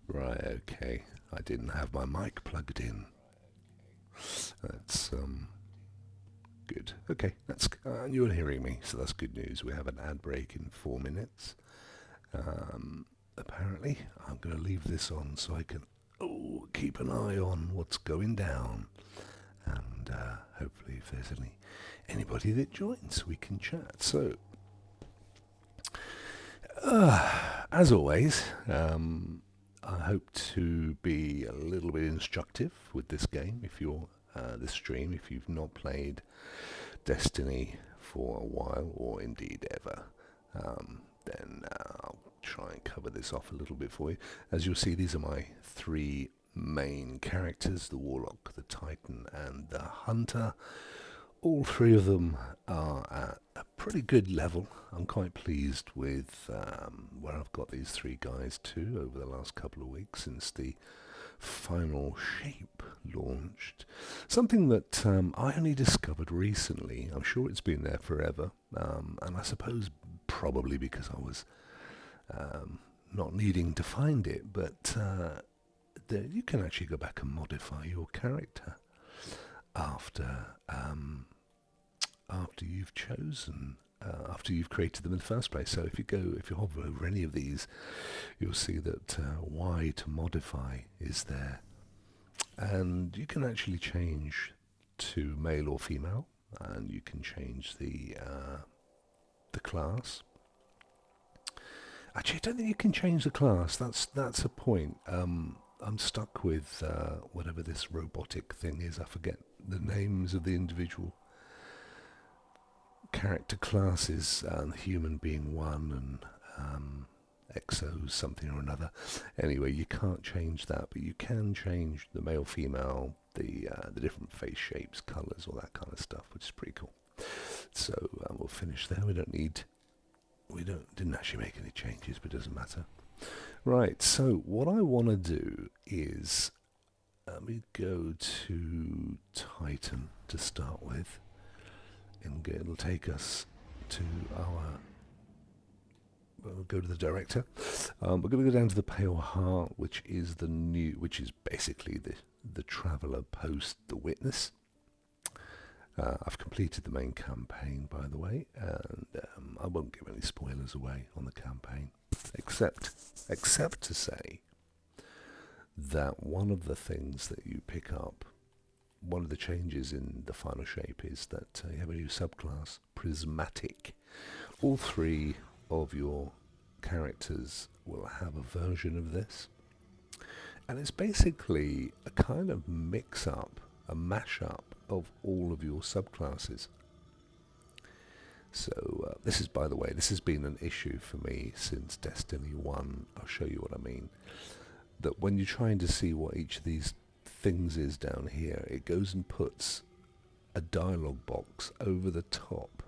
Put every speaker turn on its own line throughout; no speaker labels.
Right, okay. I didn't have my mic plugged in. That's good. Okay, that's you're hearing me, so that's good news. We have an ad break in 4 minutes. Apparently, I'm going to leave this on so I can keep an eye on what's going down, and hopefully, if there's anybody that joins, we can chat. So, as always, I hope to be a little bit instructive with this game. If you're this stream, if you've not played Destiny for a while, or indeed ever, then I'll try and cover this off a little bit for you. As you'll see, these are my three main characters: the Warlock, the Titan, and the Hunter. All three of them are at a pretty good level. I'm quite pleased with where I've got these three guys to over the last couple of weeks since the final shape launched. Something that I only discovered recently. I'm sure it's been there forever, and I suppose probably because I was not needing to find it, but you can actually go back and modify your character after after you've chosen, after you've created them in the first place. So if you hover over any of these, you'll see that Y to modify is there, and you can actually change to male or female, and you can change the class. Actually, I don't think you can change the class. That's a point. I'm stuck with whatever this robotic thing is. I forget the names of the individual character classes, human being one, and exos something or another. Anyway, you can't change that, but you can change the male, female, the different face shapes, colours, all that kind of stuff, which is pretty cool. So we'll finish there. Didn't actually make any changes, but it doesn't matter. Right. So what I want to do is let me go to Titan to start with, and it'll take us to our. We'll go to the director. We're going to go down to the Pale Heart, which is which is basically the traveller post the Witness. I've completed the main campaign, by the way, and I won't give any spoilers away on the campaign, except to say that one of the things that you pick up, one of the changes in the final shape is that you have a new subclass, Prismatic. All three of your characters will have a version of this, and it's basically a kind of mix-up, a mash-up of all of your subclasses. So this is, by the way, this has been an issue for me since Destiny 1. I'll show you what I mean. That when you're trying to see what each of these things is down here, it goes and puts a dialogue box over the top,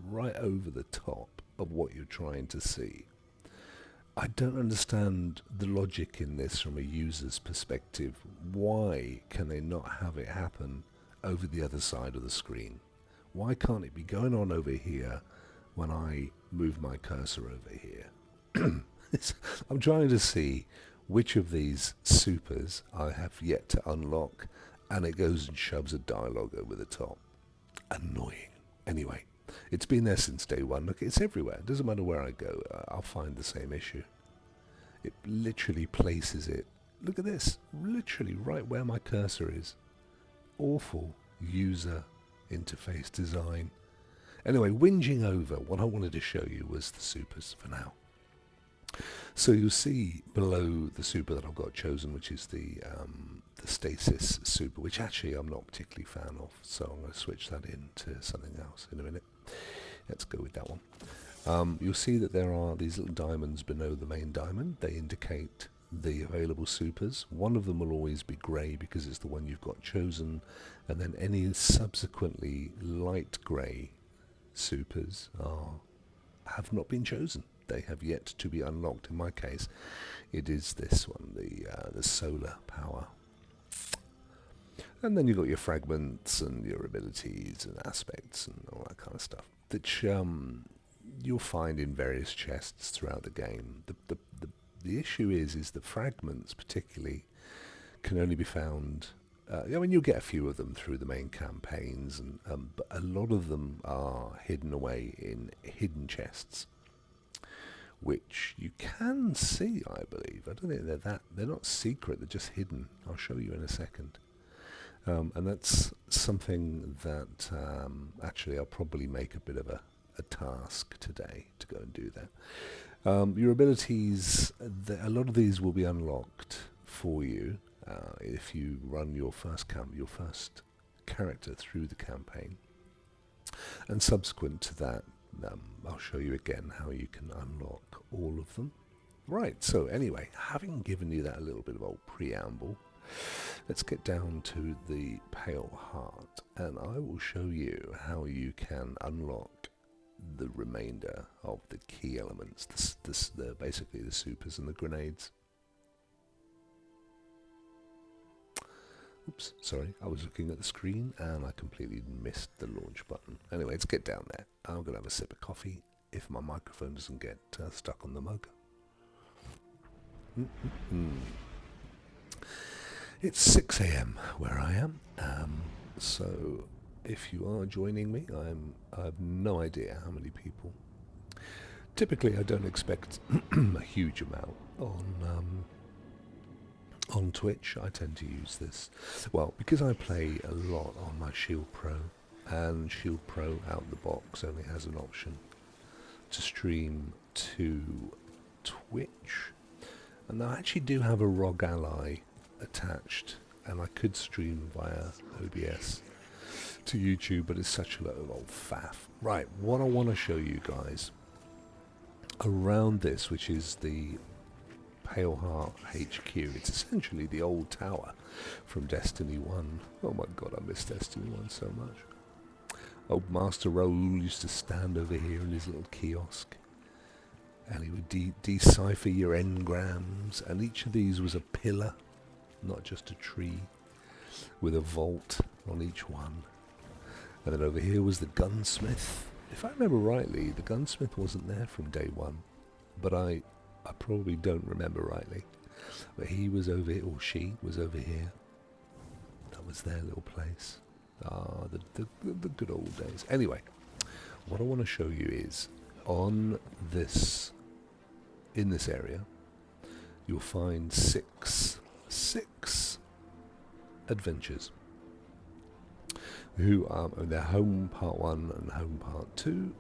right over the top of what you're trying to see. I don't understand the logic in this from a user's perspective. Why can they not have it happen over the other side of the screen? Why can't it be going on over here when I move my cursor over here? I'm trying to see which of these supers I have yet to unlock, and it goes and shoves a dialogue over the top. Annoying. Anyway, it's been there since day one. Look, it's everywhere. It doesn't matter where I go, I'll find the same issue. It literally places it. Look at this. Literally right where my cursor is. Awful user interface design. Anyway, whinging over, what I wanted to show you was the supers for now. So you'll see below the super that I've got chosen, which is the stasis super, which actually I'm not particularly fan of, so I'm going to switch that into something else in a minute. Let's go with that one. You'll see that there are these little diamonds below the main diamond. They indicate the available supers. One of them will always be grey because it's the one you've got chosen, and then any subsequently light grey supers have not been chosen. They have yet to be unlocked. In my case, it is this one, the solar power. And then you've got your fragments and your abilities and aspects and all that kind of stuff, which you'll find in various chests throughout the game. The The issue is the fragments particularly can only be found. I mean, you'll get a few of them through the main campaigns, and but a lot of them are hidden away in hidden chests, which you can see, I believe. I don't think they're not secret. They're just hidden. I'll show you in a second. And that's something that actually I'll probably make a bit of a task today to go and do that. Your abilities, a lot of these will be unlocked for you if you run your first character through the campaign. And subsequent to that, I'll show you again how you can unlock all of them. Right, so anyway, having given you that little bit of old preamble, let's get down to the Pale Heart, and I will show you how you can unlock the remainder of the key elements, basically the supers and the grenades. Oops, sorry, I was looking at the screen and I completely missed the launch button. Anyway, let's get down there. I'm going to have a sip of coffee if my microphone doesn't get stuck on the mug. It's 6 AM where I am, so if you are joining me, I have no idea how many people. Typically, I don't expect a huge amount on Twitch. I tend to use this, well, because I play a lot on my Shield Pro, and Shield Pro out the box only has an option to stream to Twitch, and I actually do have a ROG Ally attached, and I could stream via OBS to YouTube, but it's such a lot of old faff. Right, what I want to show you guys around this, which is the Pale Heart HQ. It's essentially the old tower from Destiny 1. Oh my god, I miss Destiny 1 so much. Old Master Raoul used to stand over here in his little kiosk, and he would decipher your engrams, and each of these was a pillar, not just a tree, with a vault on each one. And then over here was the gunsmith. If I remember rightly, the gunsmith wasn't there from day one, but I probably don't remember rightly. But he was over here, or she was over here. That was their little place. Ah, the good old days. Anyway, what I want to show you is, on this, in this area, you'll find six adventures. Who are their home part 1 and home part 2.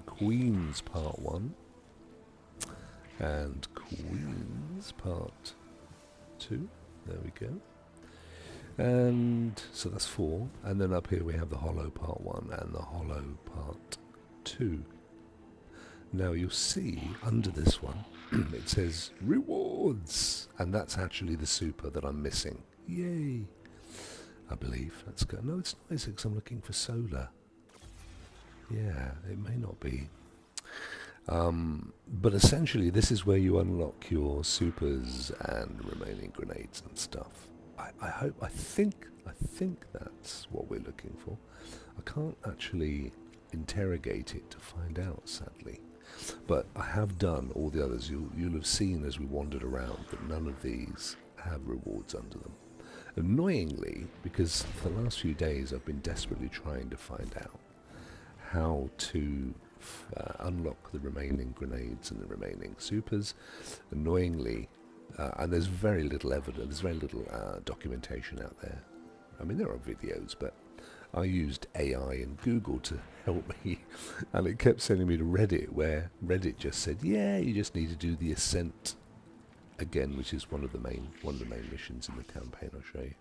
Queen's part 1 and Queen's part 2. There we go. And so that's 4. And then up here we have the Hollow part 1 and the Hollow part 2. Now you'll see under this one it says rewards, and that's actually the super that I'm missing. Yay! I believe that's good. No, it's not because I'm looking for solar. Yeah, it may not be. But essentially, this is where you unlock your supers and remaining grenades and stuff. I think that's what we're looking for. I can't actually interrogate it to find out, sadly. But I have done all the others. You'll have seen as we wandered around that none of these have rewards under them. Annoyingly, because for the last few days I've been desperately trying to find out how to unlock the remaining grenades and the remaining supers. Annoyingly, and there's very little evidence, there's very little documentation out there. I mean, there are videos, but I used AI and Google to help me, and it kept sending me to Reddit, where Reddit just said, yeah, you just need to do the Ascent again, which is one of the main missions in the campaign. I'll show you.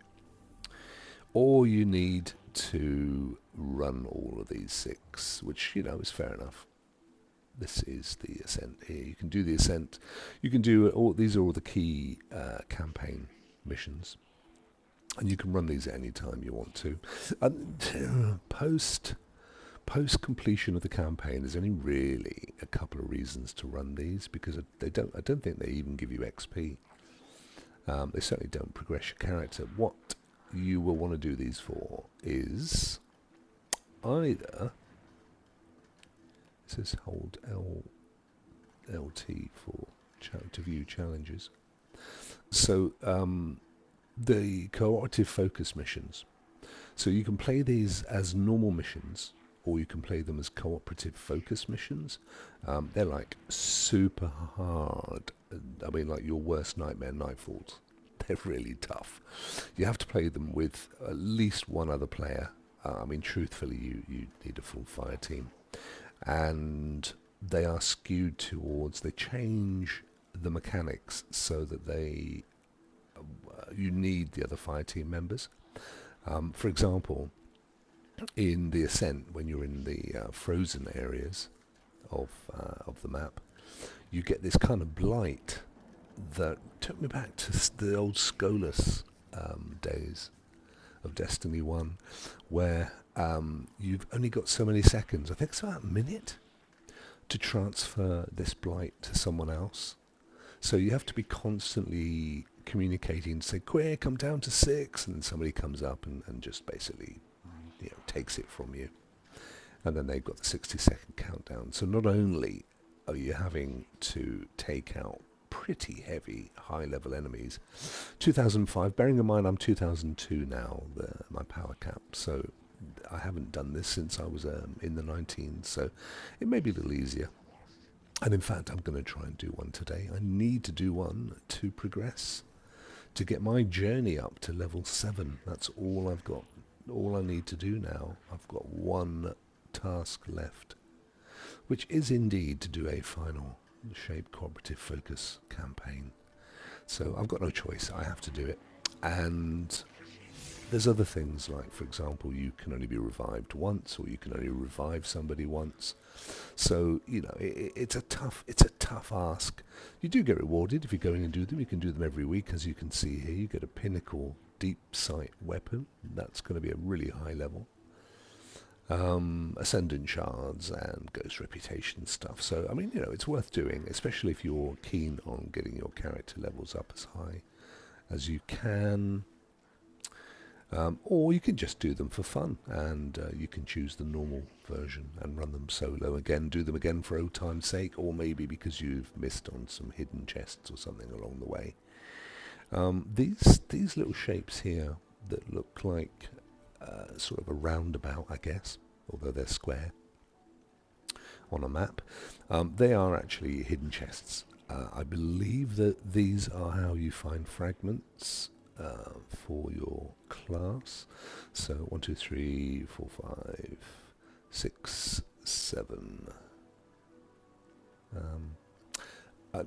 Or you need to run all of these 6, which, you know, is fair enough. This is the Ascent here. You can do the Ascent. You can do all. These are all the key campaign missions, and you can run these at any time you want to. Post completion of the campaign, there's only really a couple of reasons to run these, because I don't think they even give you XP. They certainly don't progress your character. What you will want to do these for is either, it says hold L, LT for to view challenges. So the cooperative focus missions. So you can play these as normal missions, or you can play them as cooperative focus missions. They're like super hard. I mean, like your worst nightmare nightfalls. They're really tough. You have to play them with at least one other player. I mean, truthfully, you need a full fire team. And they are skewed towards, they change the mechanics so that you need the other fire team members. For example, in the Ascent, when you're in the frozen areas of the map, you get this kind of blight that took me back to the old Skolas days of Destiny 1, where you've only got so many seconds, I think it's about a minute, to transfer this blight to someone else. So you have to be constantly communicating, say, quick, I'm down to 6, and then somebody comes up and just basically takes it from you. And then they've got the 60-second countdown. So not only are you having to take out pretty heavy, high-level enemies. 2005, bearing in mind I'm 2002 now, my power cap, so I haven't done this since I was in the 19s, so it may be a little easier. And in fact, I'm going to try and do one today. I need to do one to progress, to get my journey up to level 7. That's all I've got. All I need to do now. I've got one task left, which is indeed to do a final shape cooperative focus campaign. So I've got no choice. I have to do it. And there's other things like, for example, you can only be revived once, or you can only revive somebody once. So it's a tough ask. You do get rewarded if you're going and do them. You can do them every week, as you can see here. You get a pinnacle deep sight weapon. That's going to be a really high level. Ascendant shards and ghost reputation stuff. So I mean, it's worth doing, especially if you're keen on getting your character levels up as high as you can. Or you can just do them for fun, and you can choose the normal version and run them solo again, do them again for old time's sake, or maybe because you've missed on some hidden chests or something along the way. These little shapes here that look like sort of a roundabout, I guess, although they're square on a map, they are actually hidden chests. I believe that these are how you find fragments for your class. So 1, 2, 3, 4, 5, 6, 7.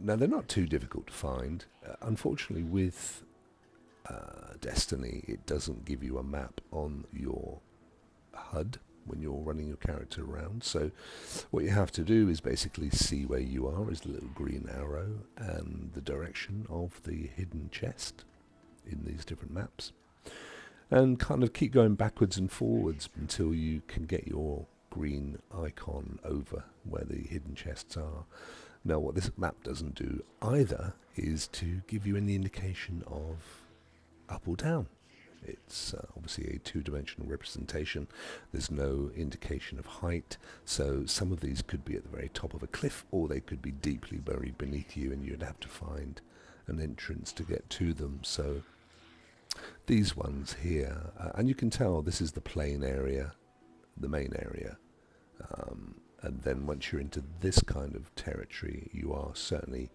Now they're not too difficult to find. Unfortunately, with Destiny, it doesn't give you a map on your HUD when you're running your character around. So what you have to do is basically see where you are as the little green arrow and the direction of the hidden chest in these different maps, and kind of keep going backwards and forwards until you can get your green icon over where the hidden chests are. Now what this map doesn't do either is to give you any indication of up or down. It's obviously a two-dimensional representation. There's no indication of height, so some of these could be at the very top of a cliff, or they could be deeply buried beneath you, and you'd have to find an entrance to get to them. So these ones here, and you can tell this is the plain area, the main area, and then once you're into this kind of territory, you are certainly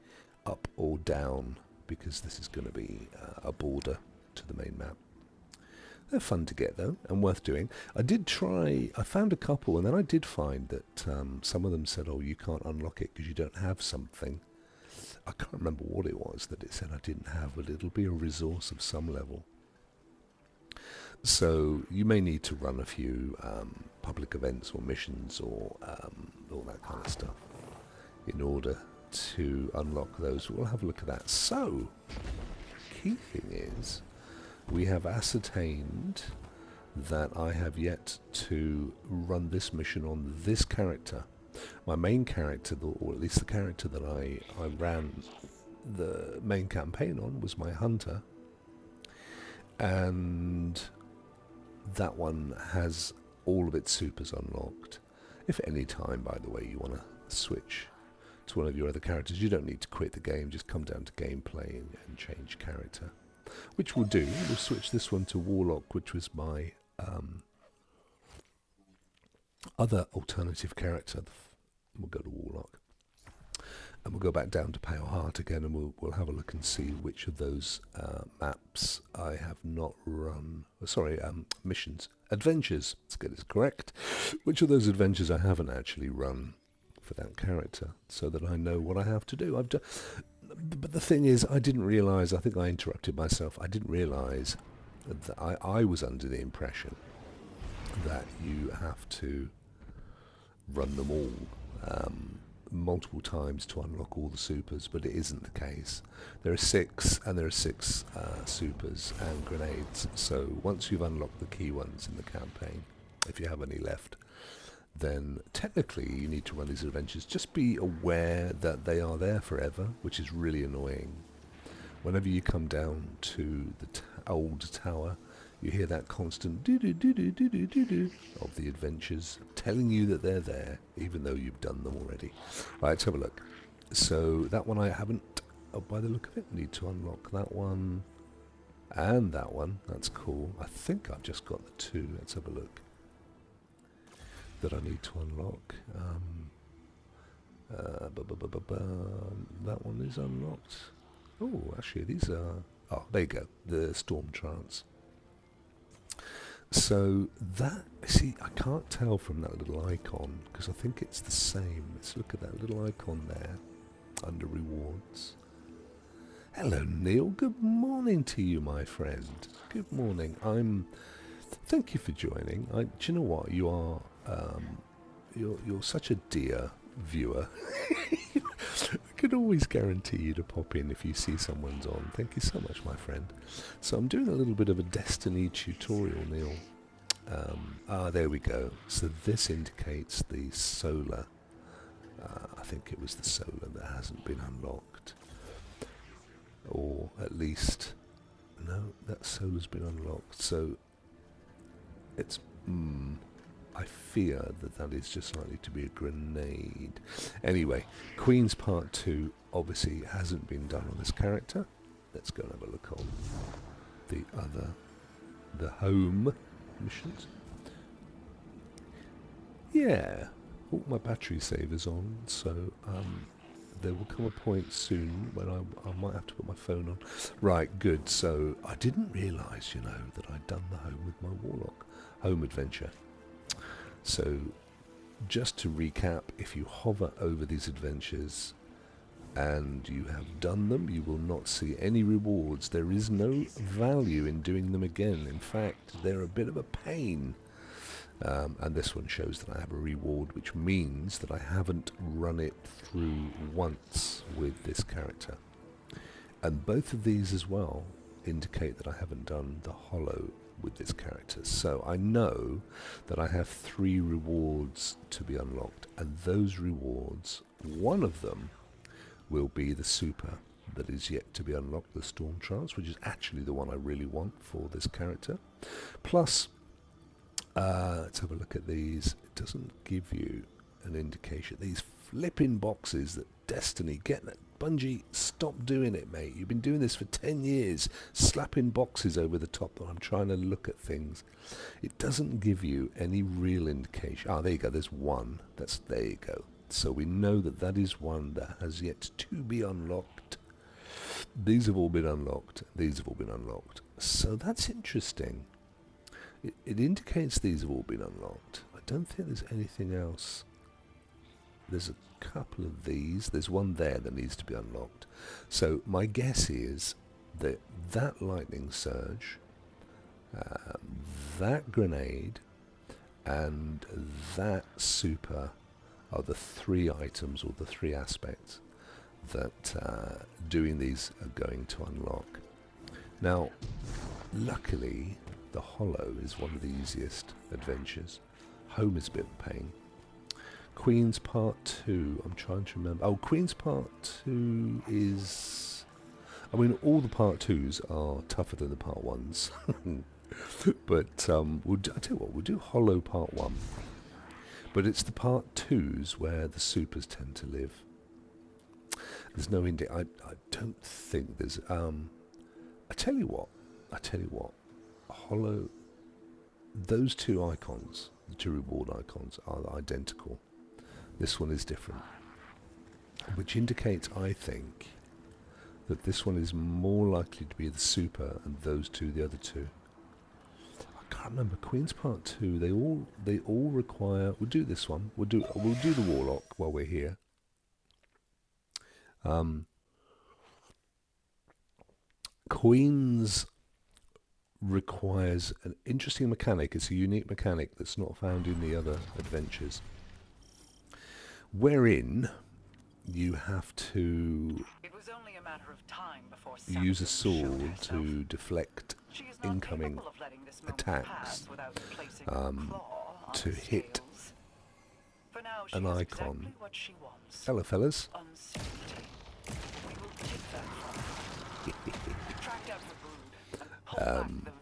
up or down, because this is going to be a border to the main map. They're fun to get though, and worth doing. I found a couple, and then I did find that some of them said, oh, you can't unlock it because you don't have something. I can't remember what it was that it said I didn't have, but it'll be a resource of some level. So you may need to run a few public events or missions or all that kind of stuff in order to unlock those. We'll have a look at that. So, key thing is, we have ascertained that I have yet to run this mission on this character. My main character, or at least the character that I ran the main campaign on, was my hunter. And that one has all of its supers unlocked. If at any time, by the way, you want to switch to one of your other characters, you don't need to quit the game, just come down to gameplay and change character. Which we'll do. We'll switch this one to Warlock, which was my other alternative character. We'll go to Warlock. And we'll go back down to Pale Heart again, and we'll have a look and see which of those maps I have not run. Missions. Adventures. Let's get this correct. Which of those adventures I haven't actually run for that character, so that I know what I have to do. But the thing is, I didn't realise, I think I interrupted myself, I didn't realise that I was under the impression that you have to run them all multiple times to unlock all the supers, but it isn't the case. There are 6, and there are 6 supers and grenades, so once you've unlocked the key ones in the campaign, if you have any left, then technically you need to run these adventures. Just be aware that they are there forever, which is really annoying. Whenever you come down to the old tower, you hear that constant do-do-do-do-do-do-do of the adventures telling you that they're there, even though you've done them already. Right, let's have a look. So that one I haven't, by the look of it, need to unlock that one and that one. That's cool. I think I've just got the 2. Let's have a look. That I need to unlock. That one is unlocked. Oh, actually, these are... Oh, there you go. The Storm Trance. So that... See, I can't tell from that little icon, because I think it's the same. Let's look at that little icon there, under rewards. Hello, Neil. Good morning to you, my friend. Good morning. Thank you for joining. Do you know what? You are... You're such a dear viewer. I can always guarantee you to pop in if you see someone's on. Thank you so much, my friend. So I'm doing a little bit of a Destiny tutorial, Neil. There we go. So this indicates the solar. I think it was the solar that hasn't been unlocked. Or at least... No, that solar's been unlocked. So it's... I fear that is just likely to be a grenade. Anyway, Queen's Part 2 obviously hasn't been done on this character. Let's go and have a look on the home missions. Yeah, all my battery saver's on, so there will come a point soon when I might have to put my phone on. Right, good. So I didn't realise, that I'd done the home with my Warlock home adventure. So, just to recap, if you hover over these adventures and you have done them, you will not see any rewards. There is no value in doing them again. In fact, they're a bit of a pain. And this one shows that I have a reward, which means that I haven't run it through once with this character. And both of these as well indicate that I haven't done the hollow with this character. So I know that I have 3 rewards to be unlocked, and those rewards, one of them will be the super that is yet to be unlocked, the Storm Trance, which is actually the one I really want for this character. Plus, let's have a look at these. It doesn't give you an indication. These flipping boxes that Destiny, get that. Bungie, stop doing it, mate. You've been doing this for 10 years, slapping boxes over the top that I'm trying to look at things. It doesn't give you any real indication. Ah, there you go, there's one. There you go. So we know that is one that has yet to be unlocked. These have all been unlocked. These have all been unlocked. So that's interesting. It indicates these have all been unlocked. I don't think there's anything else. There's a couple of these. There's one there that needs to be unlocked. So my guess is that lightning surge, that grenade, and that super are the 3 items or the 3 aspects that doing these are going to unlock. Now, luckily, the hollow is one of the easiest adventures. Home is a bit of a pain. Queen's Part 2, I'm trying to remember. Oh, Queen's Part 2 is... I mean, all the Part 2s are tougher than the Part 1s. But I tell you what, we'll do Hollow Part 1. But it's the Part 2s where the supers tend to live. There's no I don't think there's. I tell you what. Hollow. Those two icons, the two reward icons, are identical. This one is different, which indicates, I think, that this one is more likely to be the super, and those two the other two. I can't remember. Queen's Part 2. They all require. We'll do this one. We'll do the Warlock while we're here. Queen's requires an interesting mechanic. It's a unique mechanic that's not found in the other adventures, wherein you have to use a sword to deflect incoming attacks, to hit an icon. Hello, fellas.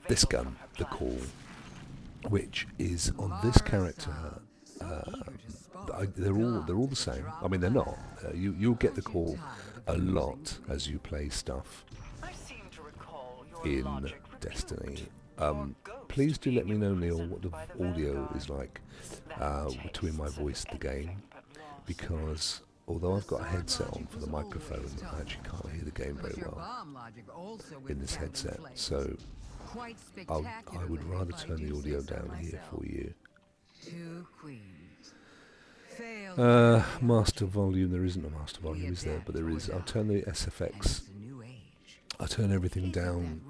This gun, the call, which is on this character, they're all the same. I mean, they're not. You'll get the call a lot as you play stuff in Destiny. Please do let me know, Neil, what the audio is like between my voice and the game, because although I've got a headset on for the microphone, I actually can't hear the game very well in this headset. So I would rather turn the audio down here for you. Master volume. There isn't a master volume, is there? But there is. I'll turn the SFX. I'll turn everything down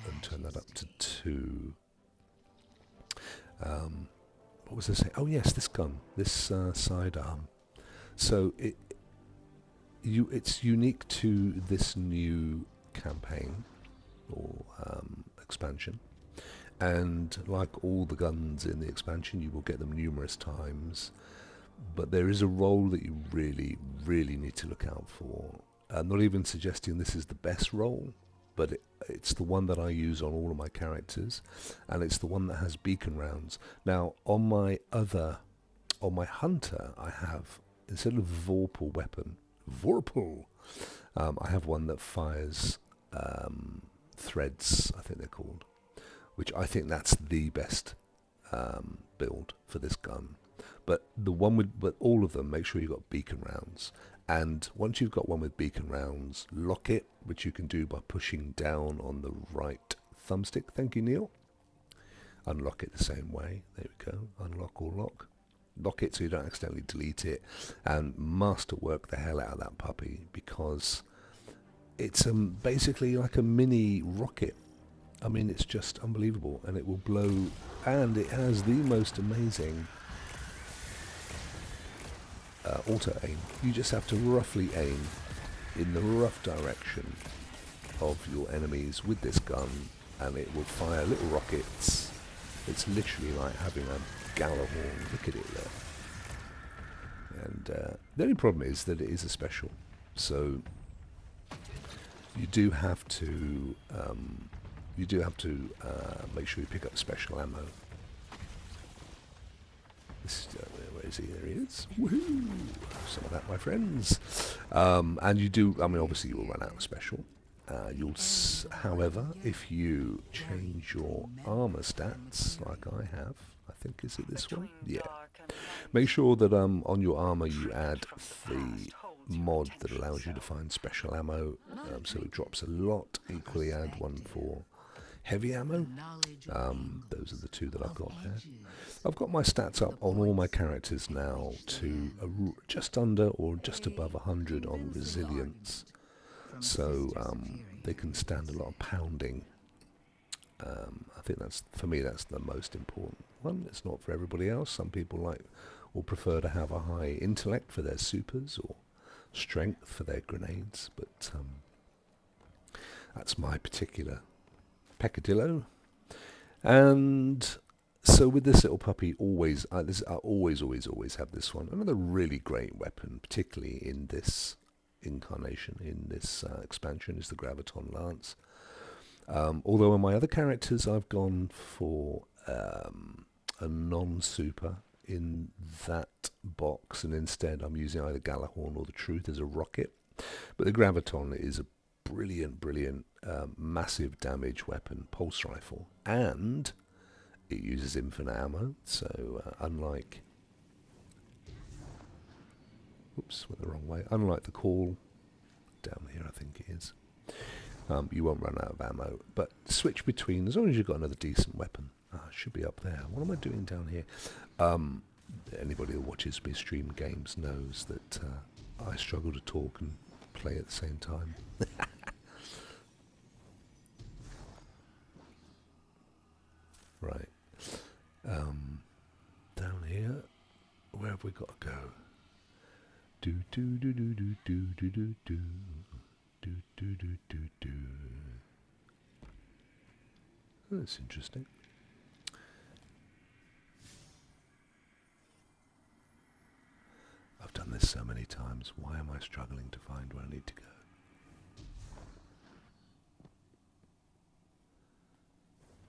and turn that up to 2. What was I saying? Oh yes, this gun, this sidearm. So it's unique to this new campaign or expansion, and like all the guns in the expansion, you will get them numerous times, but there is a role that you really need to look out for. I'm not even suggesting this is the best role, but it's the one that I use on all of my characters, and it's the one that has beacon rounds. Now on my hunter, I have, instead of Vorpal weapon, I have one that fires threads, I think they're called, which I think that's the best build for this gun. But all of them, make sure you've got beacon rounds. And once you've got one with beacon rounds, lock it, which you can do by pushing down on the right thumbstick. Thank you, Neil. Unlock it the same way. There we go. Unlock or lock. Lock it so you don't accidentally delete it, and masterwork the hell out of that puppy, because it's basically like a mini rocket. I mean, it's just unbelievable, and it will blow, and it has the most amazing auto aim. You just have to roughly aim in the rough direction of your enemies with this gun, and it will fire little rockets. It's literally like having a Gallahorn. Look at it there. And the only problem is that it is a special, so you do have to make sure you pick up special ammo. This is, where is he? There he is. Woohoo! Some of that, my friends. And you do. I mean, obviously, you will run out of special. However, if you change your armor stats, like I have, I think, is it this one? Yeah. Make sure that on your armor you add the mod that allows you to find special ammo, so it drops a lot. Equally, add one for heavy ammo. Those are the two that I've got there. I've got my stats up on all my characters now to just under or just above 100 on resilience, so they can stand a lot of pounding. I think that's, for me, that's the most important one. It's not for everybody else. Some people or prefer to have a high intellect for their supers or strength for their grenades, but that's my particular peccadillo. And so with this little puppy, I always have this one. Another really great weapon, particularly in this incarnation, in this expansion, is the Graviton Lance. Although on my other characters I've gone for a non-super in that box, and instead I'm using either Galahorn or the Truth as a rocket. But the Graviton is a brilliant, brilliant, massive damage weapon, pulse rifle, and it uses infinite ammo. So unlike, oops, went the wrong way. Unlike the Call down here, I think it is. You won't run out of ammo, but switch between, as long as you've got another decent weapon. It should be up there. What am I doing down here? Anybody who watches me stream games knows that I struggle to talk and play at the same time. Right. Down here, where have we got to go? Do do do do do do do do do. Do, do, do, do, do. That's interesting. I've done this so many times. Why am I struggling to find where I need to go?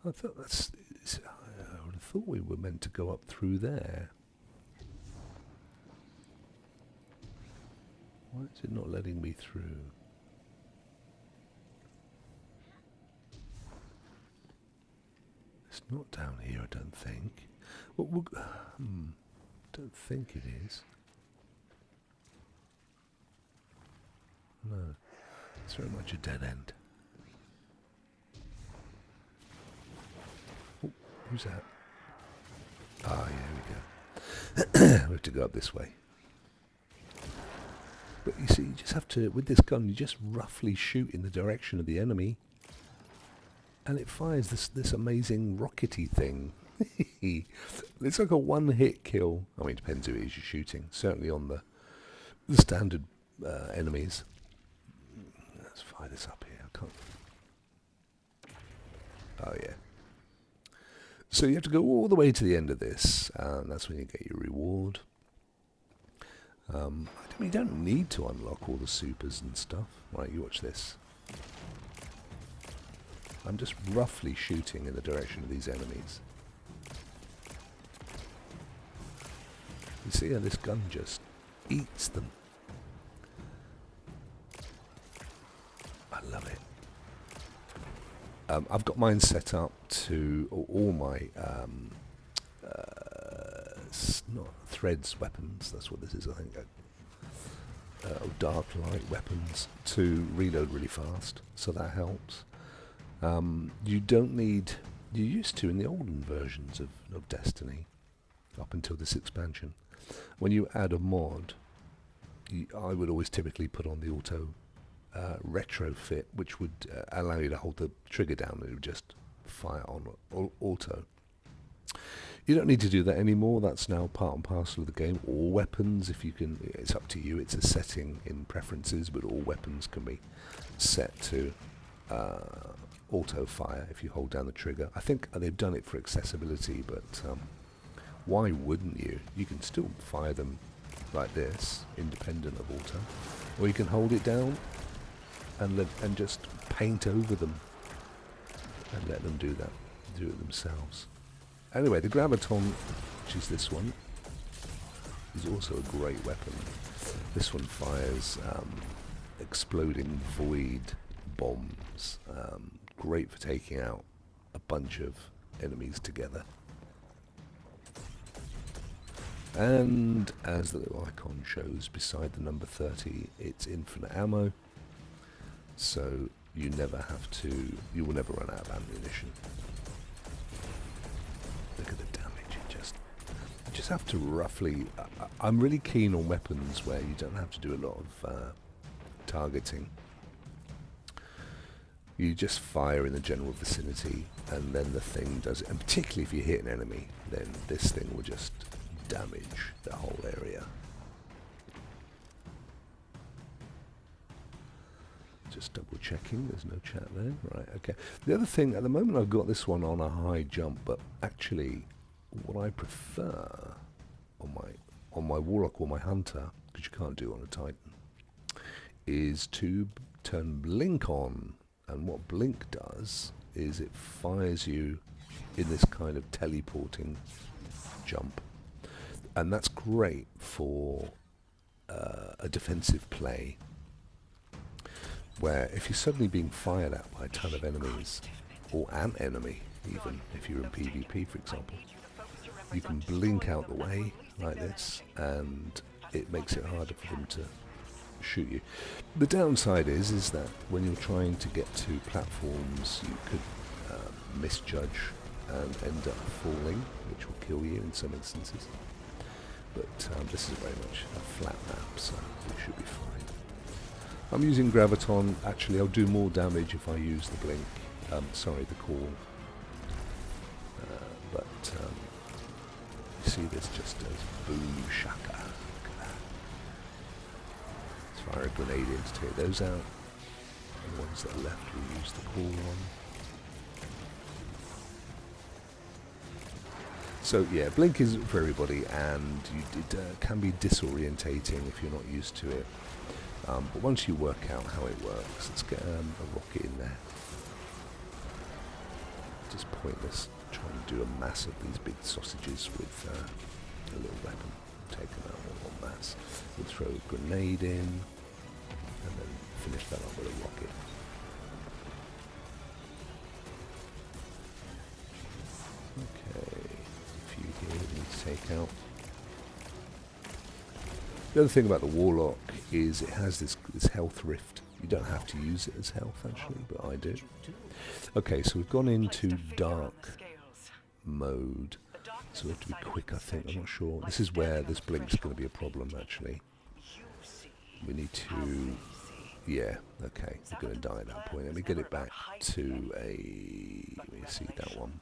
I thought I would have thought we were meant to go up through there. Why is it not letting me through? It's not down here, I don't think. Well, don't think it is. No, it's very much a dead end. Oh, who's that? Ah, yeah, here we go. We have to go up this way. But you see, you just have to, with this gun, you just roughly shoot in the direction of the enemy. And it fires this amazing rockety thing. It's like a one-hit kill. I mean, it depends who it is you're shooting. Certainly on the standard enemies. Let's fire this up here. I can't. Oh yeah. So you have to go all the way to the end of this, and that's when you get your reward. I mean, you don't need to unlock all the supers and stuff. Right, you watch this. I'm just roughly shooting in the direction of these enemies. You see how this gun just eats them. I love it. I've got mine set up to all my not threads weapons. That's what this is, I think. Dark light weapons to reload really fast, so that helps. You don't need. You used to in the olden versions of Destiny, up until this expansion. When you add a mod, I would always typically put on the auto retrofit, which would allow you to hold the trigger down and it would just fire on auto. You don't need to do that anymore. That's now part and parcel of the game. All weapons, if you can, it's up to you. It's a setting in preferences, but all weapons can be set to auto fire if you hold down the trigger. I think they've done it for accessibility, but why wouldn't you? You can still fire them like this, independent of auto, or you can hold it down and just paint over them and let them do it themselves. Anyway, the Graviton, which is this one, is also a great weapon. This one fires exploding void bombs. Great for taking out a bunch of enemies together. And as the little icon shows beside the number 30, it's infinite ammo. So you will never run out of ammunition. Look at the damage. You just have to roughly. I'm really keen on weapons where you don't have to do a lot of targeting. You just fire in the general vicinity, and then the thing does it. And particularly if you hit an enemy, then this thing will just damage the whole area. Just double checking, there's no chat there. Right, okay. The other thing, at the moment I've got this one on a high jump, but actually what I prefer on my Warlock or my Hunter, because you can't do it on a Titan, is to turn Blink on. And what Blink does is it fires you in this kind of teleporting jump. And that's great for a defensive play, where if you're suddenly being fired at by a ton of enemies, or an enemy, even if you're in PvP, for example, you can blink out the way like this, and it makes it harder for them to shoot you. The downside is that when you're trying to get to platforms, you could misjudge and end up falling, which will kill you in some instances. But this is very much a flat map, so we should be fine. I'm using Graviton. Actually, I'll do more damage if I use the blink. Sorry, the call. But you see this just does boom shaka. Look at that. Let's fire a grenade in to take those out. And the ones that are left, we'll use the call one. So yeah, blink is for everybody, and it can be disorientating if you're not used to it. But once you work out how it works, let's get a rocket in there. Just pointless trying to do a mass of these big sausages with a little weapon. Take them out all en masse. We'll throw a grenade in, and then finish that up with a rocket. Okay, a few here we need to take out. The other thing about the Warlock is it has this health rift. You don't have to use it as health, actually, but I do. Okay, so we've gone into dark mode, so we have to be quick, I think. I'm not sure. This is where this blink's going to be a problem, actually. We need to... Yeah, okay, we're going to die at that point. Let me get it back to a... Let me see that one.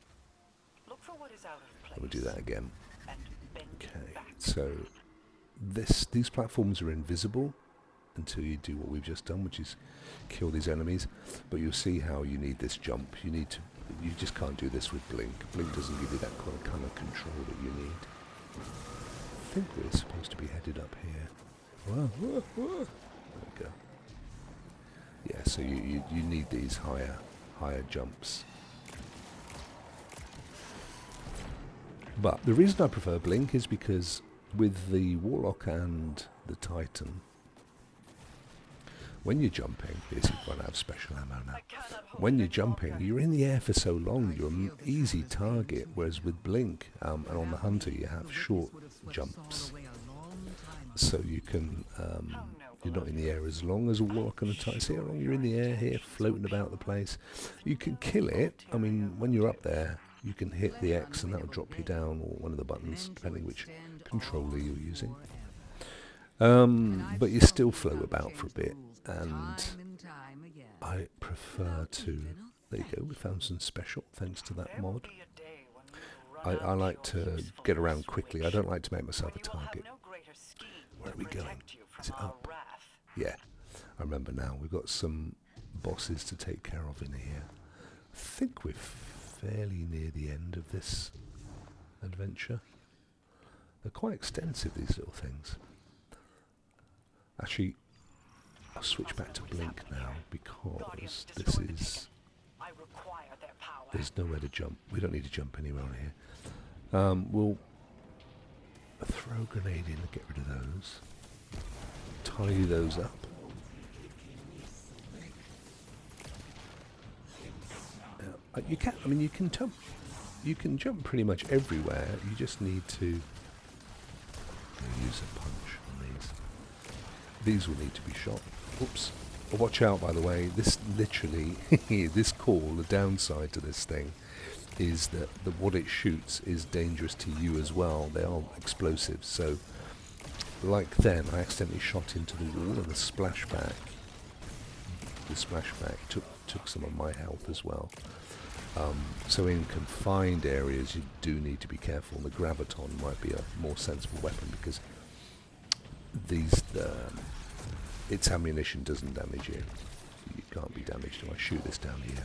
We'll do that again. Okay, so... These platforms are invisible until you do what we've just done, which is kill these enemies. But you'll see how you need this jump. You just can't do this with blink. Blink doesn't give you that kind of control that you need. I think we're supposed to be headed up here. Whoa, whoa, whoa. There we go. Yeah, so you need these higher jumps. But the reason I prefer blink is because with the Warlock and the Titan, when you're jumping, yes, you've got to have special ammo now. When you're jumping, you're in the air for so long, you're an easy target, whereas with Blink and on the Hunter you have short jumps. So you can, you're not in the air as long as a Warlock and a Titan. See how long you're in the air here, floating about the place. You can kill it. I mean, when you're up there, you can hit the X and that'll drop you down, or one of the buttons, depending which controller you're using. But you still float about for a bit, and I prefer to... There you go, we found some special, thanks to that mod. I like to get around quickly. I don't like to make myself a target. Where are we going? Is it up? Yeah, I remember now. We've got some bosses to take care of in here. I think we're fairly near the end of this adventure. They're quite extensive, these little things. Actually, I'll switch back to Blink now, because this is... There's nowhere to jump. We don't need to jump anywhere on here. We'll throw a grenade in and get rid of those. Tidy those up. You can, I mean, you can jump. You can jump pretty much everywhere. You just need to use a punch on these. These will need to be shot. Oops. Watch out, by the way. This literally, this call, the downside to this thing, is that what it shoots is dangerous to you as well. They are explosives. So, like then, I accidentally shot into the wall, and the splashback took some of my health as well. So in confined areas you do need to be careful. The Graviton might be a more sensible weapon, because its ammunition doesn't damage you. You can't be damaged. If I shoot this down here,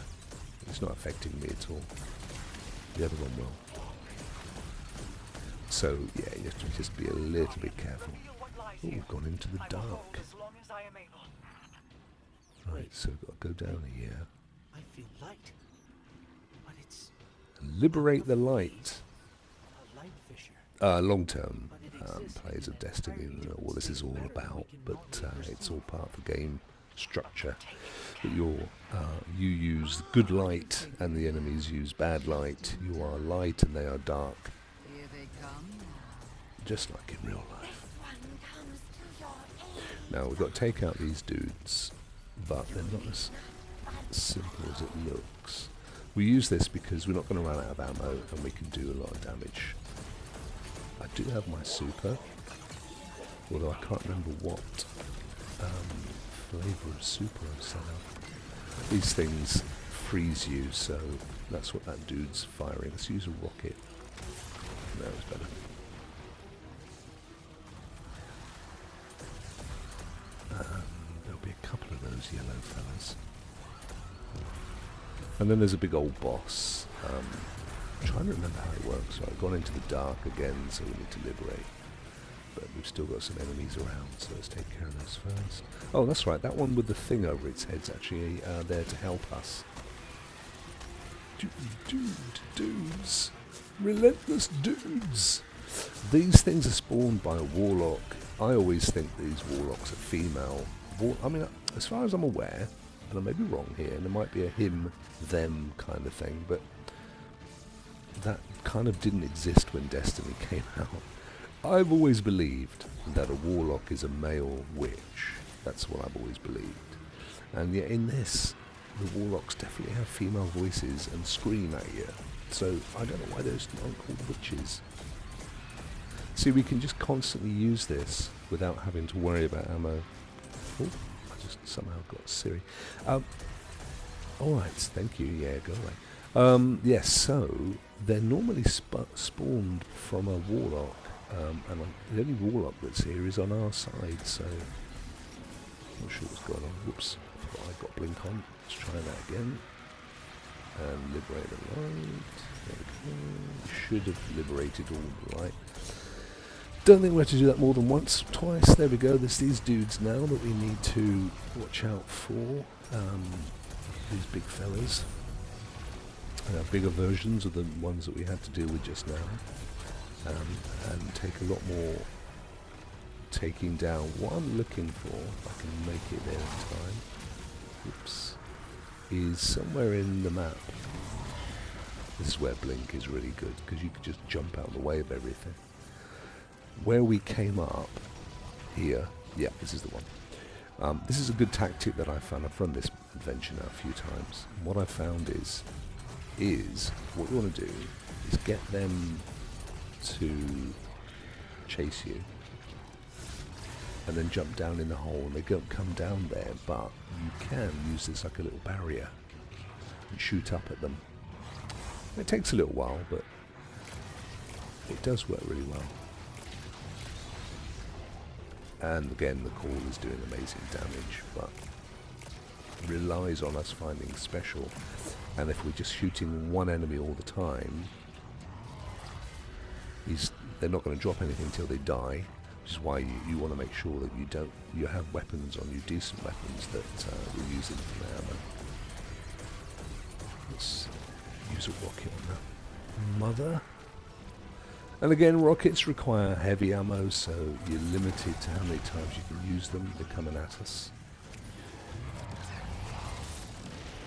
it's not affecting me at all. The other one will. So yeah, you have to just be a little bit careful. Oh, we've gone into the dark. Right, so we've got to go down here.
I feel light. But it's
Liberate the light.
a light fissure.
Long term. players of Destiny know what this is all about, but it's all part of the game structure. That you use good light and the enemies use bad light. You are light and they are dark. Just like in real life. Now we've got to take out these dudes, but they're not as simple as it looks. We use this because we're not going to run out of ammo and we can do a lot of damage. I do have my super, although I can't remember what flavour of super I've set up. These things freeze you, so that's what that dude's firing. Let's use a rocket. No, it's better. There'll be a couple of those yellow fellas. And then there's a big old boss. I'm trying to remember how it works. So I've gone into the dark again, so we need to liberate. But we've still got some enemies around, so let's take care of those first. Oh, that's right, that one with the thing over its head's actually there to help us. Dudes. Relentless dudes. These things are spawned by a warlock. I always think these warlocks are female. I mean, as far as I'm aware, and I may be wrong here, and there might be a him, them kind of thing, but that kind of didn't exist when Destiny came out. I've always believed that a warlock is a male witch. That's what I've always believed. And yet in this, the warlocks definitely have female voices and scream at you. So I don't know why those aren't called witches. See, we can just constantly use this without having to worry about ammo. Oh, I just somehow got Siri. Alright, thank you. Yeah, go away. Yes, so they're normally spawned from a warlock. And the only warlock that's here is on our side, so not sure what's going on. Whoops, I forgot I got blink on. Let's try that again. And liberate the light. There we go. Should have liberated all the light. Don't think we have to do that more than once, twice. There we go. There's these dudes now that we need to watch out for. These big fellas. Bigger versions of the ones that we had to deal with just now. And take a lot more taking down. What I'm looking for, if I can make it there in time, oops, is somewhere in the map. This is where Blink is really good, because you can just jump out of the way of everything. Where we came up, here, yeah, this is the one. This is a good tactic that I found. I've run this adventure now a few times. And what I found is what you want to do is get them to chase you and then jump down in the hole, and they don't come down there, but you can use this like a little barrier and shoot up at them. It takes a little while, but it does work really well. And again, the call is doing amazing damage, but relies on us finding special. And if we're just shooting one enemy all the time, they're not going to drop anything until they die, which is why you want to make sure that you have weapons on you, decent weapons that will use infinite ammo. Let's use a rocket on that mother. And again, rockets require heavy ammo, so you're limited to how many times you can use them. They're coming at us.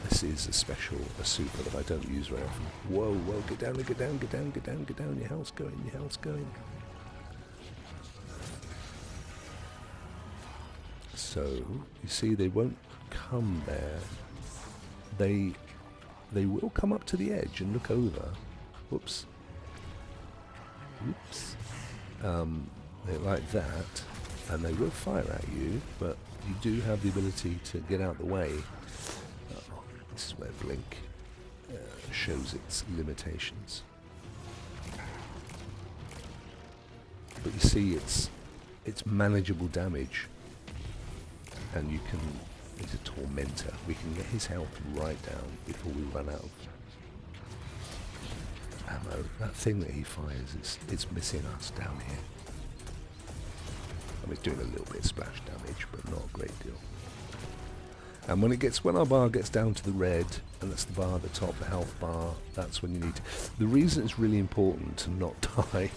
This is a super that I don't use very often. Whoa, whoa, get down, get down, get down, get down, get down. Your health's going, your health's going. So, you see, they won't come there. They will come up to the edge and look over. Whoops. Oops. They're like that, and they will fire at you, but you do have the ability to get out of the way. This is where Blink shows its limitations. But you see, it's manageable damage, and you can. He's a tormentor. We can get his health right down before we run out of ammo. That thing that he fires, it's missing us down here. I mean, it's doing a little bit of splash damage, but not a great deal. And when our bar gets down to the red, and that's the bar at the top, the health bar, that's when you need to. The reason it's really important to not die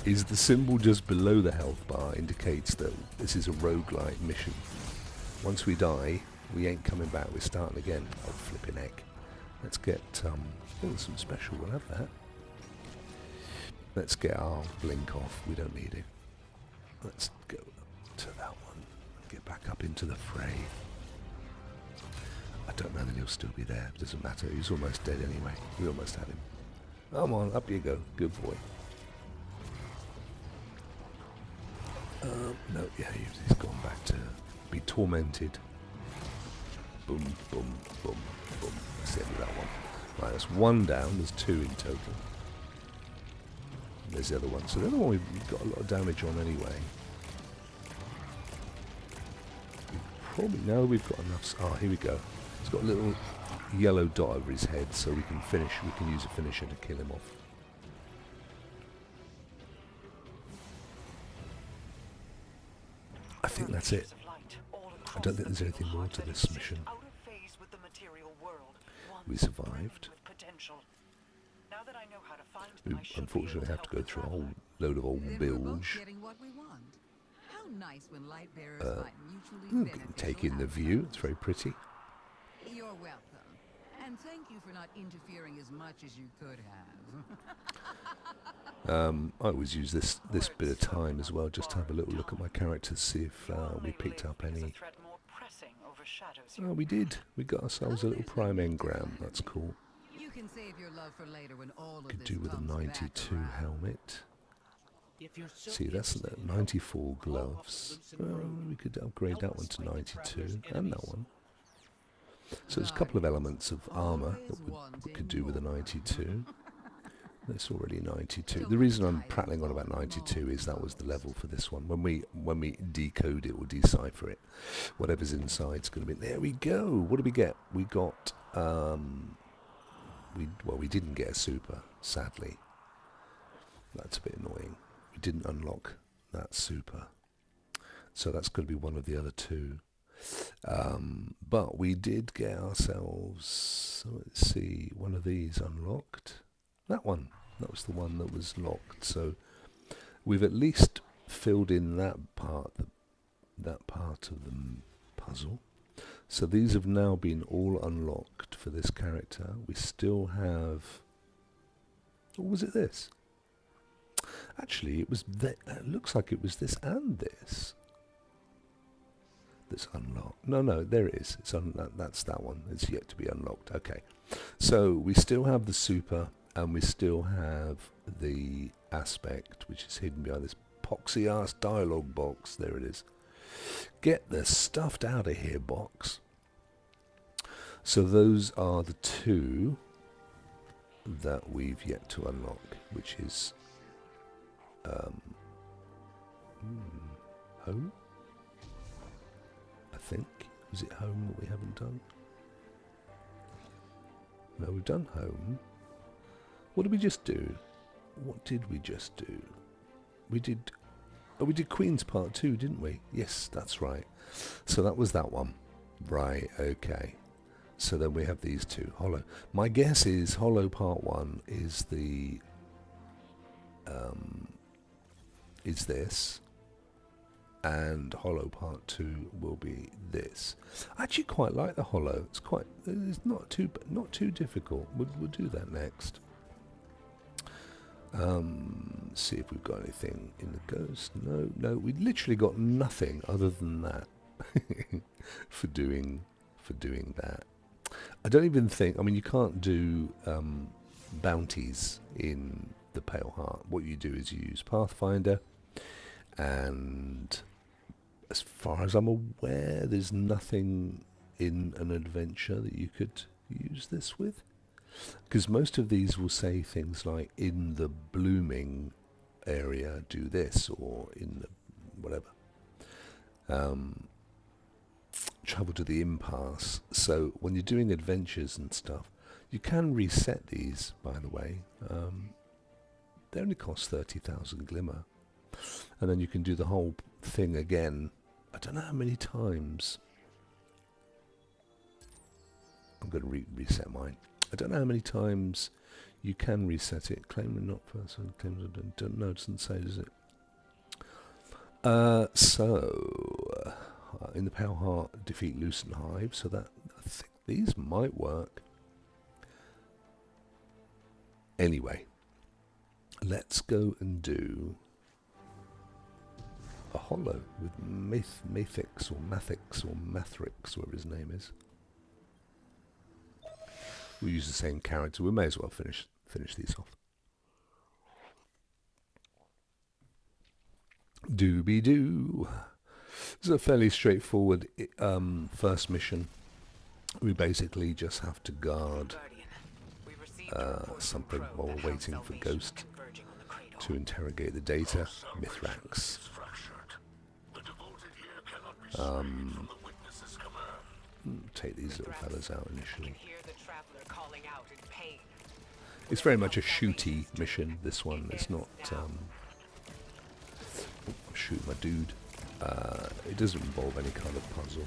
is the symbol just below the health bar indicates that this is a roguelike mission. Once we die, we ain't coming back, we're starting again. Oh, flipping heck. Let's get, some special, we'll have that. Let's get our blink off, we don't need it. Let's go up to that one, get back up into the fray. I don't know that he'll still be there, it doesn't matter, he's almost dead anyway. We almost had him. Come on, up you go, good boy. No, yeah, he's gone back to be tormented. Boom, boom, boom, boom. That's the end of that one. Right, that's one down, there's two in total. There's the other one. So the other one we've got a lot of damage on anyway. Probably, no, we've got enough. Ah, here we go. He's got a little yellow dot over his head, so we can finish. We can use a finisher to kill him off. I think that's it. I don't think there's anything more to this mission. We survived. We unfortunately have to go through a whole load of old bilge. Take in the view, it's very pretty.
You're welcome. And thank you for not interfering as much as you could have.
I always use this bit of time as well, just to have a little look at my characters, see if we picked up any. Oh, we did. We got ourselves a little prime engram. That's cool.
You can save your love for later when all of
Could
this
do with a
comes
92
back around.
helmet.
If you're so
See, that's the 94 gloves. Well, we could upgrade that one to 92, and that one. So there's a couple of elements of armour that we could do with a 92. That's already 92. The reason I'm prattling on about 92 is that was the level for this one. When we decode it or decipher it, whatever's inside is going to be. There we go. What did we get? We got. We didn't get a super, sadly. That's a bit annoying. We didn't unlock that super, so that's going to be one of the other two. But we did get ourselves. So let's see, one of these unlocked. That one. That was the one that was locked. So we've at least filled in that part of the puzzle. So these have now been all unlocked for this character. We still have. Or was it this? Actually, it was. It looks like it was this and this. That's unlocked. No, there it is. It's that's that one. It's yet to be unlocked. Okay. So we still have the super. And we still have the aspect, which is hidden behind this poxy-ass dialogue box. There it is. Get the stuffed out of here box. So those are the two that we've yet to unlock, which is home, I think. Is it home that we haven't done? No, we've done home. What did we just do? What did we just do? We did Queen's Part 2, didn't we? Yes, that's right. So that was that one. Right, okay. So then we have these two. Hollow. My guess is Hollow Part 1 is the... is this. And Hollow Part 2 will be this. I actually quite like the Hollow. It's not too difficult. We'll do that next. See if we've got anything in the ghost. No, we literally got nothing other than that for doing that. I don't even think. I mean, you can't do bounties in the Pale Heart. What you do is you use Pathfinder, and as far as I'm aware, there's nothing in an adventure that you could use this with. Because most of these will say things like, in the blooming area, do this, or in the whatever. Travel to the impasse. So when you're doing adventures and stuff, you can reset these, by the way. They only cost 30,000 glimmer. And then you can do the whole thing again. I don't know how many times. I'm going to reset mine. I don't know how many times You can reset it. Claim and not person. Claims don't know. It doesn't say, does it? In the Pale Heart, defeat Lucent Hive. So that I think these might work. Anyway, let's go and do a holo with Mathix or Mathix or Mathrix, whatever his name is. We use the same character. We may as well finish these off. Doobie-doo. This is a fairly straightforward first mission. We basically just have to guard something while we're waiting for Ghost to interrogate the data. Mithrax. Take these little fellas out initially. It's very much a shooty mission, this one. It's not... shoot my dude. It doesn't involve any kind of puzzle.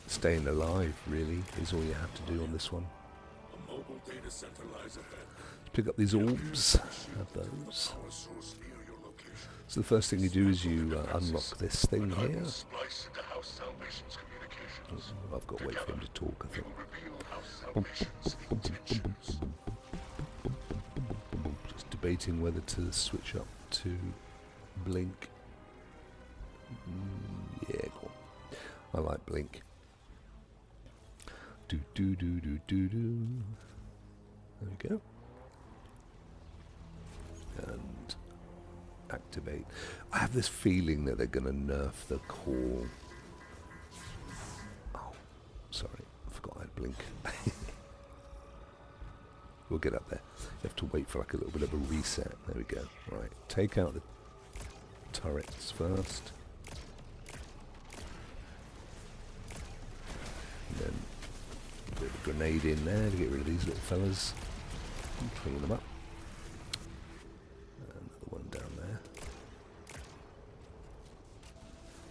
Staying alive, really, is all you have to do on this one. Let's pick up these orbs. Have those. So the first thing you do is you unlock this thing here. I've got to wait for him to talk, I think. Just debating whether to switch up to Blink. Yeah, cool. I like Blink. Do. There we go. And activate. I have this feeling that they're going to nerf the core. Oh, sorry. I forgot I had Blink. We'll get up there. You have to wait for like a little bit of a reset. There we go. Right. Take out the turrets first. And then put a grenade in there to get rid of these little fellas. Clean them up. Another one down there.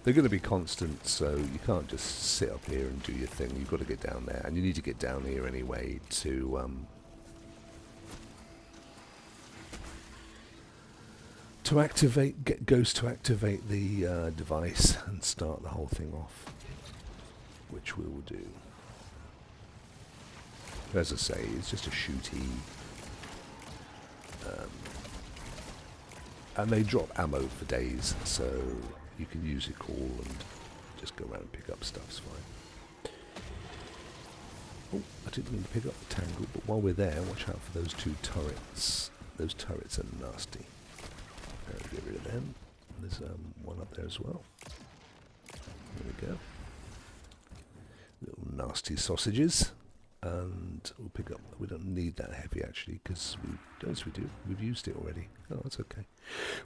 They're going to be constant, so you can't just sit up here and do your thing. You've got to get down there, and you need to get down here anyway to activate, get Ghost to activate the device and start the whole thing off, which we will do. As I say, it's just a shooty, and they drop ammo for days, so you can use it all and just go around and pick up stuff. It's fine. Oh, I didn't mean to pick up the tangle, but while we're there, watch out for those two turrets. Those turrets are nasty. Get rid of them. There's one up there as well. There we go. Little nasty sausages. And we'll pick up, we don't need that heavy actually, because we do, we've used it already. Oh, that's okay.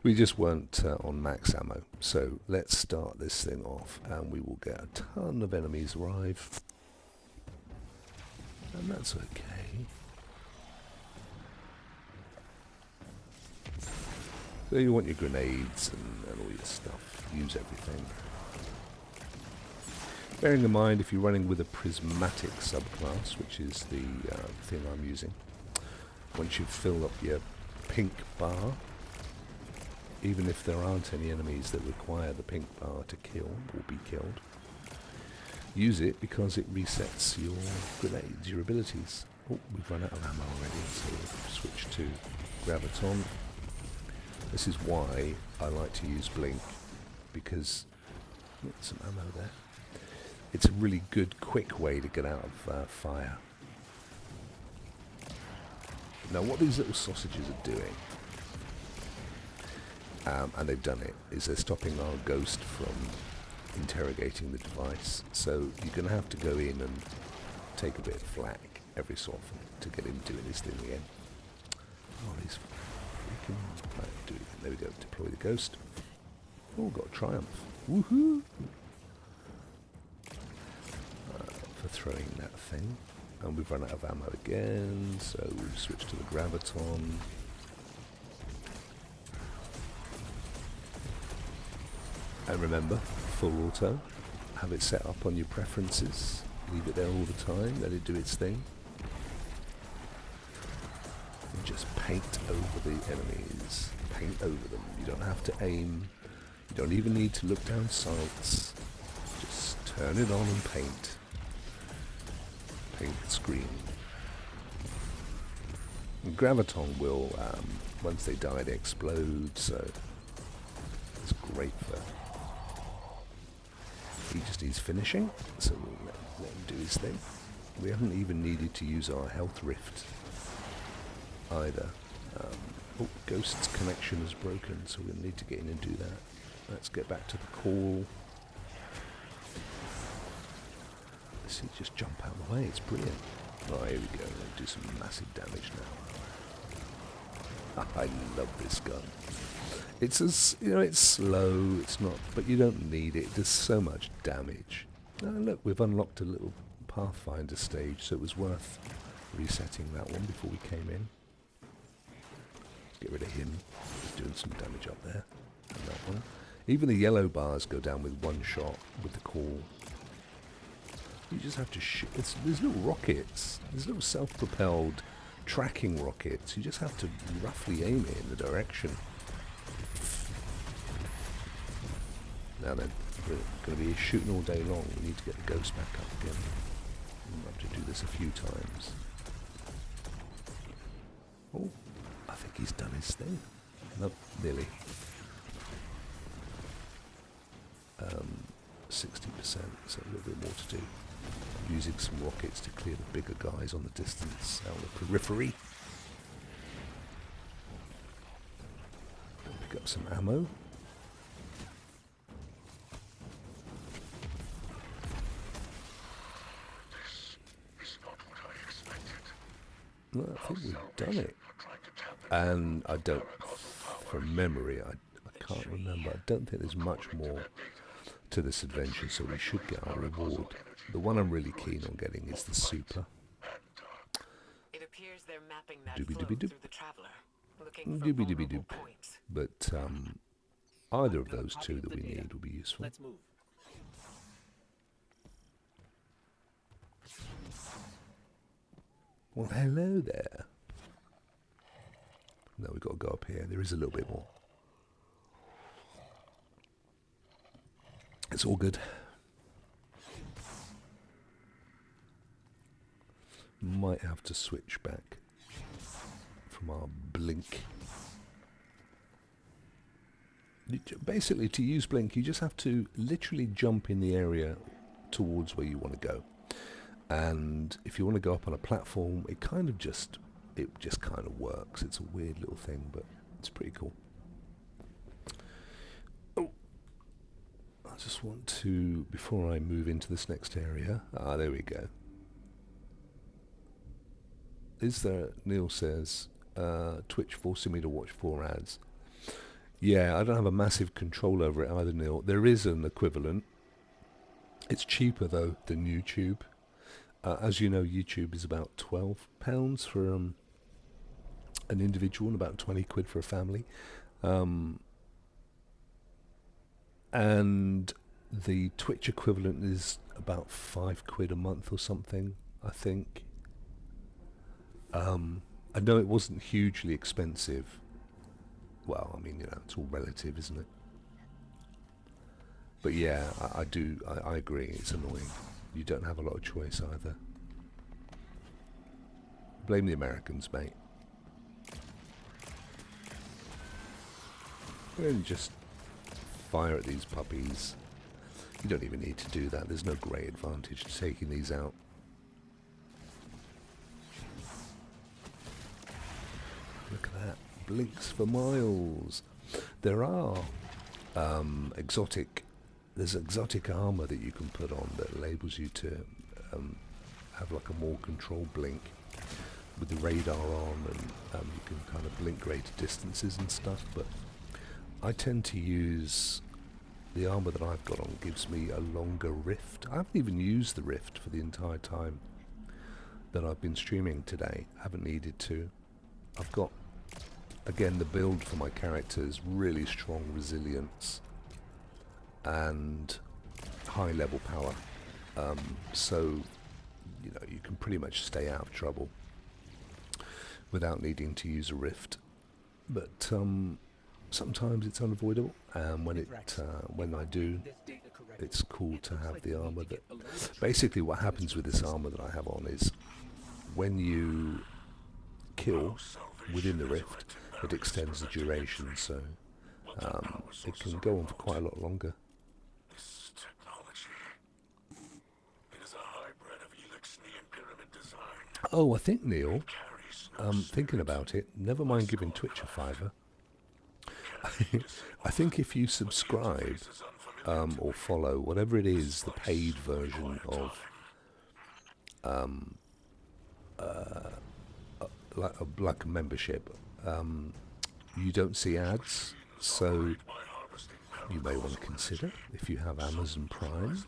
We just weren't on max ammo. So let's start this thing off, and we will get a ton of enemies arrive. And that's okay. So you want your grenades and all your stuff. Use everything. Bearing in mind, if you're running with a Prismatic subclass, which is the thing I'm using, once you've filled up your pink bar, even if there aren't any enemies that require the pink bar to kill or be killed, use it because it resets your grenades, your abilities. Oh, we've run out of ammo already, so we'll switch to Graviton. This is why I like to use Blink, because some ammo there. It's a really good, quick way to get out of fire. Now, what these little sausages are doing, and they've done it, is they're stopping our Ghost from interrogating the device. So you're going to have to go in and take a bit of flack every so often to get him doing his thing again. Oh, these freaking... Right, there we go. Deploy the Ghost. Oh, got a Triumph. Woohoo! For throwing that thing. And we've run out of ammo again, so we've switched to the Graviton. And remember, full auto. Have it set up on your preferences. Leave it there all the time. Let it do its thing. paint over the enemies. Paint over them. You don't have to aim. You don't even need to look down sights. Just turn it on and paint. Paint the screen. And Graviton will, once they die, they explode, so it's great for... He just needs finishing, so we'll let him do his thing. We haven't even needed to use our health rift either. Oh, Ghost's connection is broken, so we'll need to get in and do that. Let's get back to the call. Let's see, just jump out of the way, it's brilliant. Oh, here we go, we'll do some massive damage now. I love this gun. It's it's slow, it's not, but you don't need it. It does so much damage. Oh, look, we've unlocked a little Pathfinder stage, so it was worth resetting that one before we came in. Let's get rid of him. He's doing some damage up there. And that one. Even the yellow bars go down with one shot with the call. You just have to shoot. There's little rockets. There's little self-propelled tracking rockets. You just have to roughly aim it in the direction. Now then, we're going to be shooting all day long. We need to get the ghost back up again. We'll have to do this a few times. Oh, I think he's done his thing. No, nearly. 60%, so a little bit more to do. I'm using some rockets to clear the bigger guys on the distance, out the periphery. Pick up some ammo. Well, I think we've done it. And I don't, from memory, I can't remember. I don't think there's much more to this adventure, so we should get our reward. The one I'm really keen on getting is the super.
It appears they're mapping that
Doobie
flow
doobie doop.
through the traveler, looking for
Doobie doobie
vulnerable
doop.
points.
But either of those two that we need will be useful.
Let's move.
Well, hello there. No, we've got to go up here. There is a little bit more. It's all good. Might have to switch back from our blink. Basically, to use blink, you just have to literally jump in the area towards where you want to go. And if you want to go up on a platform, it just kind of works. It's a weird little thing, but it's pretty cool. Oh, I just want to, before I move into this next area, there we go. Is there, Neil says, Twitch forcing me to watch 4 ads. Yeah, I don't have a massive control over it either, Neil. There is an equivalent. It's cheaper though than YouTube. As you know, YouTube is about £12 for an individual and about 20 quid for a family. And the Twitch equivalent is about 5 quid a month or something, I think. I know it wasn't hugely expensive. Well, I mean, you know, it's all relative, isn't it? But yeah, I agree, it's annoying. You don't have a lot of choice either. Blame the Americans, mate. And just fire at these puppies. You don't even need to do that. There's no great advantage to taking these out. Look at that. Blinks for miles. There are there's exotic armor that you can put on that enables you to have like a more controlled blink with the radar on, and you can kind of blink greater distances and stuff, but I tend to use the armor that I've got on gives me a longer rift. I haven't even used the rift for the entire time that I've been streaming today. I haven't needed to. I've got, again, the build for my characters, really strong resilience and high level power, so you know, you can pretty much stay out of trouble without needing to use a rift. But sometimes it's unavoidable, and when I do, it's cool to have the armor. That basically what happens with this armor that I have on is when you kill within the rift, it extends the duration, so it can go on for quite a lot longer.
This technology, it is a hybrid of Elixir and pyramid design.
Oh, I think, Neil,
Carries no
thinking about it, never mind giving Twitch a fiver. I think if you subscribe or follow, whatever it is, the paid version of like a membership, you don't see ads, so you may want to consider, if you have Amazon Prime,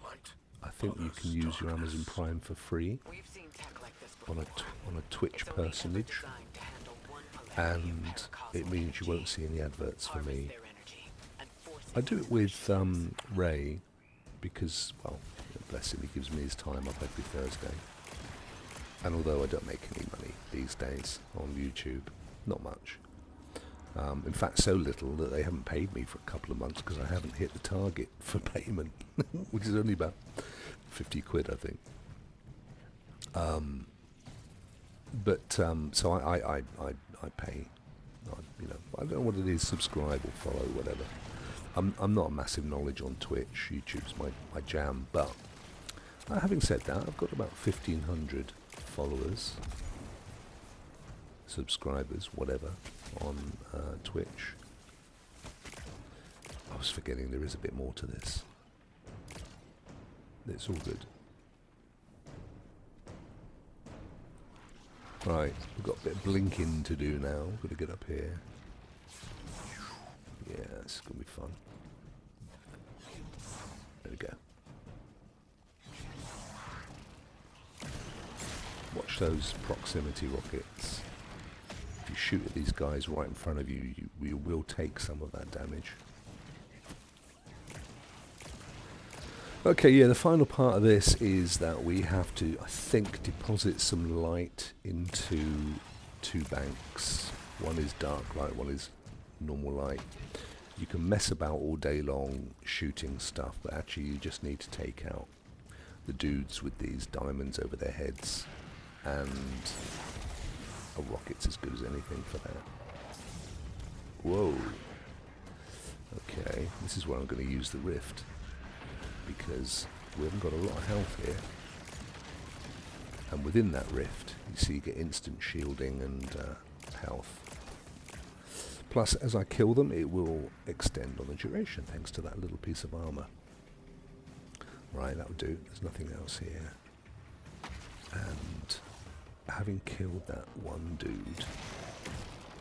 I think you can use your Amazon Prime for free
We've seen tech like this
on
before.
a Twitch
It's only ever
personage,
designed to handle one polarity of
and
paracosmic
it means you won't
energy,
see any adverts for
harvest
me.
their energy, and force
I do it with
into
Ray, because, well, bless him, he gives me his time up every Thursday. And although I don't make any money these days on YouTube, not much. In fact, so little that they haven't paid me for a couple of months because I haven't hit the target for payment, which is only about 50 quid, I think. So I pay. I don't know what it is, subscribe or follow, whatever. I'm not a massive knowledge on Twitch. YouTube's my jam, but having said that, I've got about 1,500 followers, subscribers, whatever, on Twitch. I was forgetting there is a bit more to this. It's all good. Right, we've got a bit of blinking to do now. Got to get up here. Yeah, this is going to be fun. There we go. Watch those proximity rockets. If you shoot at these guys right in front of you, you will take some of that damage. Okay, yeah, the final part of this is that we have to, I think, deposit some light into two banks. One is dark light, one is normal light. You can mess about all day long shooting stuff, but actually you just need to take out the dudes with these diamonds over their heads, and a rocket's as good as anything for that. Whoa. Okay, this is where I'm going to use the rift, because we haven't got a lot of health here. And within that rift, you see you get instant shielding and health. Plus, as I kill them, it will extend on the duration, thanks to that little piece of armor. Right, that would do. There's nothing else here. And having killed that one dude,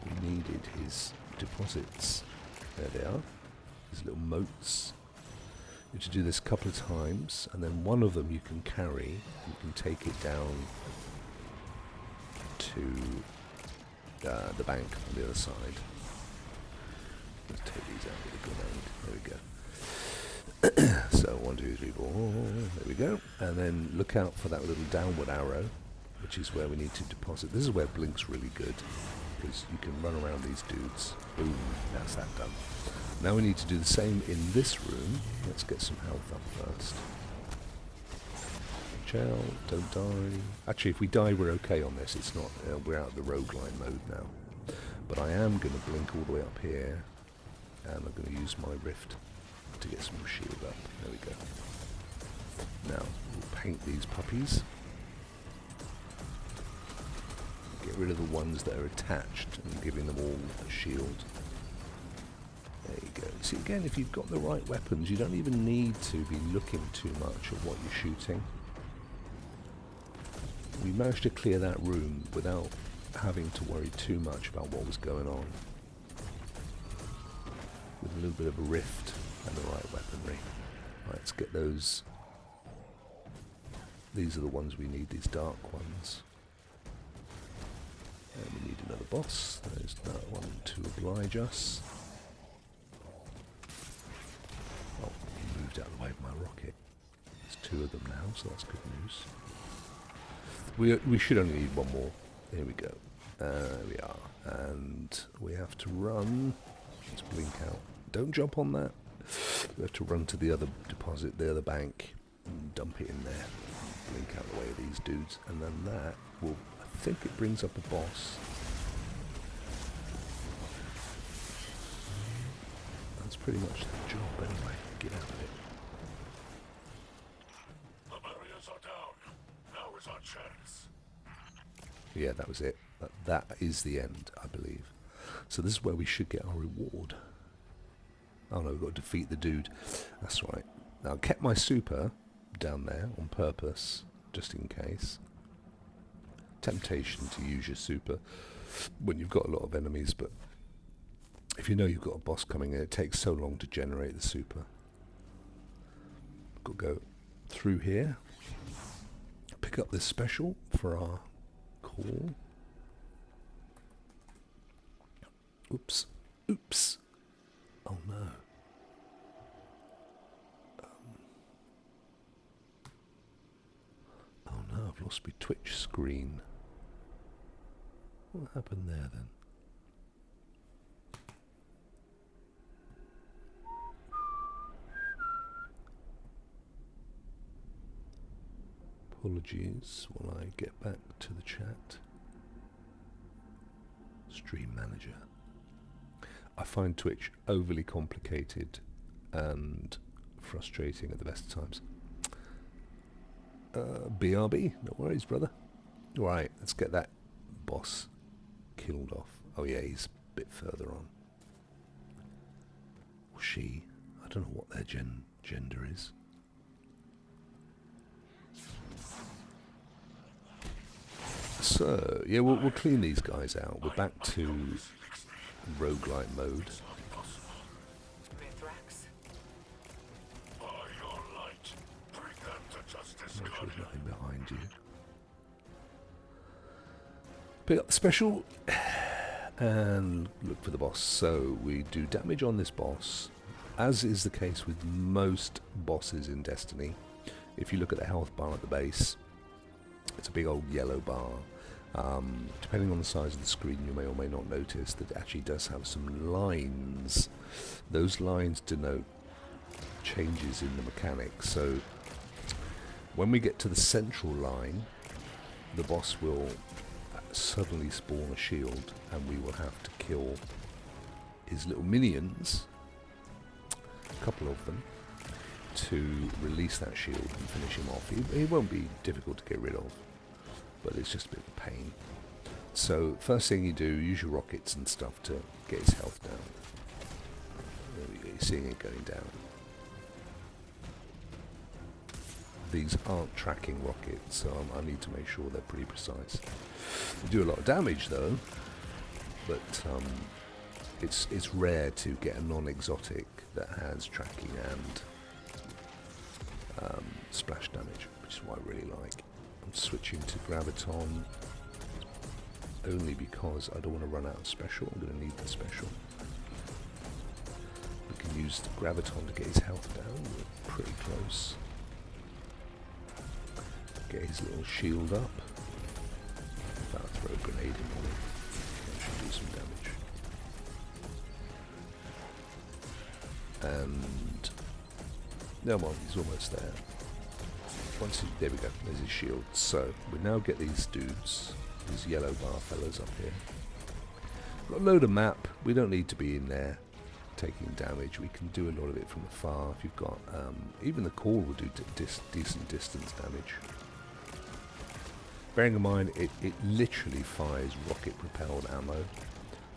we needed his deposits. There they are. These little moats. You have to do this a couple of times, and then one of them you can carry. You can take it down to the bank on the other side. Let's take these out with a grenade. There we go. So 1, 2, 3, 4. There we go. And then look out for that little downward arrow, which is where we need to deposit. This is where Blink's really good, because you can run around these dudes. Boom, that's that done. Now we need to do the same in this room. Let's get some health up first. Watch out, don't die. Actually, if we die, we're okay on this. It's not, we're out of the roguelite mode now. But I am going to blink all the way up here, and I'm going to use my rift to get some shield up. There we go. Now, we'll paint these puppies. Get rid of the ones that are attached and giving them all a shield. There you go. See, again, if you've got the right weapons, you don't even need to be looking too much at what you're shooting. We managed to clear that room without having to worry too much about what was going on, with a little bit of a rift and the right weaponry. Right, let's get those. These are the ones we need, these dark ones. And we need another boss. There's that one to oblige us. Oh, he moved out of the way of my rocket. There's 2 of them now, so that's good news. We should only need one more. Here we go. There we are. And we have to run. Let's blink out. Don't jump on that. We have to run to the other deposit, the other bank, and dump it in there. Blink out the way of these dudes. And then that will, I think it brings up a boss. That's pretty much the job anyway. Get out of it.
The barriers are down. Now is our chance.
Yeah, that was it. That is the end, I believe. So this is where we should get our reward. Oh no, we've got to defeat the dude. That's right. Now, I kept my super down there on purpose, just in case. Temptation to use your super when you've got a lot of enemies, but if you know you've got a boss coming in, it takes so long to generate the super. Got to go through here. Pick up this special for our call. Oops. Oops. Oh no. Oh no, I've lost my Twitch screen. What happened there then? Apologies while I get back to the chat. Stream manager. I find Twitch overly complicated and frustrating at the best of times. BRB, no worries, brother. Right, let's get that boss killed off. Oh yeah, he's a bit further on. Or she. I don't know what their gender is. So, yeah, we'll clean these guys out. We're back to roguelite mode.
Mithrax.
By your light, bring them to justice.
Make sure there's nothing behind you. Pick up the special and look for the boss. So we do damage on this boss, as is the case with most bosses in Destiny. If you look at the health bar at the base, it's a big old yellow bar. Depending on the size of the screen, you may or may not notice that it actually does have some lines. Those lines denote changes in the mechanics. So when we get to the central line, the boss will suddenly spawn a shield, and we will have to kill his little minions, a couple of them, to release that shield and finish him off. He won't be difficult to get rid of, but it's just a bit of a pain. So first thing you do, use your rockets and stuff to get his health down. There we go, you're seeing it going down. These aren't tracking rockets, so I need to make sure they're pretty precise. They do a lot of damage though, but it's rare to get a non-exotic that has tracking and splash damage, which is what I really like. I'm switching to Graviton only because I don't want to run out of special. I'm going to need the special. We can use the Graviton to get his health down. We're pretty close. Get his little shield up. In fact, throw a grenade in on it. That should do some damage. And no, well, he's almost there. There we go, there's his shield. So we now get these dudes, these yellow bar fellas up here. Got a load of map. We don't need to be in there taking damage. We can do a lot of it from afar. If you've got even the call will do decent distance damage. Bearing in mind it literally fires rocket propelled ammo.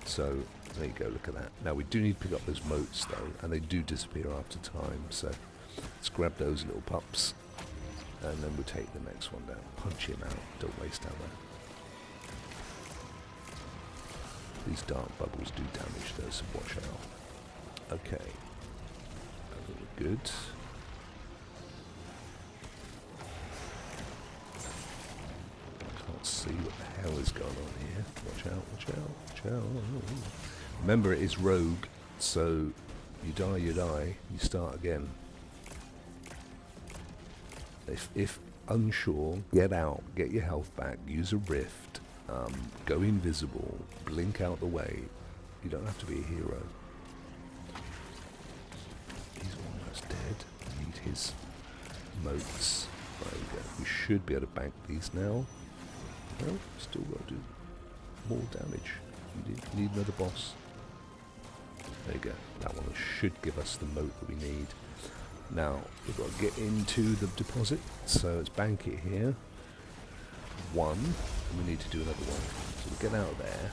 So there you go, look at that. Now we do need to pick up those motes though, and they do disappear after time. So let's grab those little pups. And then we'll take the next one down. Punch him out. Don't waste ammo. These dark bubbles do damage though, so watch out. Okay. That look good. Can't see what the hell is going on here. Watch out, watch out, watch out. Remember, it is rogue, so you die, you start again. If unsure, get out, get your health back, use a rift, go invisible, blink out the way. You don't have to be a hero. He's almost dead. I need his motes. There we go. We should be able to bank these now. No, still got to do more damage. Need another boss. There you go. That one should give us the moat that we need. Now, we've got to get into the deposit. So let's bank it here. One. And we need to do another one. So we get out of there.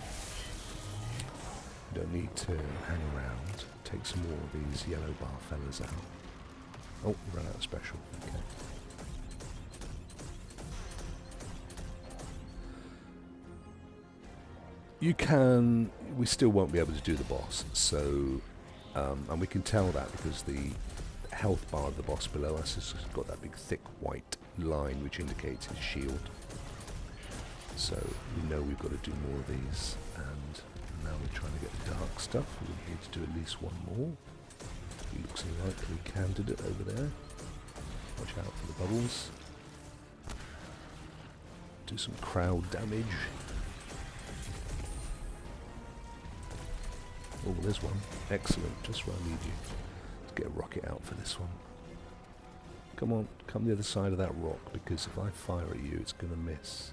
We don't need to hang around. Take some more of these yellow bar fellas out. Oh, we ran out of special. Okay. We still won't be able to do the boss, so, and we can tell that because the health bar of the boss below us has got that big thick white line which indicates his shield. So we know we've got to do more of these, and now we're trying to get the dark stuff. We need to do at least one more. He looks a likely candidate over there. Watch out for the bubbles. Do some crowd damage. Oh, there's one. Excellent. Just where I need you. Let's get a rocket out for this one. Come on, come the other side of that rock, because if I fire at you, it's going to miss.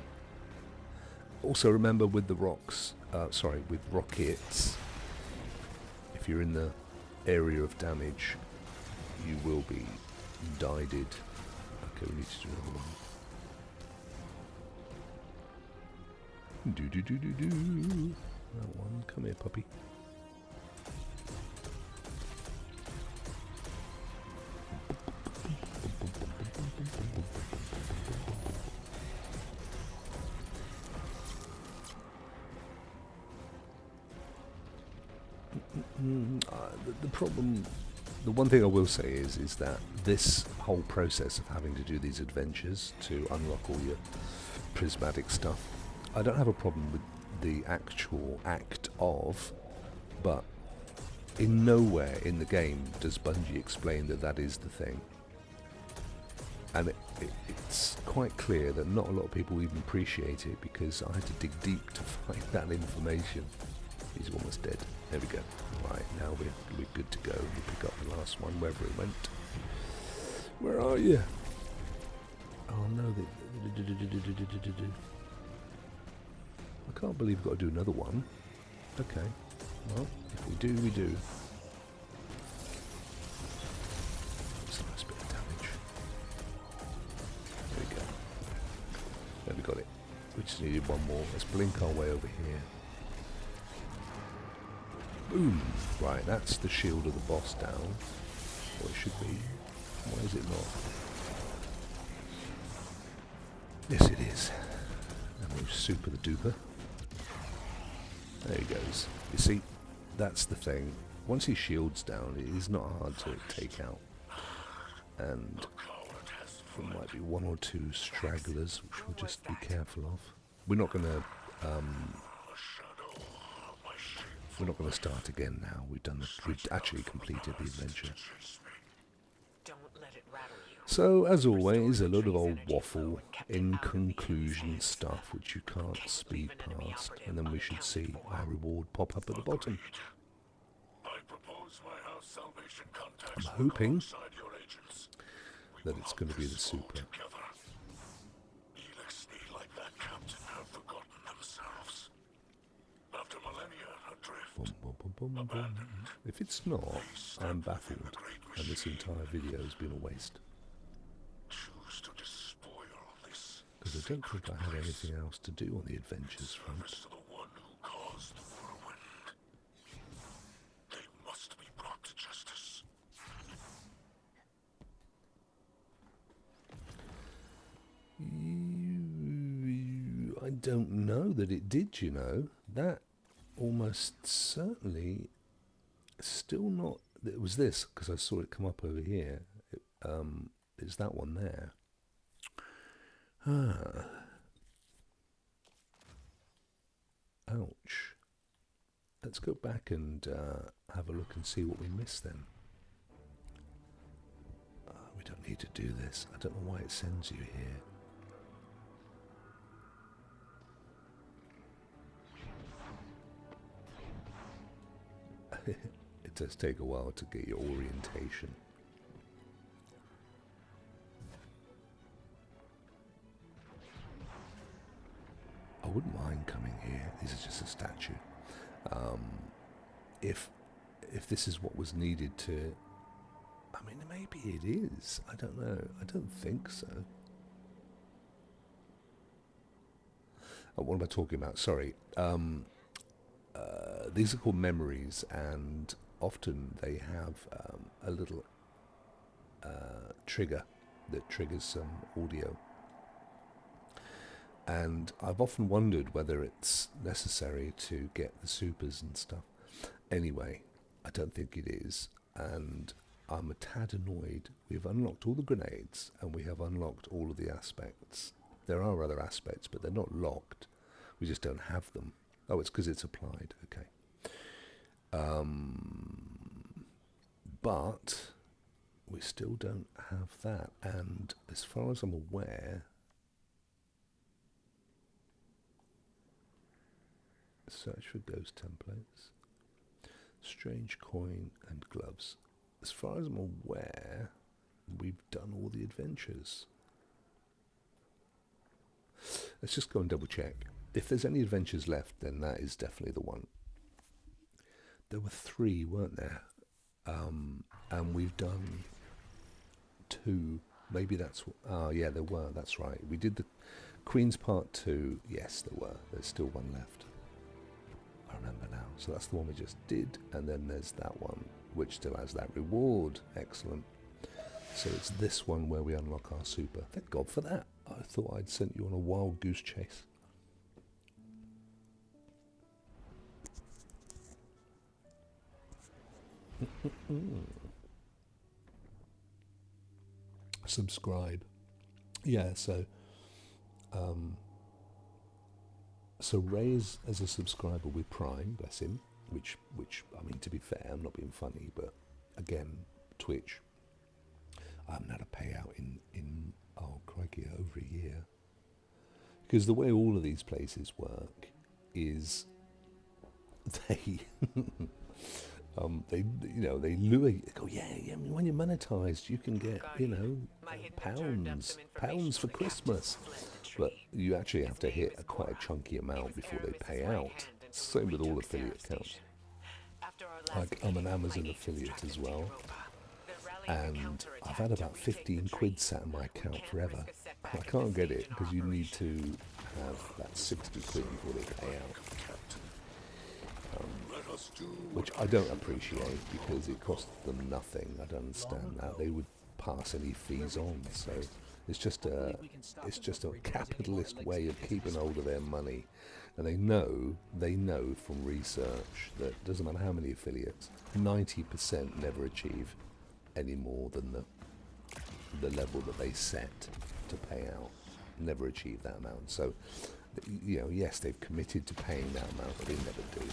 Also remember with the rocks, with rockets, if you're in the area of damage, you will be dided. Okay, we need to do another one. Do. That one. Come here, puppy. The problem, the one thing I will say is that this whole process of having to do these adventures to unlock all your prismatic stuff, I don't have a problem with the actual act of, but in nowhere in the game does Bungie explain that that is the thing. And it's quite clear that not a lot of people even appreciate it, because I had to dig deep to find that information. He's almost dead. There we go. Right, now we're good to go. We'll pick up the last one, wherever it went. Where are you? Oh no, I can't believe we've got to do another one. Okay. Well, if we do, we do. That's a nice bit of damage. There we go. There we got it. We just needed one more. Let's blink our way over here. Boom! Right, that's the shield of the boss down. Or it should be. Why is it not? Yes, it is. And we'll super the duper. There he goes. You see, that's the thing. Once his shield's down, it is not hard to take out. And there might be one or two stragglers, which we'll just be careful of. We're not going to start again now. We've actually completed the adventure.
Don't let it rattle you.
So, as always, a lot of old waffle in conclusion stuff which you can't speed past, and then we should see our reward pop up at the bottom. I'm hoping that it's going to be the super. Boom, boom. If it's not, I'm baffled, and this entire video has been a waste. Because I don't think I had anything else to do on the adventures front. I don't know that it did, you know. That almost certainly still not. It was this, because I saw it come up over here. It's that one there. Ouch. Let's go back and have a look and see what we missed then. We don't need to do this. I don't know why it sends you here. it does take a while to get your orientation. I wouldn't mind coming here. This is just a statue. If this is what was needed to, I mean, maybe it is. I don't know. I don't think so. What am I talking about? Sorry. These are called memories, and often they have a little trigger that triggers some audio. And I've often wondered whether it's necessary to get the supers and stuff. Anyway, I don't think it is, and I'm a tad annoyed. We've unlocked all the grenades, and we have unlocked all of the aspects. There are other aspects, but they're not locked. We just don't have them. Oh, it's because it's applied. Okay. But we still don't have that, and as far as I'm aware, search for ghost templates, strange coin and gloves. As far as I'm aware, we've done all the adventures. Let's just go and double check. If there's any adventures left, then that is definitely the one. There were 3, weren't there? And we've done 2. Maybe that's... Oh, yeah, there were. That's right. We did the Queen's Part 2. Yes, there were. There's still one left. I remember now. So that's the one we just did. And then there's that one, which still has that reward. Excellent. So it's this one where we unlock our super. Thank God for that. I thought I'd sent you on a wild goose chase. Subscribe. Yeah, so Ray's as a subscriber with Prime, bless him, which I mean, to be fair, I'm not being funny, but again, Twitch, I haven't had a payout in oh crikey, over a year. Because the way all of these places work is they they lure you. They go, yeah, I mean, when you're monetized, you can get, pounds for Christmas. But you actually have to hit quite a chunky amount before they pay out. Same with all affiliate accounts. Like, I'm an Amazon affiliate as well, and I've had about 15 quid sat in my account forever. I can't get it because you need to have that 60 quid before they pay out. Which I don't appreciate because it costs them nothing. I don't understand that. They would pass any fees on, so it's just a capitalist way of keeping hold of their money. And they know from research that doesn't matter how many affiliates, 90% never achieve any more than the level that they set to pay out. Never achieve that amount. So, yes, they've committed to paying that amount, but they never do.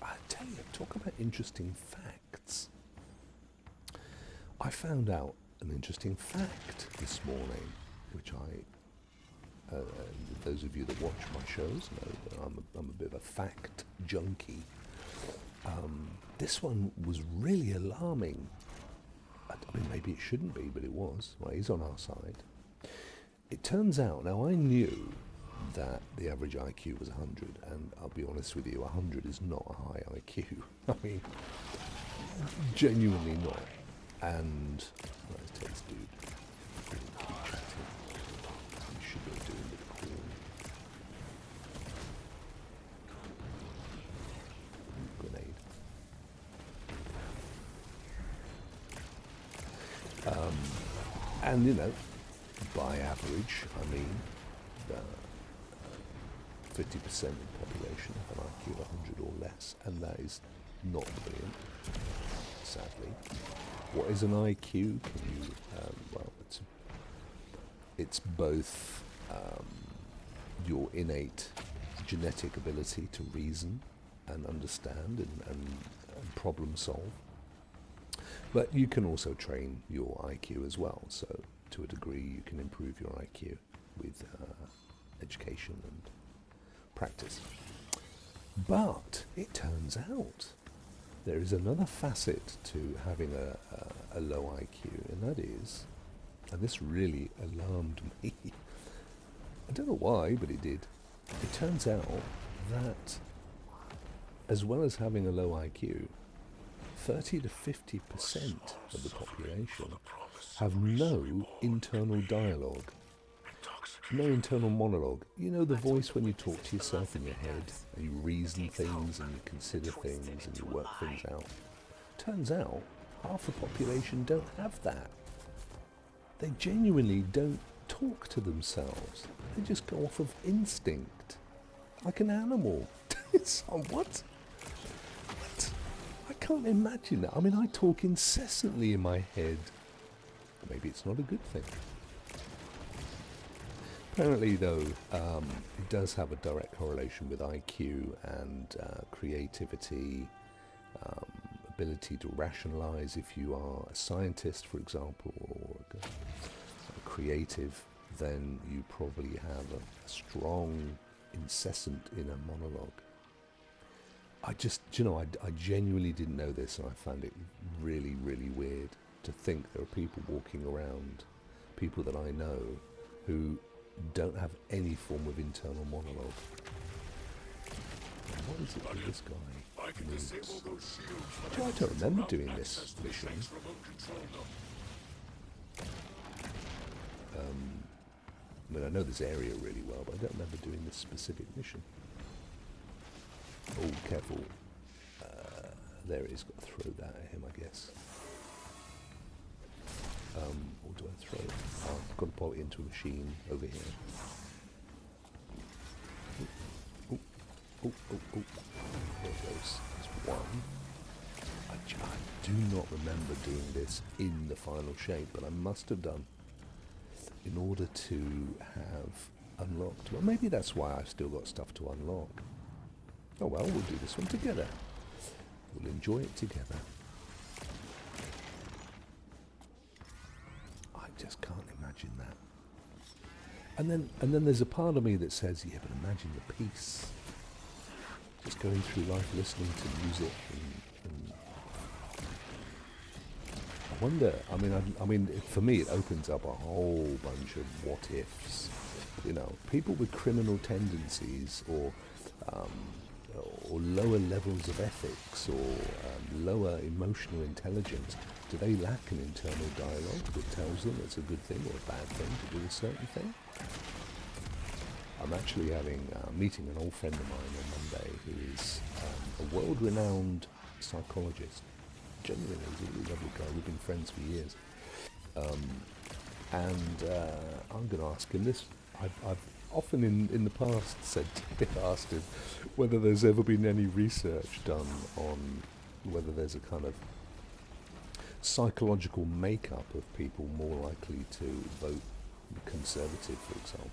I tell you, talk about interesting facts. I found out an interesting fact this morning, which those of you that watch my shows know that I'm a bit of a fact junkie. This one was really alarming. I mean, maybe it shouldn't be, but it was. Well, he's on our side. It turns out, now I knew that the average IQ was 100, and I'll be honest with you, 100 is not a high IQ. I mean, genuinely not. And let's take this dude. Keep chatting. We should be doing the call. Grenade. And by average, I mean 50% of the population have an IQ of 100 or less, and that is not brilliant, sadly. What is an IQ? Can you, well, it's both your innate genetic ability to reason and understand and problem solve, but you can also train your IQ as well, so to a degree you can improve your IQ with education and practice. But it turns out there is another facet to having a low IQ, and that is, and this really alarmed me. I don't know why, but it did. It turns out that, as well as having a low IQ, 30 to 50% of the population have no internal dialogue, no internal monologue. You know, the voice when you talk to yourself in your head and you reason things and you consider things and you work things out. Turns out half the population don't have that. They genuinely don't talk to themselves. They just go off of instinct, like an animal. What? I can't imagine that. I mean, I talk incessantly in my head. Maybe it's not a good thing. Apparently, though, it does have a direct correlation with IQ and creativity, ability to rationalize. If you are a scientist, for example, or a creative, then you probably have a strong, incessant inner monologue. I genuinely didn't know this, and I found it really, really weird to think there are people walking around, people that I know, who don't have any form of internal monologue. What is it with this guy? I don't remember doing this mission. I mean, I know this area really well, but I don't remember doing this specific mission. Oh, careful. There it is. Got to throw that at him, I guess. Or do I throw it? Oh, I've got to pop it into a machine over here. Oh. There it goes. There's one. I do not remember doing this in the final shape, but I must have done in order to have unlocked. Well, maybe that's why I've still got stuff to unlock. Oh well, we'll do this one together. We'll enjoy it together. I just can't imagine that. And then there's a part of me that says, yeah, but imagine the peace. Just going through life listening to music and I wonder, I mean, for me it opens up a whole bunch of what ifs. You know, people with criminal tendencies or lower levels of ethics or lower emotional intelligence, do they lack an internal dialogue that tells them it's a good thing or a bad thing to do a certain thing? I'm actually meeting an old friend of mine on Monday who is a world-renowned psychologist. Genuinely, he's a really lovely guy. We've been friends for years. I'm going to ask him this. I've often in the past asked him whether there's ever been any research done on whether there's a kind of psychological makeup of people more likely to vote Conservative, for example.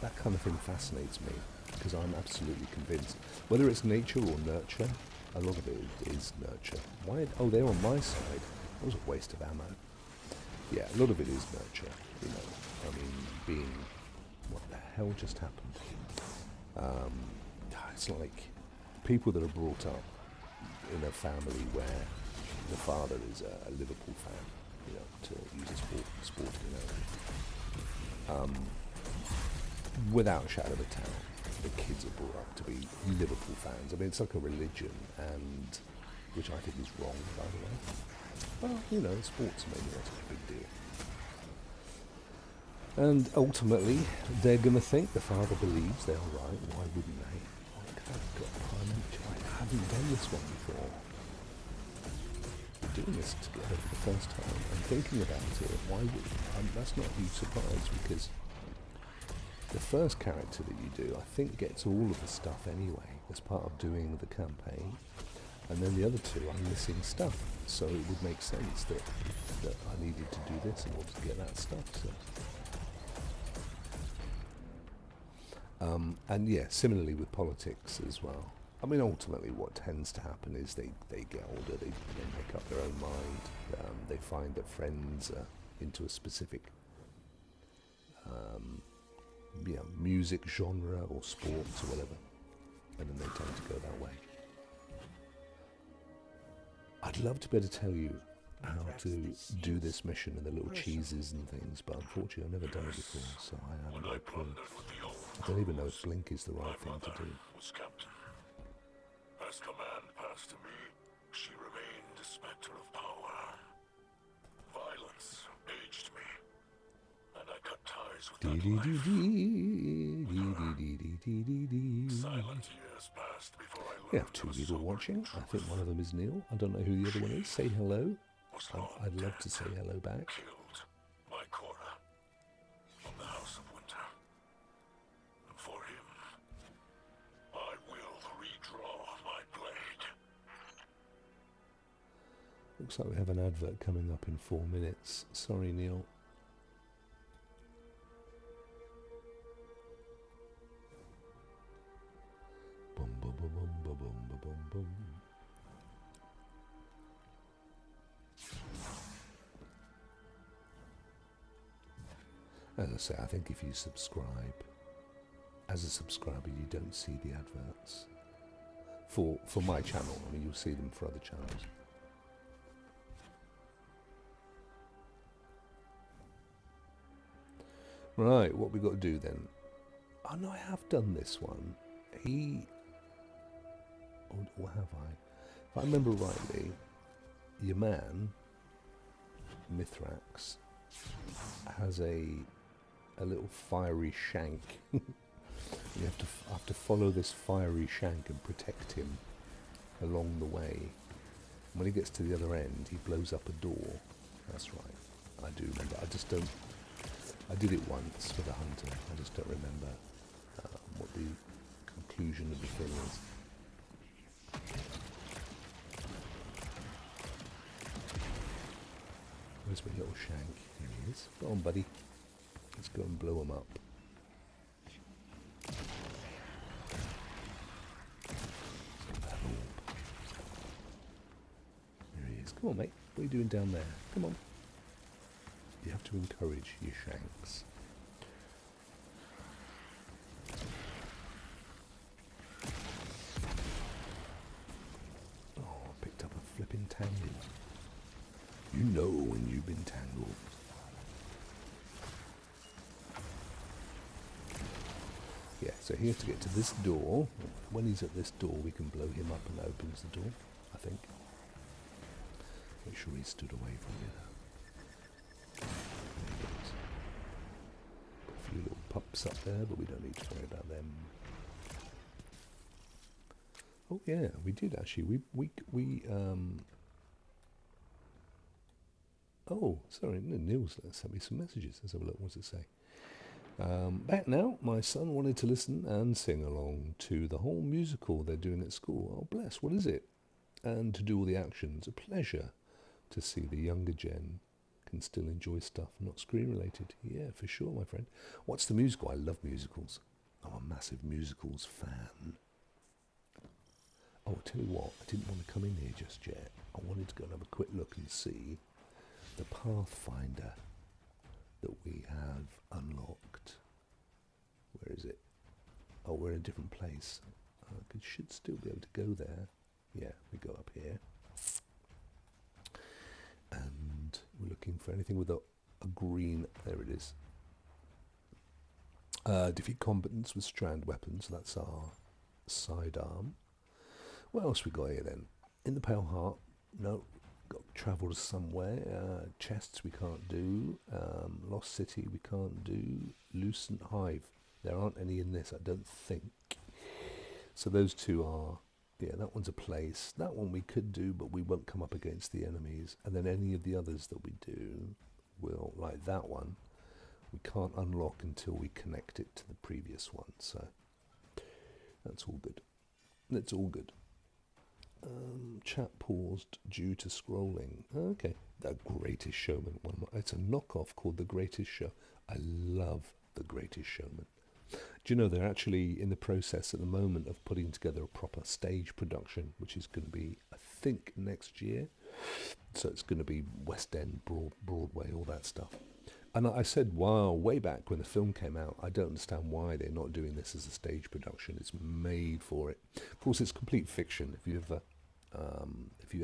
That kind of thing fascinates me, because I'm absolutely convinced. Whether it's nature or nurture, a lot of it is nurture. Why? Oh, they're on my side. That was a waste of ammo. Yeah, a lot of it is nurture, you know. I mean, being... What the hell just happened? It's like people that are brought up in a family where the father is a Liverpool fan, you know, to use a sport, you know. Without a shadow of a doubt, the kids are brought up to be Liverpool fans. I mean, it's like a religion, and which I think is wrong, by the way. Well, you know, sports maybe not a big deal. And ultimately, they're going to think the father believes they're right. Why wouldn't they? I haven't done this one before. We're doing this together for the first time. I'm thinking about it. Why would that's not a huge surprise, because the first character that you do, I think, gets all of the stuff anyway as part of doing the campaign, and then the other two are missing stuff. So it would make sense that I needed to do this in order to get that stuff. So. And yeah, similarly with politics as well. I mean, ultimately what tends to happen is they get older, they make up their own mind, they find that friends are into a specific music genre or sports or whatever, and then they tend to go that way. I'd love to be able to tell you how to do this mission and the little cheeses and things, but unfortunately I've never done it before, so I haven't got a clue. I don't even know if Blink is the right thing to do.
Was captain. As command passed to me, she remained a specter of power. Violence aged me, and I cut ties with that life. Silent years passed before I learned
We have two people watching. I think one of them is Neil. I don't know who the other one is. Say hello. I'd love to say hello back.
Killed by Cora from the House of Winter. And for him, I will redraw my blade.
Looks like we have an advert coming up in 4 minutes. Sorry, Neil. Bum, bum, bum, bum, bum, bum, bum, bum. As I say, I think if you subscribe, as a subscriber, you don't see the adverts for my channel. I mean, you'll see them for other channels. Right, what we got to do then? Oh no, I have done this one. Or have I? If I remember rightly, your man, Mithrax, has a little fiery shank. You have to follow this fiery shank and protect him along the way. When he gets to the other end, he blows up a door. That's right. I do remember. I just don't. I did it once for the hunter. I just don't remember what the conclusion of the thing is. Where's my little shank? Here he is. Go on, buddy. Let's go and blow him up. There he is. Come on, mate. What are you doing down there? Come on. You have to encourage your shanks. Oh, I picked up a flipping tangle. You know when you've been tangled. Yeah, so he has to get to this door. When he's at this door, we can blow him up and that opens the door, I think. Make sure he stood away from you now. There he goes. Got a few little pups up there, but we don't need to worry about them. Oh yeah, we did actually. Oh, sorry, Neil's sent me some messages. Let's have a look. What does it say? Back now, my son wanted to listen and sing along to the whole musical they're doing at school. Oh, bless, what is it? And to do all the actions. A pleasure to see the younger gen can still enjoy stuff not screen-related. Yeah, for sure, my friend. What's the musical? I love musicals. I'm a massive musicals fan. Oh, I'll tell you what, I didn't want to come in here just yet. I wanted to go and have a quick look and see the Pathfinder that we have unlocked. Where is it? Oh, we're in a different place. I should still be able to go there. Yeah, we go up here. And we're looking for anything with a green... There it is. Defeat combatants with strand weapons. That's our sidearm. What else we got here then? In the Pale Heart. No. Got travel to somewhere. Chests we can't do. Lost City we can't do. Lucent Hive. There aren't any in this, I don't think. So those two are... Yeah, that one's a place. That one we could do, but we won't come up against the enemies. And then any of the others that we do will, like that one, we can't unlock until we connect it to the previous one. So that's all good. That's all good. Chat paused due to scrolling. Okay, The Greatest Showman one. It's a knockoff called The Greatest Show. I love The Greatest Showman. Do you know they're actually in the process at the moment of putting together a proper stage production, which is going to be, I think, next year. So it's going to be West End, Broadway, all that stuff. And I said, wow, way back when the film came out, I don't understand why they're not doing this as a stage production. It's made for it. Of course, it's complete fiction. If you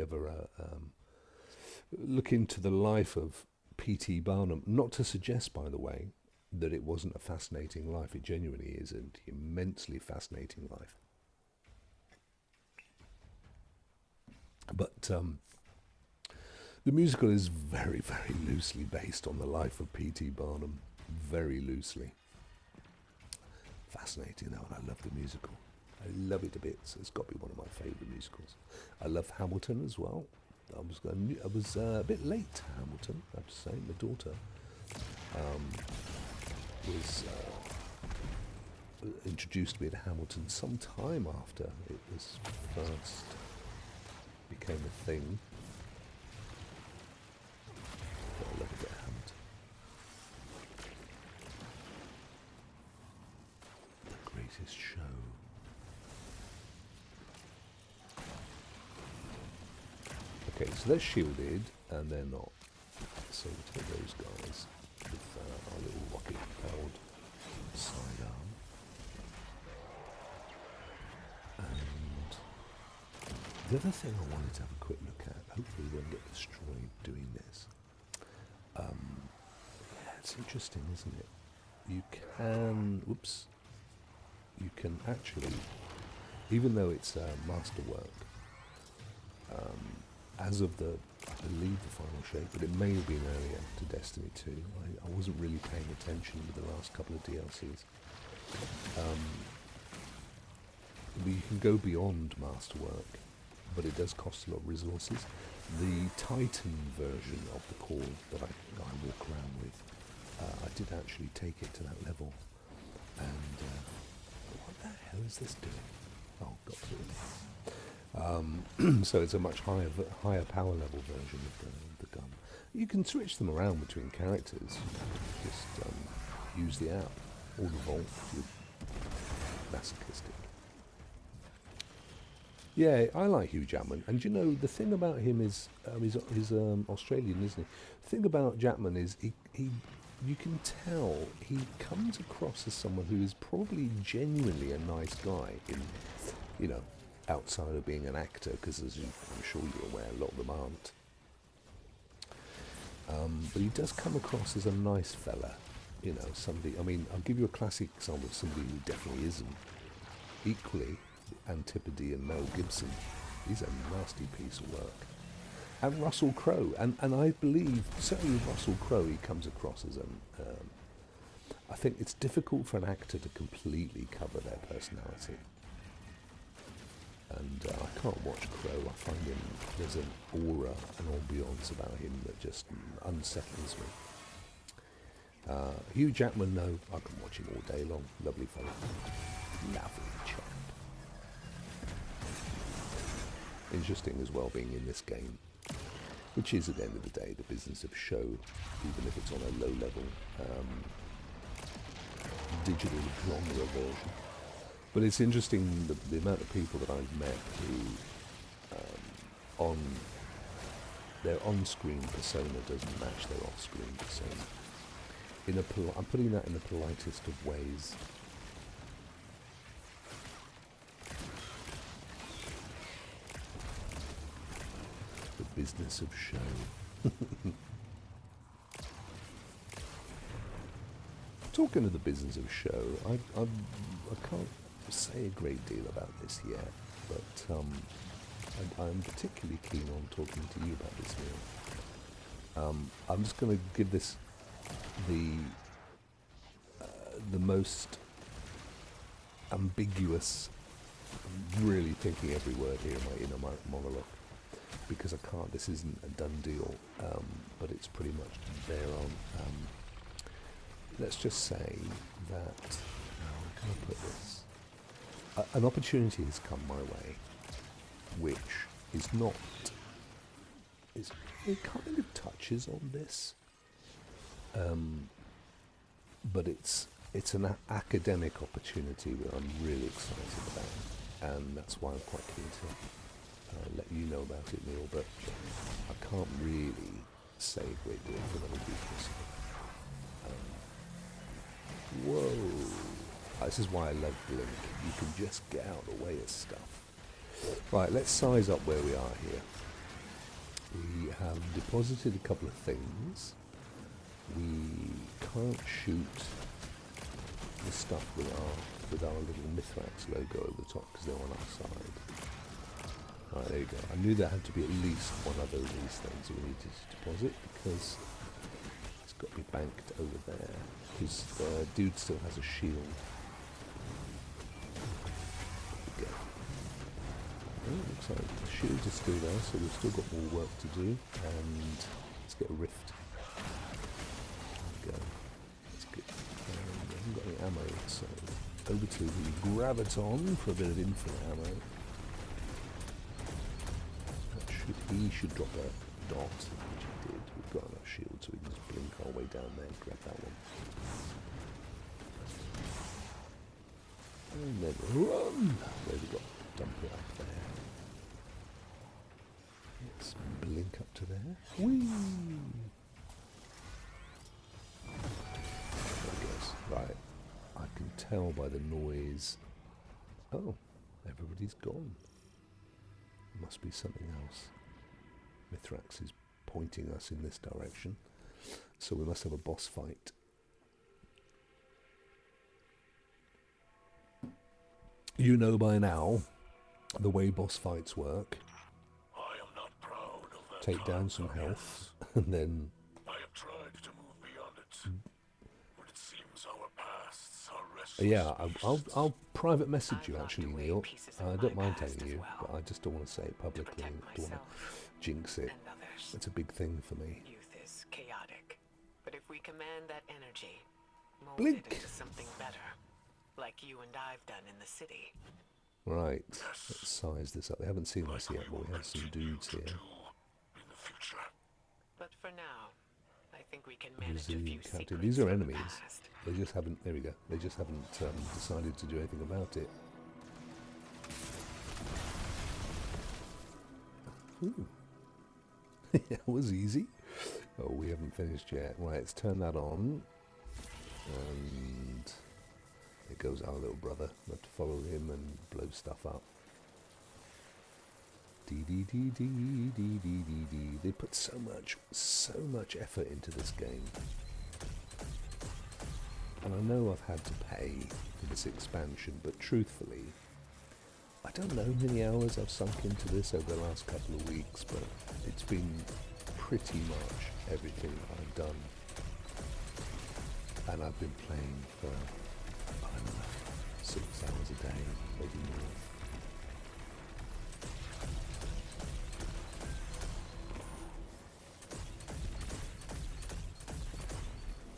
ever look into the life of P.T. Barnum, not to suggest, by the way, that it wasn't a fascinating life. It genuinely is an immensely fascinating life. But the musical is very, very loosely based on the life of P.T. Barnum. Very loosely. Fascinating though, and I love the musical. I love it to bits. It's got to be one of my favourite musicals. I love Hamilton as well. I was a bit late to Hamilton, I have to say. My daughter was introduced me to Hamilton some time after it was first became a thing. But I love a bit of Hamilton. The Greatest Show. Okay, so they're shielded and they're not. So we'll take those guys with our little rocket-powered sidearm. And the other thing I wanted to have a quick look at, hopefully we won't get destroyed doing this. Yeah, it's interesting, isn't it? You can actually, even though it's masterwork, as of I believe the final shape, but it may have been earlier to Destiny 2. I wasn't really paying attention with the last couple of DLCs. But you can go beyond masterwork, but it does cost a lot of resources. The Titan version of the core that I walk around with, I did actually take it to that level. And what the hell is this doing? Oh, got through it. So it's a much higher power level version of the gun. You can switch them around between characters. Just use the app or the Vault if you're masochistic. Yeah, I like Hugh Jackman, and you know the thing about him is he's Australian, isn't he? The thing about Jackman is you can tell he comes across as someone who is probably genuinely a nice guy in, you know, outside of being an actor, because as I'm sure you're aware, a lot of them aren't. But he does come across as a nice fella, you know, somebody, I mean, I'll give you a classic example of somebody who definitely isn't. Equally, Antipode and Mel Gibson, he's a nasty piece of work. And Russell Crowe, and I believe, certainly with Russell Crowe, he comes across as I think it's difficult for an actor to completely cover their personality. And I can't watch Crowe. I find there's an aura, an ambience about him that just unsettles me. Hugh Jackman, no, I can watch him all day long. Lovely fellow. Lovely chap. Interesting as well being in this game, which is at the end of the day the business of show, even if it's on a low level digital genre version. But it's interesting the amount of people that I've met who their on-screen persona doesn't match their off-screen persona. I'm putting that in the politest of ways. The business of show. Talking of the business of show, I can't say a great deal about this yet, but I'm particularly keen on talking to you about this, Neil. I'm just going to give this the most ambiguous, really thinking every word here in my monologue, because I can't, this isn't a done deal, but it's pretty much there on. Let's just say that, how can I put this? An opportunity has come my way, which is not, it kind of touches on this, but it's an academic opportunity that I'm really excited about, and that's why I'm quite keen to let you know about it, Neil, but I can't really say a great deal for other people. Whoa. This is why I love Blink. You can just get out of the way of stuff. Right, let's size up where we are here. We have deposited a couple of things. We can't shoot the stuff with our little Mithrax logo over the top because they're on our side. Right, there you go. I knew there had to be at least one other of these things we needed to deposit because it's got to be banked over there because the dude still has a shield. There we go. Oh, looks like the shield is still there, so we've still got more work to do. And let's get a rift. There we go. That's good. We haven't got any ammo, so over to the Graviton for a bit of infinite ammo. He should drop a dot, which he did. We've got enough shield, so we can just blink our way down there and grab that one. And then run! There we go. Dump it up there. Let's blink up to there. Whee! There it goes. Right. I can tell by the noise. Oh, everybody's gone. Must be something else. Mithrax is pointing us in this direction, so we must have a boss fight. You know by now the way boss fights work.
I am not proud of that.
Take down some health, and then...
I have tried to move beyond it, but it seems our pasts are restless.
Yeah, I'll private message you actually, Neil. I don't mind telling you, but I just don't want to say it publicly. I don't want to jinx it. It's a big thing for me.
Youth is chaotic, but if we command that energy, mold
Blink.
it into something better, like you and I've done in the city.
Right, let's size this up. They haven't seen us yet, but we have some dudes here.
In the future.
But for now, I think we can manage a
Museum
few
captain.
secrets
These are
from the
enemies.
past.
They just haven't, there we go, they just haven't decided to do anything about it. Ooh. That was easy. Oh, we haven't finished yet. Right, let's turn that on. And there goes our little brother. We have to follow him and blow stuff up. Dee dee dee dee dee dee dee dee. They put so much effort into this game. And I know I've had to pay for this expansion, but truthfully, I don't know how many hours I've sunk into this over the last couple of weeks, but it's been pretty much everything I've done. And I've been playing for, I don't know, 6 hours a day, maybe more.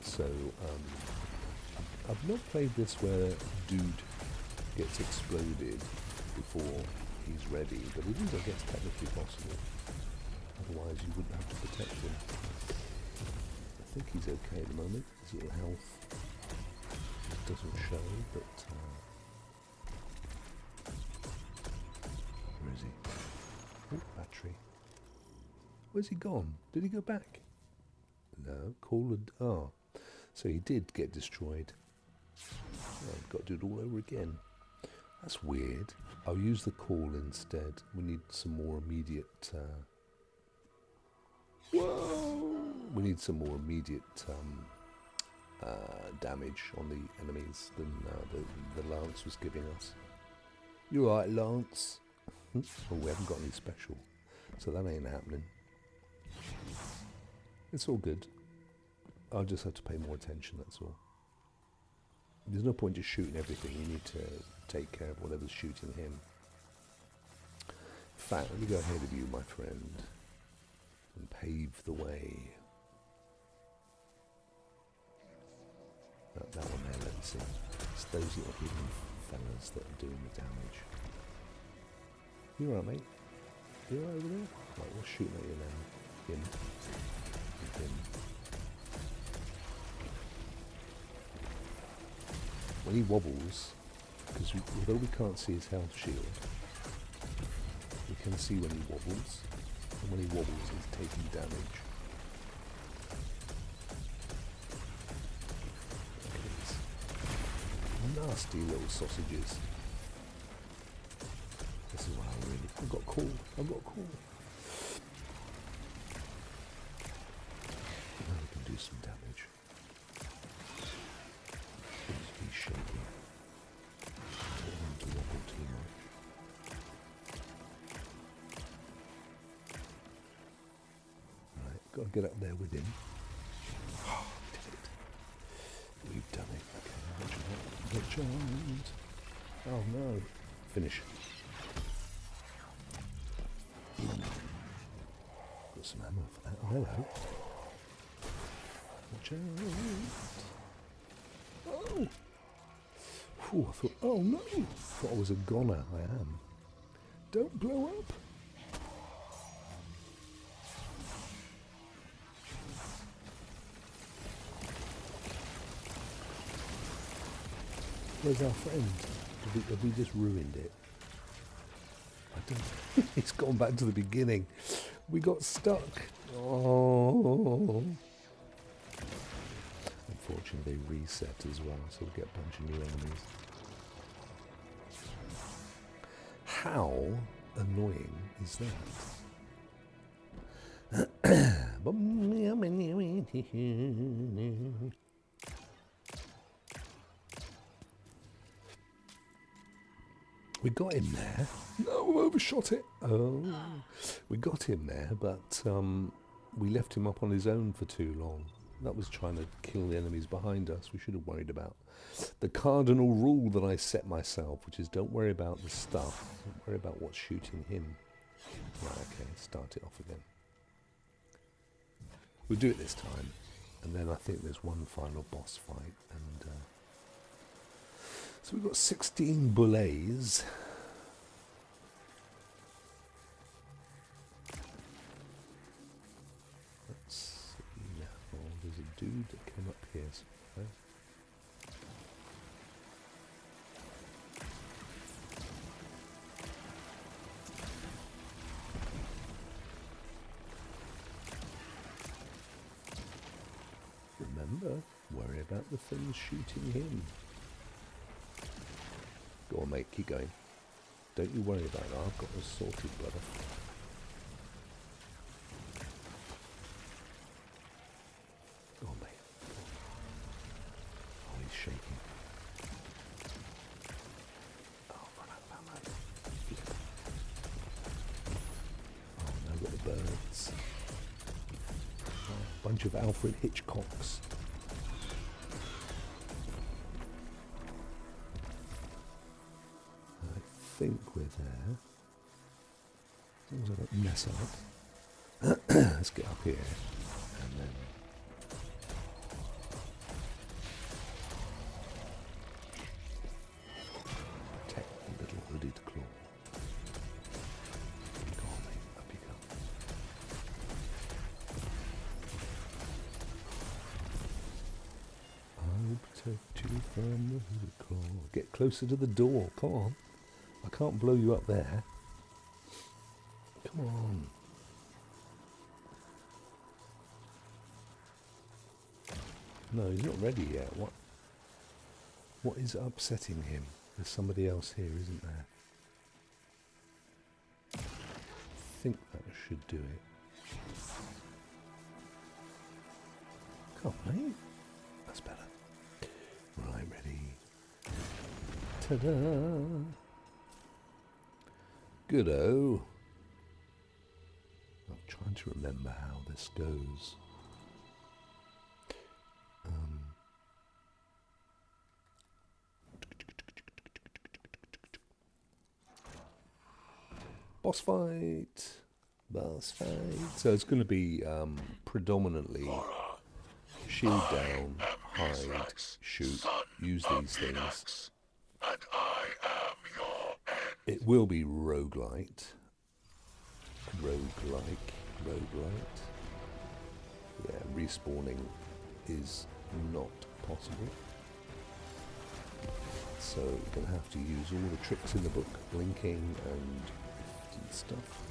So, I've not played this where dude gets exploded before he's ready, but it is, I guess, technically possible. Otherwise you wouldn't have to protect him. I think he's okay at the moment. His little health doesn't show, but where is he? Oh, battery. Where's he gone? Did he go back? No, so he did get destroyed. Oh, I've got to do it all over again. That's weird. I'll use the call instead. We need some more immediate... Whoa! We need some more immediate damage on the enemies than the Lance was giving us. You alright, Lance? Oh, we haven't got any special, so that ain't happening. It's all good. I'll just have to pay more attention, that's all. There's no point just shooting everything. You need to take care of whatever's shooting him. In fact, let me go ahead of you, my friend, and pave the way. That one there, let me see. It's those little hidden fellas that are doing the damage. You alright, mate? You alright over there? Right, we're shooting at you now. Him. And him. When he wobbles, because although we can't see his health shield, we can see when he wobbles, and when he wobbles he's taking damage. Look at this. nasty little sausages. This is why I've got cool. I've got cool. Now we can do some damage. He's shaking. I don't want to wobble too much. Right, got to get up there with him. Oh, we did it. We've done it. Okay, the giant. Oh no. Finish. Got some ammo for that. Oh, hello. Watch out. Oh! Whew, I thought, oh no! I thought I was a goner. I am. Don't blow up! Where's our friend? Have we just ruined it? I don't. It's gone back to the beginning. We got stuck. Oh. Unfortunately, they reset as well, so we'll get a bunch of new enemies. How annoying is that? We got him there. No, we overshot it. Oh, we got him there, but we left him up on his own for too long. That was trying to kill the enemies behind us. We should have worried about the cardinal rule that I set myself, which is don't worry about the stuff. Don't worry about what's shooting him. Right, okay, start it off again. We'll do it this time. And then I think there's one final boss fight. And so we've got 16 bullets. Let's see now. Oh, there's a dude that came up here somewhere. Remember, worry about the things shooting him. Go on, mate, keep going. Don't you worry about it. I've got this sorted, brother. Go on, mate. Oh, he's shaking. Oh, run up, run up. Oh, no, got the birds. Oh, bunch of Alfred Hitchcocks. I think we're there. As long as I don't mess up. Let's get up here and then protect the little hooded claw. Go on, mate, up you go. I'll protect you from the hooded claw. Get closer to the door, come on. I can't blow you up there. Come on. No, he's not ready yet. What is upsetting him? There's somebody else here, isn't there? I think that should do it. Come on, mate. That's better. Right, ready. Ta-da! Good-o. I'm trying to remember how this goes. Boss fight. Boss fight. So it's going to be predominantly shield down, hide, shoot, use these things.
And I am your end.
It will be roguelite. Roguelike. Yeah, respawning is not possible. So you're going to have to use all the tricks in the book, blinking and stuff.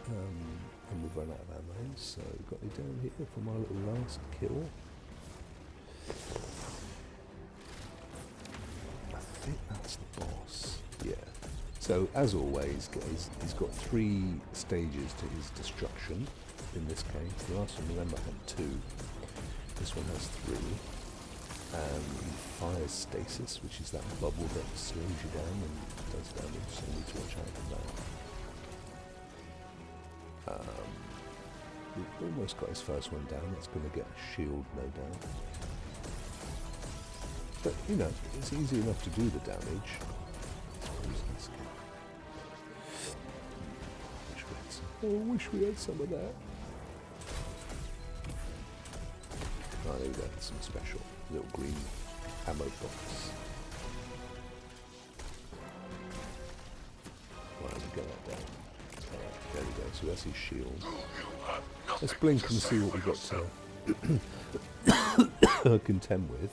And we've run out of ammo, so we've got it down here for my little last kill. think that's the boss. Yeah. So, as always, he's got 3 stages to his destruction in this case. The last one, remember, had 2. This one has 3. And he fires stasis, which is that bubble that slows you down and does damage, so you need to watch out for that. We've almost got his first one down. It's going to get a shield, no doubt. But, you know, it's easy enough to do the damage. I wish we had some of that. Oh, there we go, some special little green ammo box. Right, let me get that down. There we go, so that's his shield. Let's blink and see what we've got to contend with.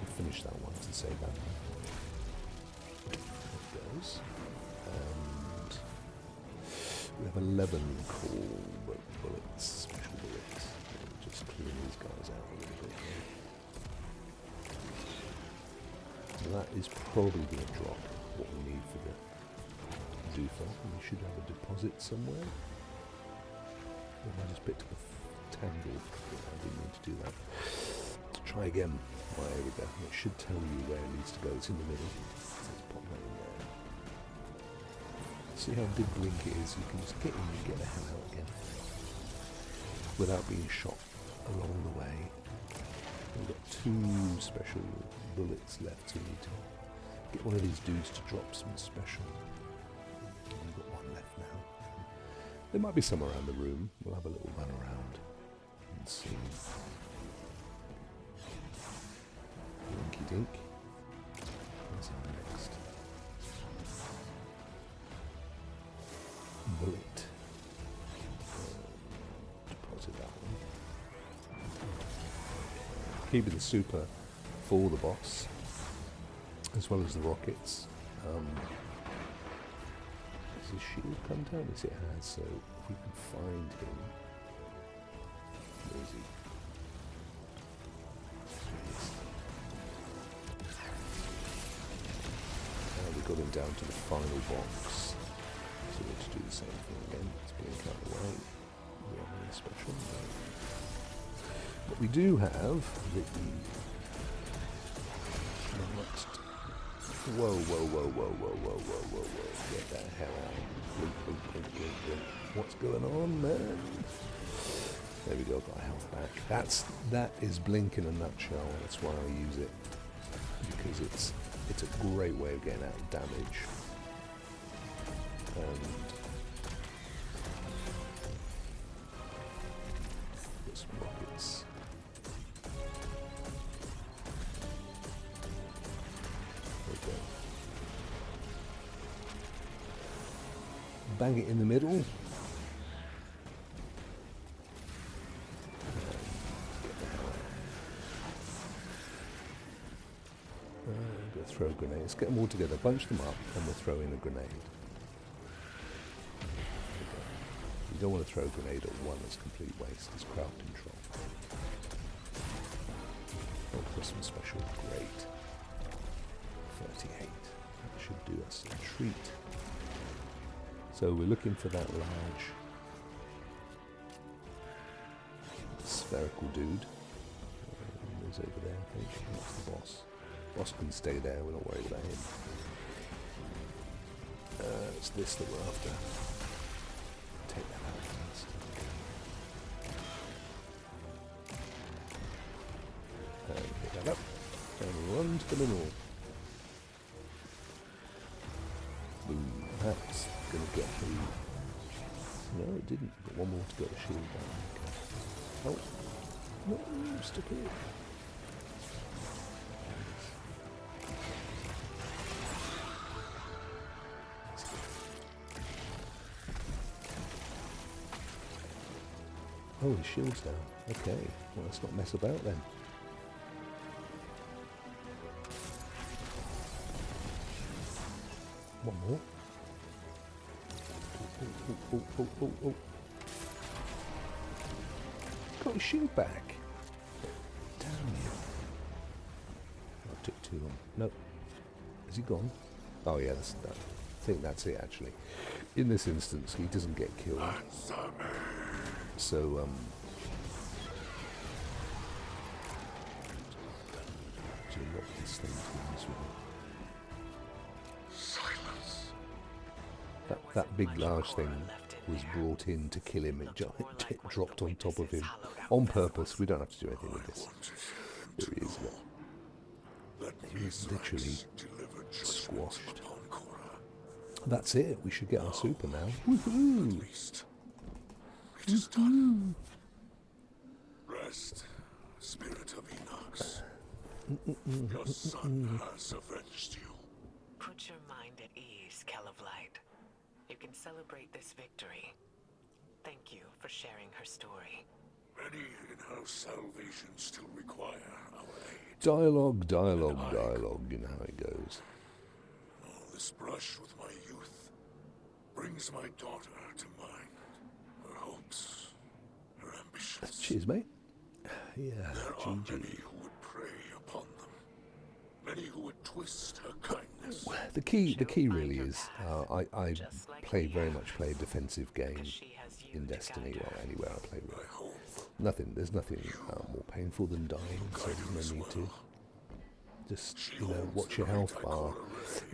We'll finish that one to save that one. There it goes. We have 11 cool bullets, special bullets. We'll just clean these guys out a little bit here. So that is probably going to drop what we need for the doofer. We should have a deposit somewhere. Oh, I just picked up a tangle. I didn't mean to do that. Let's try again. Oh, here we go. It should tell you where it needs to go. It's in the middle. So let's pop that in there. See how big Blink is, you can just get in and get the hell out again without being shot along the way. We've got 2 special bullets left, so we need to get one of these dudes to drop some special. We've got 1 left now. There might be some around the room. We'll have a little run around and see. Dinky dink. Where's our next? Bullet. Deposit that one. Keeping the super for the boss, as well as the rockets. Has his shield come down? Yes, it has. So if we can find him, where is he? We got him down to the final box. So let's do the same thing again. Let's blink out the way. We have anything special. But we do have the next. Whoa. Get that hell out. Blink. What's going on, man? There we go, got a health back. That is Blink in a nutshell. That's why I use it. Because it's a great way of getting out of damage. And got some rockets. Okay. Bang it in the middle. Throw grenades. Get them all together, bunch them up, and we'll throw in a grenade. You don't want to throw a grenade at one, it's complete waste. It's crowd control. Oh, Christmas special, great. 38. That should do us a treat. So we're looking for that large spherical dude. He's over there, I think. That's the boss. Boss can stay there, we're not worried about him. It's this that we're after. Take that out first. And pick that up. And run to the middle. Boom. That's gonna get through. No, it didn't. Got one more to get the shield down. Okay. Oh. No, stuck here. Oh, his shield's down. Okay, well, let's not mess about then. One more. Oh. Got his shield back. Damn you. too long. Nope. Is he gone? Oh yeah, that's done. I think that's it actually. In this instance, he doesn't get killed. So, to lock this thing to this one.
Silence.
That big large thing was brought in to kill him. It dropped on top of him on purpose. We don't have to do anything with this. There he is. He was literally squashed. That's it. We should get our super now. Woohoo! Woohoo!
Rest, spirit of Enox. Your son has avenged you.
Put your mind at ease, Kell of Light. You can celebrate this victory. Thank you for sharing her story.
Many in her salvation still require our aid.
Dialogue, dialogue, dialogue. You know how it goes.
Oh, this brush with my youth brings my daughter to mind. Her hopes, her ambitions.
Cheers, mate. Yeah,
There are
GG.
many who would prey upon them. Many who would twist her kindness.
The key really is I very much play a defensive game in Destiny. Well, anywhere I play with. There's nothing more painful than dying, so there's no need to. Just, watch your health bar.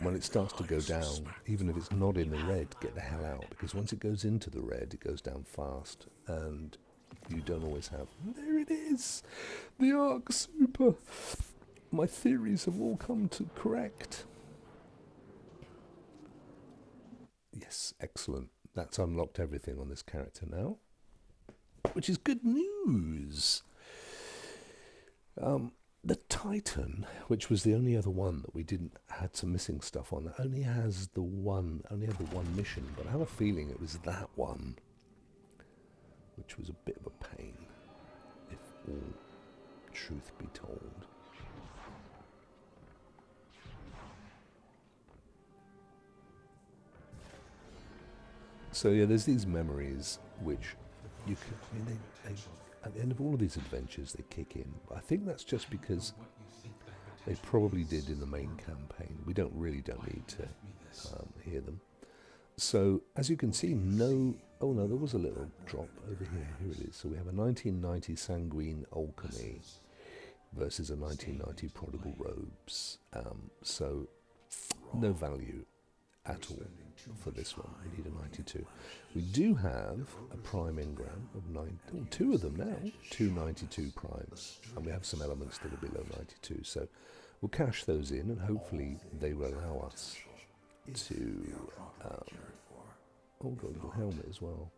When it starts to go down, even if it's not in the red, get the hell out, because once it goes into the red, it goes down fast, and you don't always have... There it is! The Arc Super! My theories have all come to correct. Yes, excellent. That's unlocked everything on this character now, which is good news. The Titan, which was the only other one that we had some missing stuff on, only had the one mission, but I have a feeling it was that one, which was a bit of a pain, if all truth be told. So yeah, there's these memories which you can, they at the end of all of these adventures they kick in. But I think that's just because they probably did in the main campaign. We don't need to hear them. So as you can see, oh no, there was a little drop over here. Here it is. So we have a 1990 Sanguine Alchemy versus a 1990 Prodigal Robes. So no value at all for this one. We need a 92. We do have a prime engram of two of them now, two 92 primes, and we have some elements that are below 92. So we'll cash those in, and hopefully they will allow us to got a little helmet as well.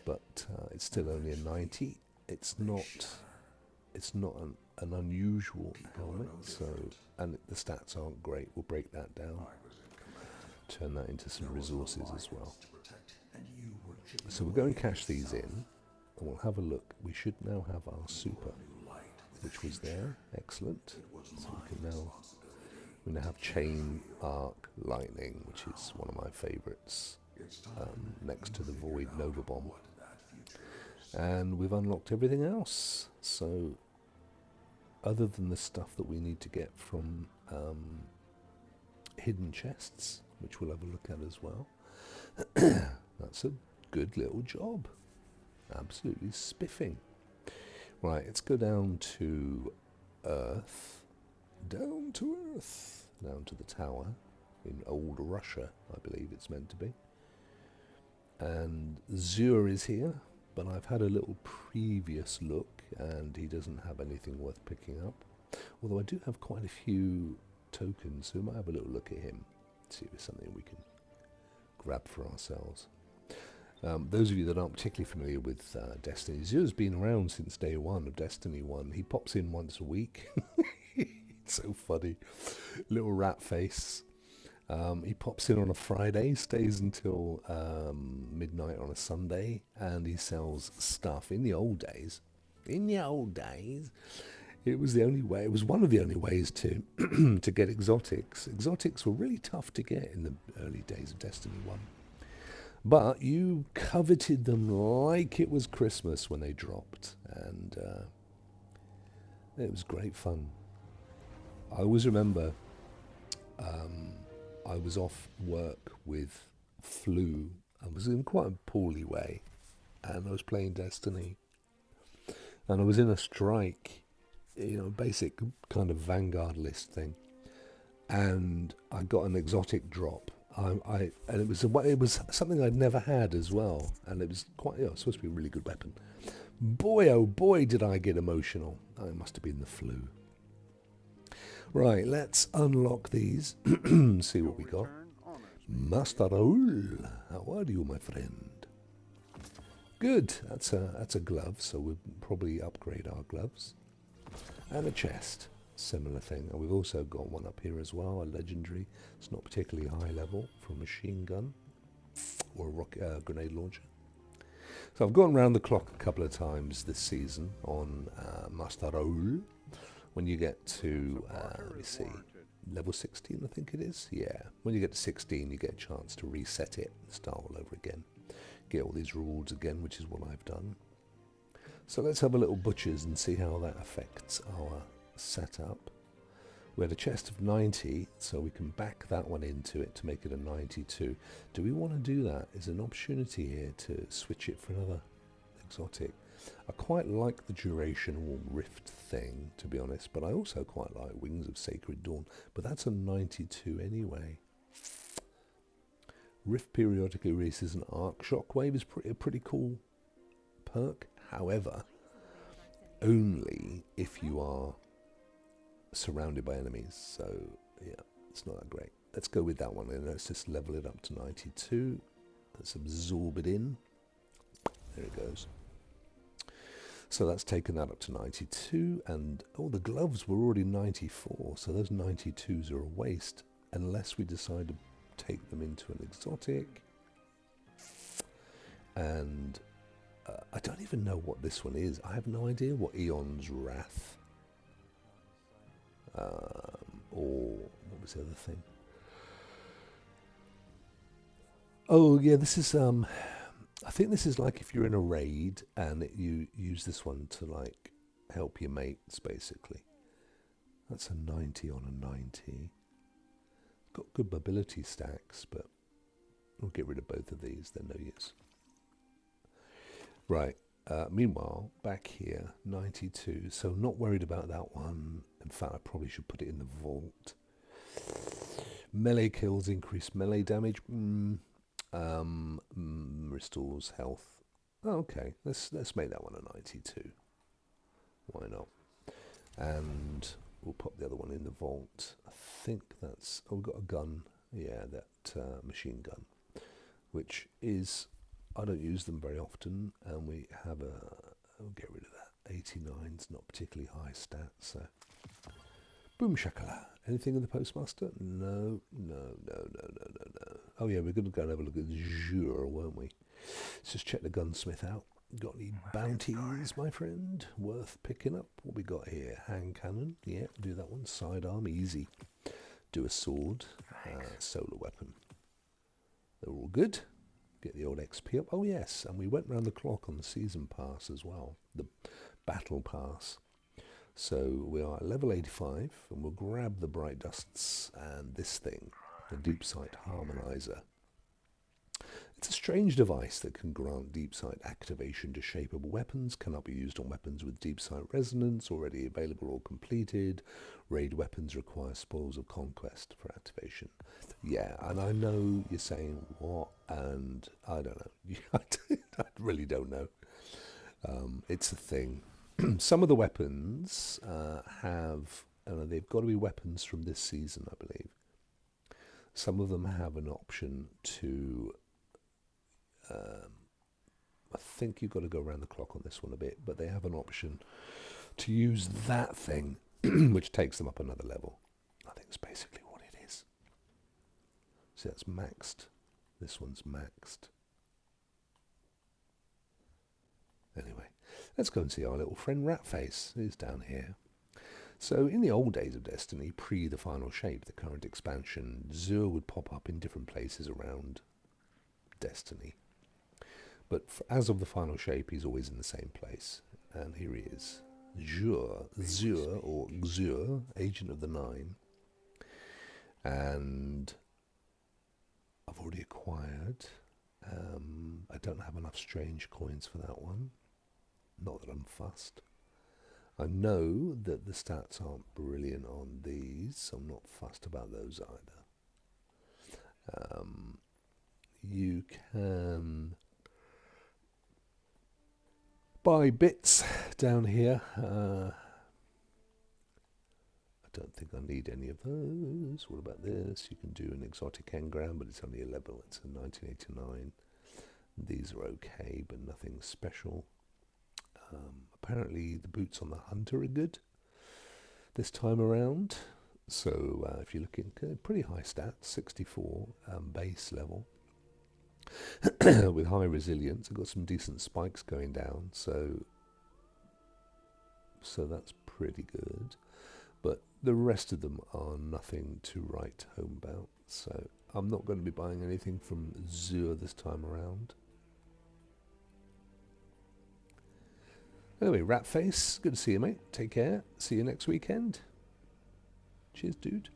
But it's still only a 90. It's not an unusual helmet, so, and the stats aren't great. We'll break that down, turn that into some resources as well. So we'll go and cash these in, and we'll have a look. We should now have our super, which was there. Excellent. So we now have Chain, Arc, Lightning, which is one of my favourites, next to the Void Nova Bomb. And we've unlocked everything else. So other than the stuff that we need to get from hidden chests, which we'll have a look at as well, that's a good little job. Absolutely spiffing. Right, let's go down to Earth. Down to Earth. Down to the tower in old Russia, I believe it's meant to be. And Zur is here, but I've had a little previous look, and he doesn't have anything worth picking up. Although I do have quite a few tokens, so we might have a little look at him, see if there's something we can grab for ourselves. Those of you that aren't particularly familiar with Destiny, Zur's been around since day one of Destiny 1. He pops in once a week. It's so funny. Little rat face. He pops in on a Friday, stays until midnight on a Sunday, and he sells stuff. In the old days, it was the only way. It was one of the only ways to to get exotics. Exotics were really tough to get in the early days of Destiny 1. But you coveted them like it was Christmas when they dropped, and it was great fun. I always remember I was off work with flu. I was in quite a poorly way, and I was playing Destiny, and I was in a strike, basic kind of Vanguard list thing, and I got an exotic drop. And it was something I'd never had as well, and it was quite supposed to be a really good weapon. Boy, oh boy, did I get emotional. It must have been the flu. Right, let's unlock these. See what we got. Master Raoul, how are you, my friend? Good. That's a glove, so we'll probably upgrade our gloves. And a chest, similar thing. And we've also got one up here as well, a legendary. It's not particularly high level for a machine gun or a grenade launcher. So I've gone round the clock a couple of times this season on Master Raoul. When you get to, let me see, level 16 I think it is? Yeah, when you get to 16 you get a chance to reset it and start all over again. Get all these rewards again, which is what I've done. So let's have a little butchers and see how that affects our setup. We had a chest of 90, so we can back that one into it to make it a 92. Do we want to do that? There's an opportunity here to switch it for another exotic. I quite like the duration or rift thing, to be honest, but I also quite like Wings of Sacred Dawn, but that's a 92 anyway. Rift periodic erases an arc. Shockwave is a pretty cool perk, however, only if you are surrounded by enemies, so yeah, it's not that great. Let's go with that one and let's just level it up to 92. Let's absorb it in. There it goes. So that's taken that up to 92, and the gloves were already 94, so those 92s are a waste unless we decide to take them into an exotic. And I don't even know what this one is. I have no idea what Eon's Wrath or what was the other thing? Oh yeah, this is I think this is like if you're in a raid and you use this one to like help your mates, basically. That's a 90 on a 90. Got good mobility stacks, but we'll get rid of both of these, they're no use. Right, meanwhile, back here, 92, so not worried about that one. In fact, I probably should put it in the vault. Melee kills increase melee damage. Restores health. Oh, okay, let's make that one a 92. Why not? And we'll pop the other one in the vault. I think that's... Oh, we've got a gun. Yeah, that machine gun, which is... I don't use them very often, and we have a... I'll get rid of that. 89's not particularly high stats, so... Boom shakala. Anything in the postmaster? No. Oh yeah, we're going to go and have a look at Jure, won't we? Let's just check the gunsmith out. Got any bounties, my friend? Worth picking up? What we got here? Hand cannon. Yeah, do that one. Sidearm, easy. Do a sword. Solar weapon. They're all good. Get the old XP up. Oh yes, and we went round the clock on the season pass as well. The battle pass. So we are at level 85, and we'll grab the Bright Dusts and this thing, the Deep Sight Harmonizer. It's a strange device that can grant Deep Sight activation to shapeable weapons, cannot be used on weapons with Deep Sight resonance, already available or completed. Raid weapons require Spoils of Conquest for activation. Yeah, and I know you're saying, what? And I don't know. I really don't know. It's a thing. Some of the weapons have, they've got to be weapons from this season, I believe. Some of them have an option to, I think you've got to go around the clock on this one a bit, but they have an option to use that thing, which takes them up another level. I think it's basically what it is. See, that's maxed. This one's maxed. Anyway, let's go and see our little friend Ratface, who's down here. So in the old days of Destiny, pre the final shape, the current expansion, Zur would pop up in different places around Destiny. But as of the final shape, he's always in the same place. And here he is. Zur or Xur, Agent of the Nine, and I've already acquired. I don't have enough strange coins for that one. Not that I'm fussed. I know that the stats aren't brilliant on these, so I'm not fussed about those either. You can buy bits down here. I don't think I need any of those. What about this? You can do an exotic engram, but it's only a level. It's a 1989. These are okay, but nothing special. Apparently the boots on the hunter are good this time around. So if you're looking at pretty high stats, 64 base level with high resilience. I've got some decent spikes going down, so that's pretty good. But the rest of them are nothing to write home about. So I'm not going to be buying anything from Zur this time around. Anyway, Ratface, good to see you, mate. Take care. See you next weekend. Cheers, dude.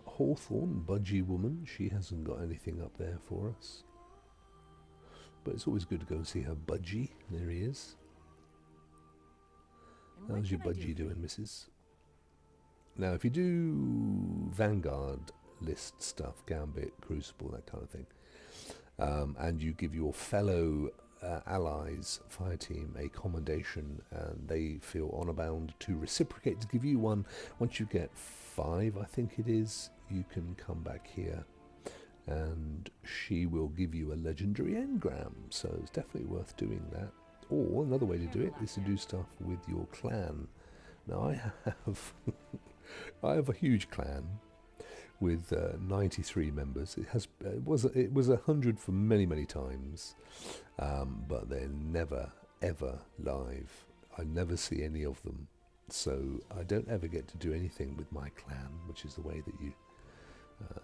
Hawthorne, Budgie Woman. She hasn't got anything up there for us. But it's always good to go and see her Budgie. There he is. How's your Budgie doing, missus? Now, if you do Vanguard list stuff, Gambit, Crucible, that kind of thing, and you give your fellow allies, fireteam, a commendation, and they feel honor bound to reciprocate to give you one. Once you get 5, I think it is, you can come back here and she will give you a legendary engram. So it's definitely worth doing that. Or another way to do it is to do stuff with your clan. Now I have I have a huge clan with 93 members. It was 100 for many times, but they're never ever live. I never see any of them, so I don't ever get to do anything with my clan, which is the way that you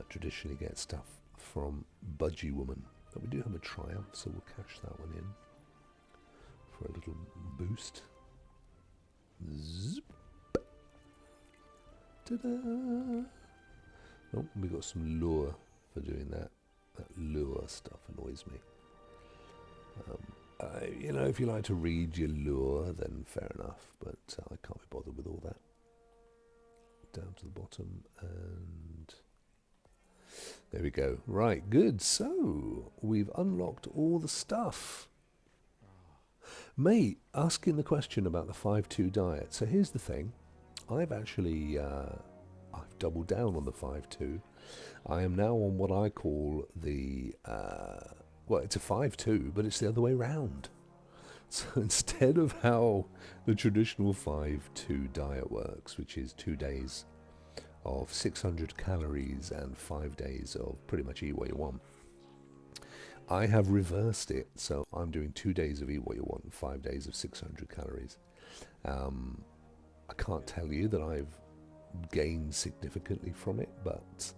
traditionally get stuff from Budgie Woman. But we do have a triumph, so we'll cash that one in for a little boost. Zip. Ta-da! Oh, we got some lure for doing that. That lure stuff annoys me. You know, if you like to read your lure, then fair enough, but I can't be bothered with all that. Down to the bottom, and there we go. Right, good. So, we've unlocked all the stuff. Mate, asking the question about the 5-2 diet. So here's the thing. I've actually... I've doubled down on the 5-2. I am now on what I call the, well, it's a 5-2, but it's the other way round. So instead of how the traditional 5-2 diet works, which is 2 days of 600 calories and 5 days of pretty much eat what you want, I have reversed it. So I'm doing 2 days of eat what you want and 5 days of 600 calories. I can't tell you that I've gained significantly from it, but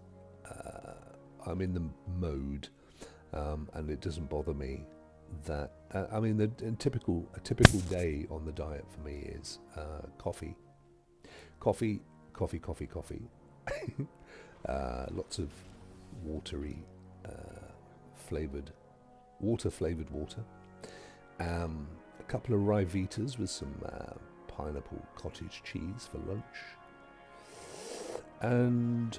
I'm in the mode, and it doesn't bother me that I mean a typical day on the diet for me is coffee, lots of watery flavored water, a couple of Ryvitas with some pineapple cottage cheese for lunch, and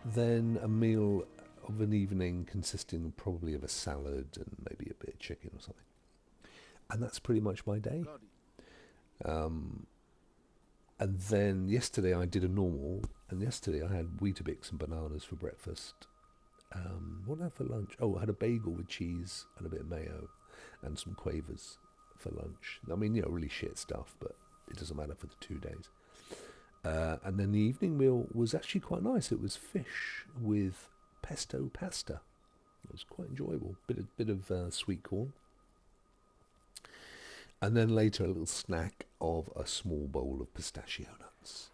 then a meal of an evening consisting probably of a salad and maybe a bit of chicken or something. And that's pretty much my day. And then yesterday I did a normal, and yesterday I had Weetabix and bananas for breakfast. What did I have for lunch? Oh, I had a bagel with cheese and a bit of mayo and some quavers for lunch. I mean, you know, really shit stuff, but it doesn't matter for the 2 days. And then the evening meal was actually quite nice. It was fish with pesto pasta. It was quite enjoyable. Bit of sweet corn. And then later a little snack of a small bowl of pistachio nuts.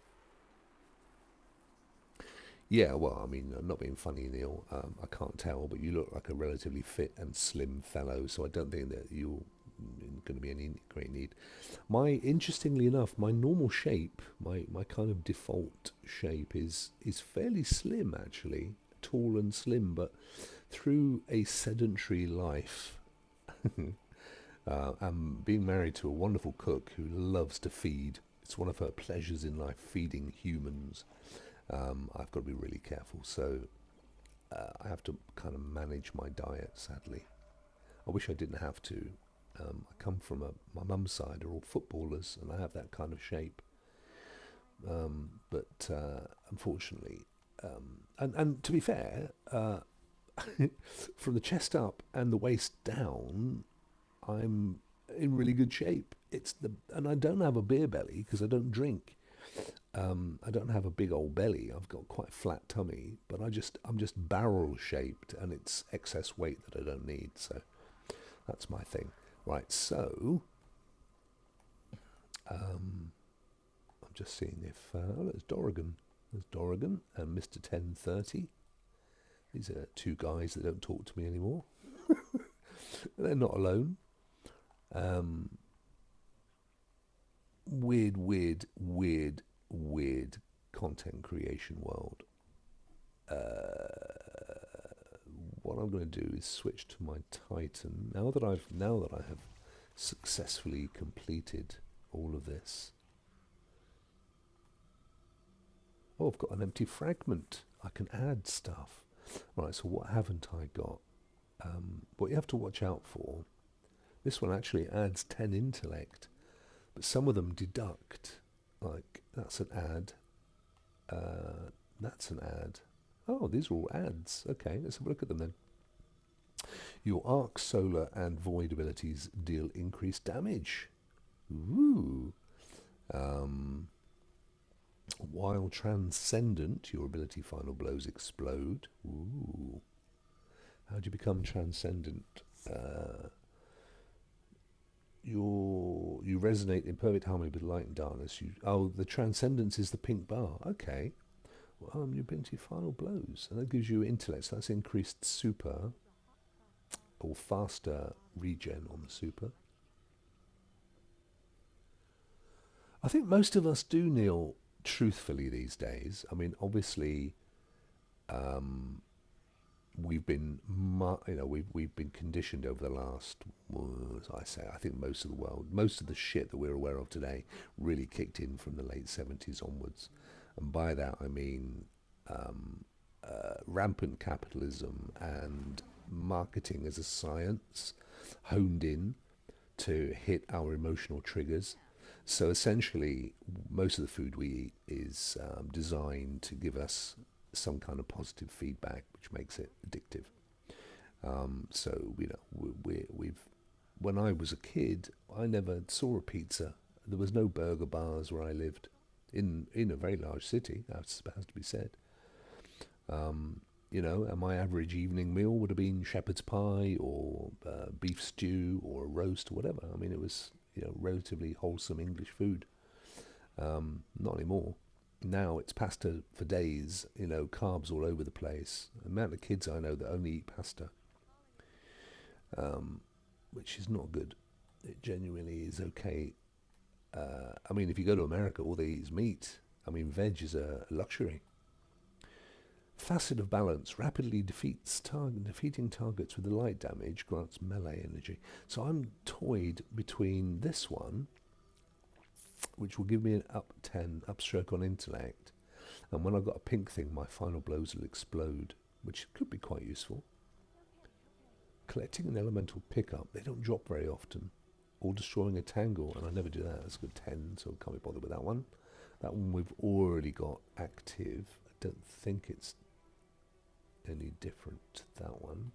Yeah, well, I mean, I'm not being funny, Neil. I can't tell, but you look like a relatively fit and slim fellow, so I don't think that you'll going to be any great need. Interestingly enough, my normal shape, my kind of default shape is fairly slim actually, tall and slim, but through a sedentary life, and being married to a wonderful cook who loves to feed. It's one of her pleasures in life, feeding humans. I've got to be really careful, so I have to kind of manage my diet, sadly. I wish I didn't have to. I come from my mum's side are all footballers, and I have that kind of shape. But unfortunately, and to be fair, from the chest up and the waist down, I'm in really good shape. And I don't have a beer belly because I don't drink. I don't have a big old belly. I've got quite a flat tummy, but I'm just barrel shaped, and it's excess weight that I don't need. So that's my thing. Right. So I'm just seeing if there's Dorrigan. There's Dorrigan and Mr. 1030. These are two guys that don't talk to me anymore. They're not alone. Weird content creation world. What I'm going to do is switch to my Titan now that I have successfully completed all of this. Oh, I've got an empty fragment. I can add stuff. Right, so what haven't I got? What you have to watch out for, this one actually adds 10 intellect, but some of them deduct. Like, that's an add. That's an add. Oh, these are all adds. Okay, let's have a look at them then. Your arc, solar, and void abilities deal increased damage. Ooh. While transcendent, your ability final blows explode. Ooh. How do you become transcendent? You resonate in perfect harmony with light and darkness. The transcendence is the pink bar. Okay. Well, your ability final blows, and that gives you intellect. So that's increased super or faster regen on the super. I think most of us do, Neil, truthfully these days. I mean, obviously, we've been conditioned over the last, as I say, I think most of the world, most of the shit that we're aware of today really kicked in from the late 70s onwards. And by that I mean rampant capitalism and marketing as a science honed in to hit our emotional triggers. So essentially, most of the food we eat is designed to give us some kind of positive feedback, which makes it addictive. So we've. When I was a kid, I never saw a pizza. There was no burger bars where I lived, in a very large city. That has to be said. And my average evening meal would have been shepherd's pie or beef stew or a roast or whatever. I mean, it was relatively wholesome English food. Not anymore. Now it's pasta for days, carbs all over the place. The amount of kids I know that only eat pasta, which is not good. It genuinely is okay. I mean, if you go to America, all they eat is meat. I mean, veg is a luxury. Facet of balance rapidly defeating targets with the light damage grants melee energy. So I'm toyed between this one, which will give me an up 10 upstroke on intellect, and when I've got a pink thing, my final blows will explode, which could be quite useful. Collecting an elemental pickup, they don't drop very often, or destroying a tangle, and I never do that. That's a good 10, so I can't be bothered with that one. That one we've already got active. I don't think it's any different to that one.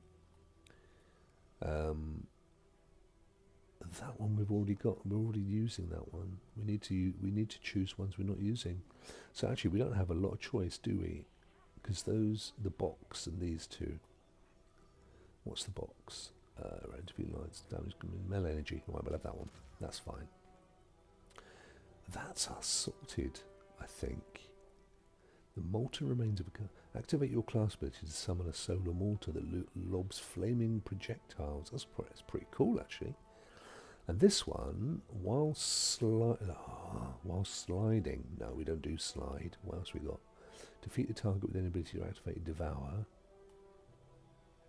That one we've already got. We're already using that one. We need to choose ones we're not using. So actually, we don't have a lot of choice, do we? Because the box and these two. What's the box? Relatively light damage, melee energy. Right, we'll have that one. That's fine. That's us sorted, I think. The molten remains of a... Activate your class ability to summon a solar mortar that lobs flaming projectiles. That's pretty cool, actually. And this one, while sliding, no, we don't do slide. What else we got? Defeat the target with an ability to activate Devour.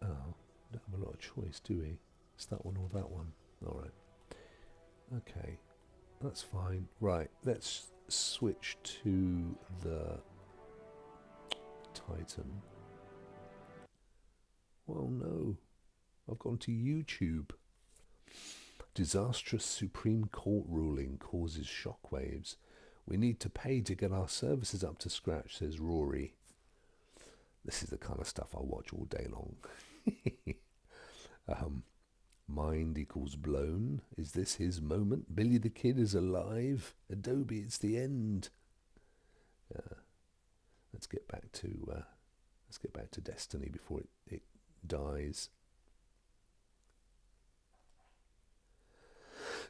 Oh, don't have a lot of choice, do we? It's that one or that one. All right. Okay, that's fine. Right, let's switch to the Titan. Well, no, I've gone to YouTube. Disastrous Supreme Court ruling causes shockwaves. We need to pay to get our services up to scratch, says Rory. This is the kind of stuff I watch all day long. Mind equals blown. Is this his moment? Billy the Kid is alive. Adobe, it's the end. Let's get back to Destiny before it dies.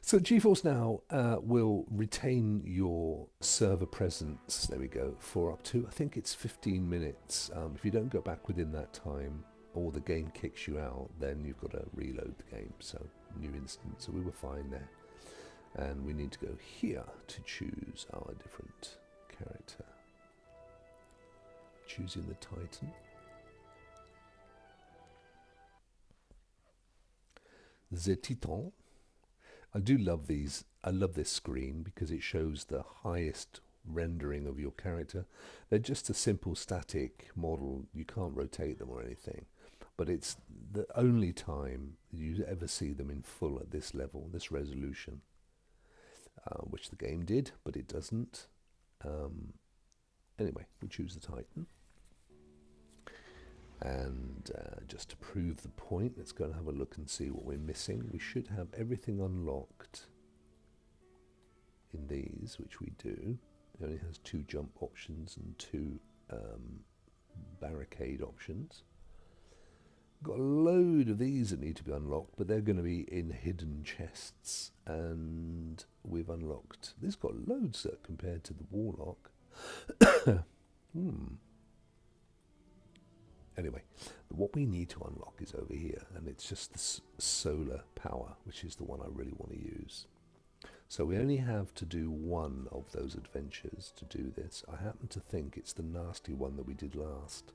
So GeForce Now will retain your server presence, there we go, for up to, I think it's 15 minutes. If you don't go back within that time, or the game kicks you out, then you've got to reload the game. So, new instance. So we were fine there. And we need to go here to choose our different character. Choosing the Titan. The Titan. I do love these. I love this screen because it shows the highest rendering of your character. They're just a simple static model. You can't rotate them or anything. But it's the only time you ever see them in full at this level, this resolution, which the game did, but it doesn't. Anyway, we choose the Titan. And just to prove the point, let's go and have a look and see what we're missing. We should have everything unlocked in these, which we do. It only has 2 jump options and 2 barricade options. Got a load of these that need to be unlocked, but they're going to be in hidden chests. And we've unlocked... This got loads that compared to the Warlock. Anyway, what we need to unlock is over here, and it's just the solar power, which is the one I really want to use. So we only have to do one of those adventures to do this. I happen to think it's the nasty one that we did last.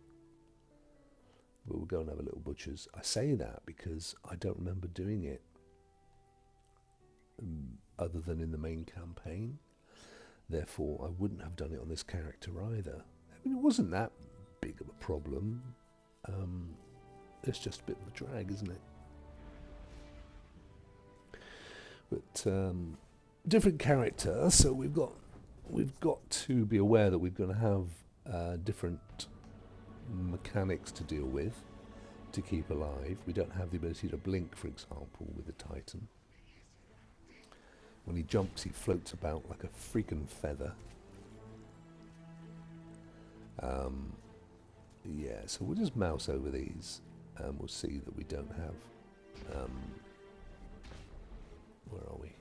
But we'll go and have a little butcher's. I say that because I don't remember doing it other than in the main campaign. Therefore, I wouldn't have done it on this character either. I mean, it wasn't that big of a problem. It's just a bit of a drag, isn't it? But different character, so we've got to be aware that we're going to have different mechanics to deal with to keep alive. We don't have the ability to blink, for example, with the Titan. When he jumps, he floats about like a freaking feather. Yeah, so we'll just mouse over these and we'll see that we don't have... where are we?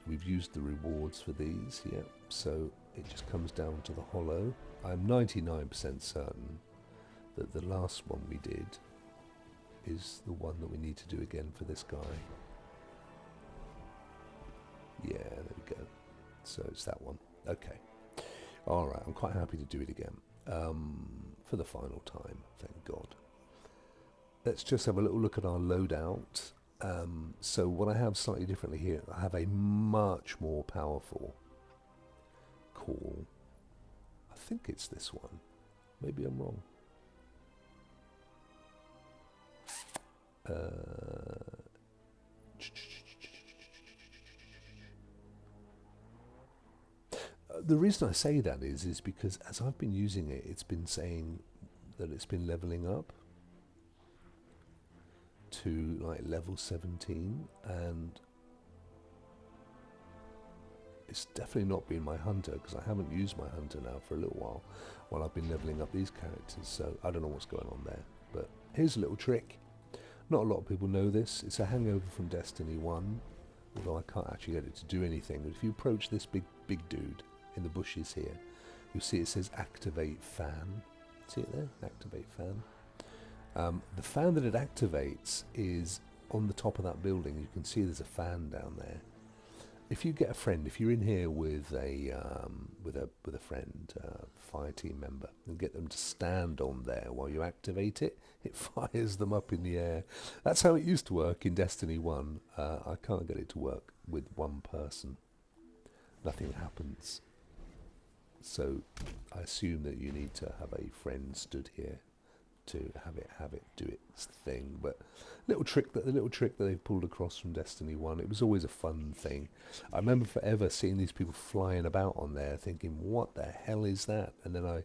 We've used the rewards for these, yeah, so it just comes down to the hollow. I'm 99% certain that the last one we did is the one that we need to do again for this guy. Yeah, there we go. So it's that one. Okay. Alright, I'm quite happy to do it again. For the final time, thank God. Let's just have a little look at our loadout. So what I have slightly differently here, I have a much more powerful call. I think it's this one. Maybe I'm wrong. The reason I say that is because as I've been using it, it's been saying that it's been leveling up to like level 17, and it's definitely not been my hunter, because I haven't used my hunter now for a little while I've been leveling up these characters, so I don't know what's going on there. But here's a little trick. Not a lot of people know this. It's a hangover from Destiny 1, although I can't actually get it to do anything. But if you approach this big dude in the bushes here, you'll see it says activate fan. See it there? Activate fan. The fan that it activates is on the top of that building, you can see there's a fan down there. If you get a friend, if you're in here with a friend, fire team member, and get them to stand on there while you activate it, it fires them up in the air. That's how it used to work in Destiny 1. I can't get it to work with one person. Nothing happens. So I assume that you need to have a friend stood here to have it do its thing. But the little trick that they've pulled across from Destiny 1, it was always a fun thing. I remember forever seeing these people flying about on there thinking, what the hell is that? And then I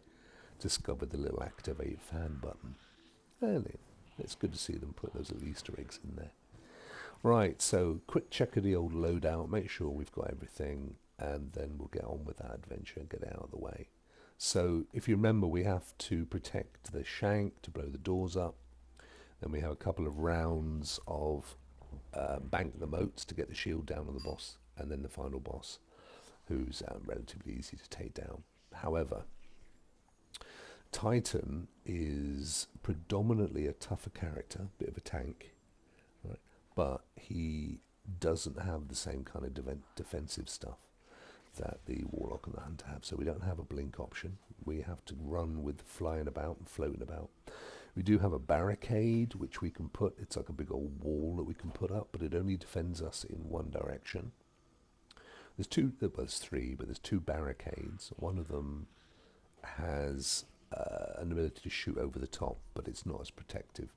discovered the little activate fan button. And it's good to see them put those little Easter eggs in there. Right, so quick check of the old loadout, make sure we've got everything, and then we'll get on with that adventure and get it out of the way. So if you remember, we have to protect the shank to blow the doors up. Then we have a couple of rounds of bank the moats to get the shield down on the boss, and then the final boss, who's relatively easy to take down. However, Titan is predominantly a tougher character, bit of a tank, right? But he doesn't have the same kind of defensive stuff that the Warlock and the Hunter have. So we don't have a blink option. We have to run with flying about and floating about. We do have a barricade, which we can put, it's like a big old wall that we can put up, but it only defends us in one direction. There's three, but there's two barricades. One of them has an ability to shoot over the top, but it's not as protective.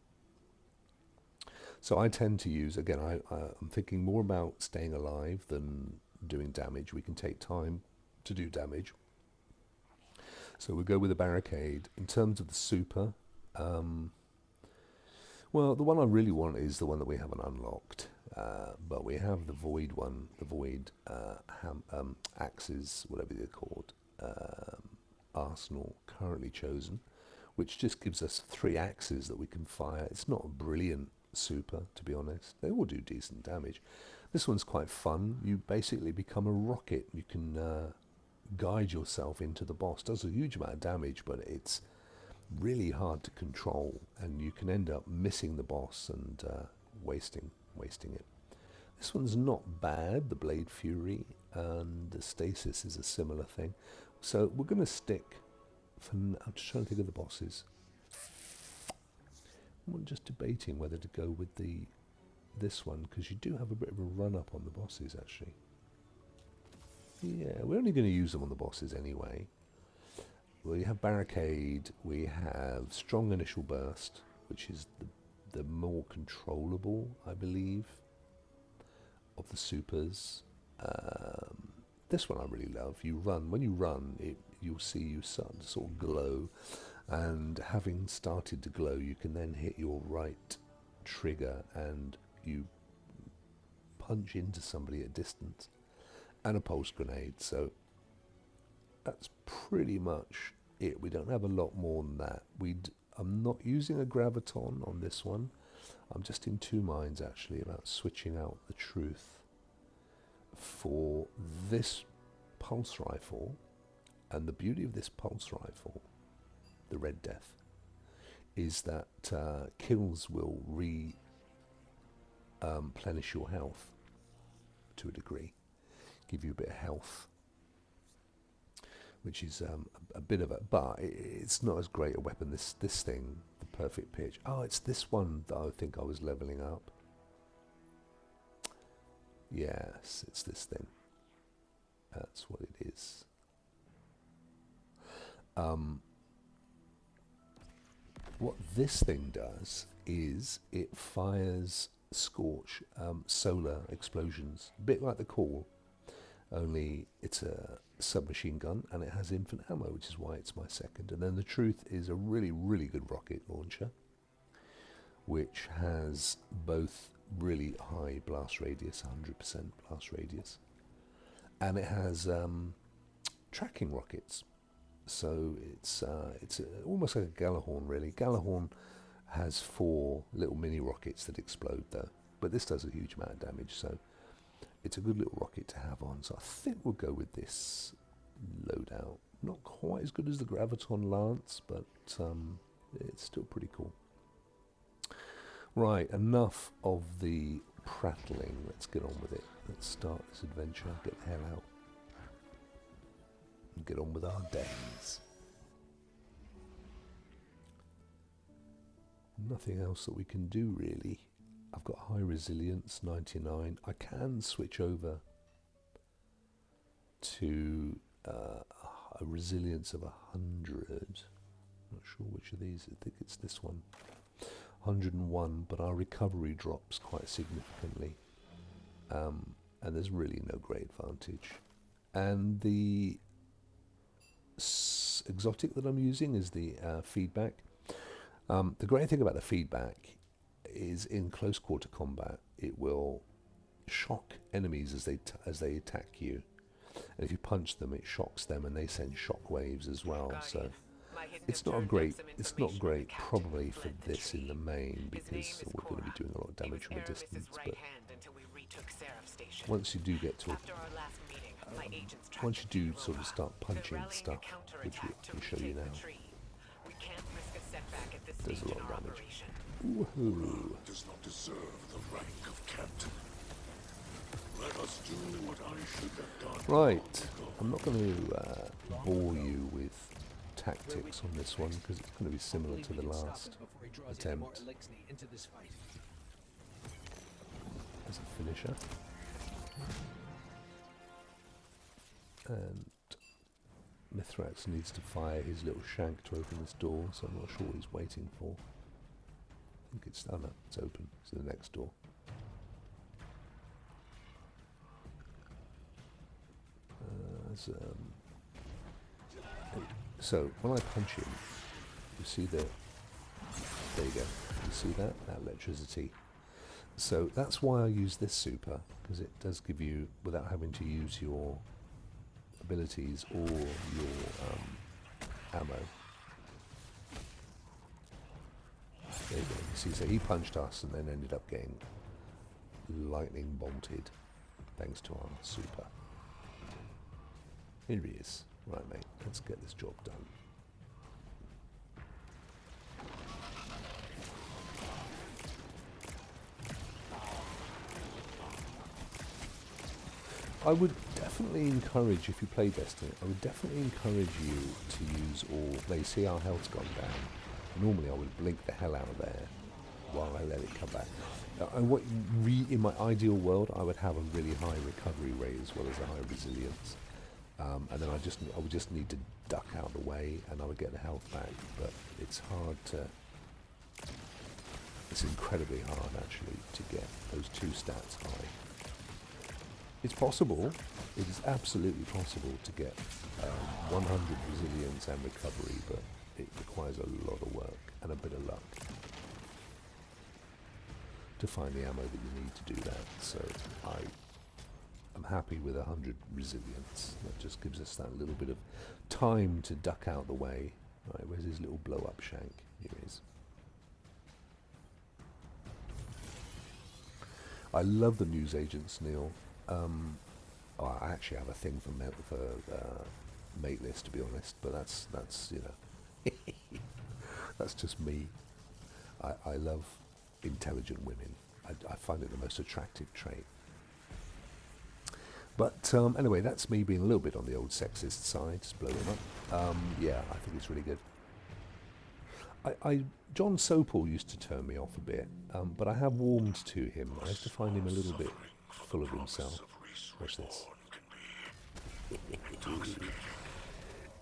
So I tend to use, again, I'm thinking more about staying alive than doing damage. We can take time to do damage. So we go with a barricade. In terms of the super, well, the one I really want is the one that we haven't unlocked, but we have the void one, the void axes, whatever they're called, arsenal currently chosen, which just gives us 3 axes that we can fire. It's not a brilliant super, to be honest. They all do decent damage. This one's quite fun. You basically become a rocket. You can guide yourself into the boss. Does a huge amount of damage, but it's really hard to control, and you can end up missing the boss and wasting it. This one's not bad, the Blade Fury, and the Stasis is a similar thing. So we're going to stick for I'm just trying to think of the bosses. I'm just debating whether to go with this one, because you do have a bit of a run up on the bosses actually. Yeah, we're only going to use them on the bosses anyway. We have Barricade, we have Strong Initial Burst, which is the more controllable, I believe, of the supers. This one I really love. When you run, you'll see you start to sort of glow, and having started to glow, you can then hit your right trigger and you punch into somebody at distance, and a pulse grenade. So that's pretty much it. We don't have a lot more than that. I'm not using a graviton on this one. I'm just in two minds actually about switching out the truth for this pulse rifle. And the beauty of this pulse rifle, the Red Death, is that kills will replenish your health to a degree, give you a bit of health, which is a bit of a, but it's not as great a weapon. This thing, the perfect pitch. Oh, it's this one that I think I was leveling up. Yes, it's this thing. That's what it is. What this thing does is it fires Scorch solar explosions, a bit like the Call, only it's a submachine gun and it has infinite ammo, which is why it's my second. And then the Truth is a really, really good rocket launcher, which has both really high blast radius, 100% blast radius, and it has tracking rockets. So it's almost like a Gallahorn, really. Gallahorn has 4 little mini rockets that explode though, but this does a huge amount of damage, so it's a good little rocket to have on. So I think we'll go with this loadout. Not quite as good as the Graviton Lance, but it's still pretty cool. Right, enough of the prattling. Let's get on with it. Let's start this adventure. Get the hell out. And get on with our days. Nothing else that we can do, really. I've got high resilience, 99. I can switch over to a resilience of 100. Not sure which of these. I think it's this one. 101, but our recovery drops quite significantly. And there's really no great advantage. And the exotic that I'm using is the feedback. The great thing about the feedback is in close quarter combat, it will shock enemies as they attack you. And if you punch them, it shocks them, and they send shock waves as well. So it's not great probably for this in the main, because we're going to be doing a lot of damage from a distance. But once you do get to once you do sort of start punching stuff, which we'll show you now, there's a lot of damage. Woohoo!
Does not deserve the rank of captain. Let us do what I should have done.
Right, I'm not going to bore you with tactics on this one, because it's going to be similar to the last attempt as a finisher. And Mithrax needs to fire his little shank to open this door, so I'm not sure what he's waiting for. I think it's, oh no, it's open, it's the next door. So when I punch him, you see there you go, you see that electricity. So that's why I use this super, because it does give you, without having to use your abilities or your ammo. There you go, you see, so he punched us and then ended up getting lightning bolted thanks to our super. Here he is. Right, mate, let's get this job done. I would definitely encourage, if you play Destiny, I would definitely encourage you to use all. They see our health's gone down. Normally I would blink the hell out of there while I let it come back. And in my ideal world, I would have a really high recovery rate as well as a high resilience. And then I would just need to duck out of the way, and I would get the health back. But it's incredibly hard actually to get those two stats high. It's possible, it is absolutely possible to get 100 resilience and recovery, but it requires a lot of work and a bit of luck to find the ammo that you need to do that. So I'm happy with 100 resilience. That just gives us that little bit of time to duck out the way. Right, where's his little blow-up shank? Here he is. I love the news agents, Neil. I actually have a thing for mate list, to be honest, but that's you know, that's just me. I love intelligent women. I find it the most attractive trait. But anyway, that's me being a little bit on the old sexist side, just blow him up. Yeah, I think it's really good. John Sopel used to turn me off a bit, but I have warmed to him. I used to find him a little bit full of himself. Watch this.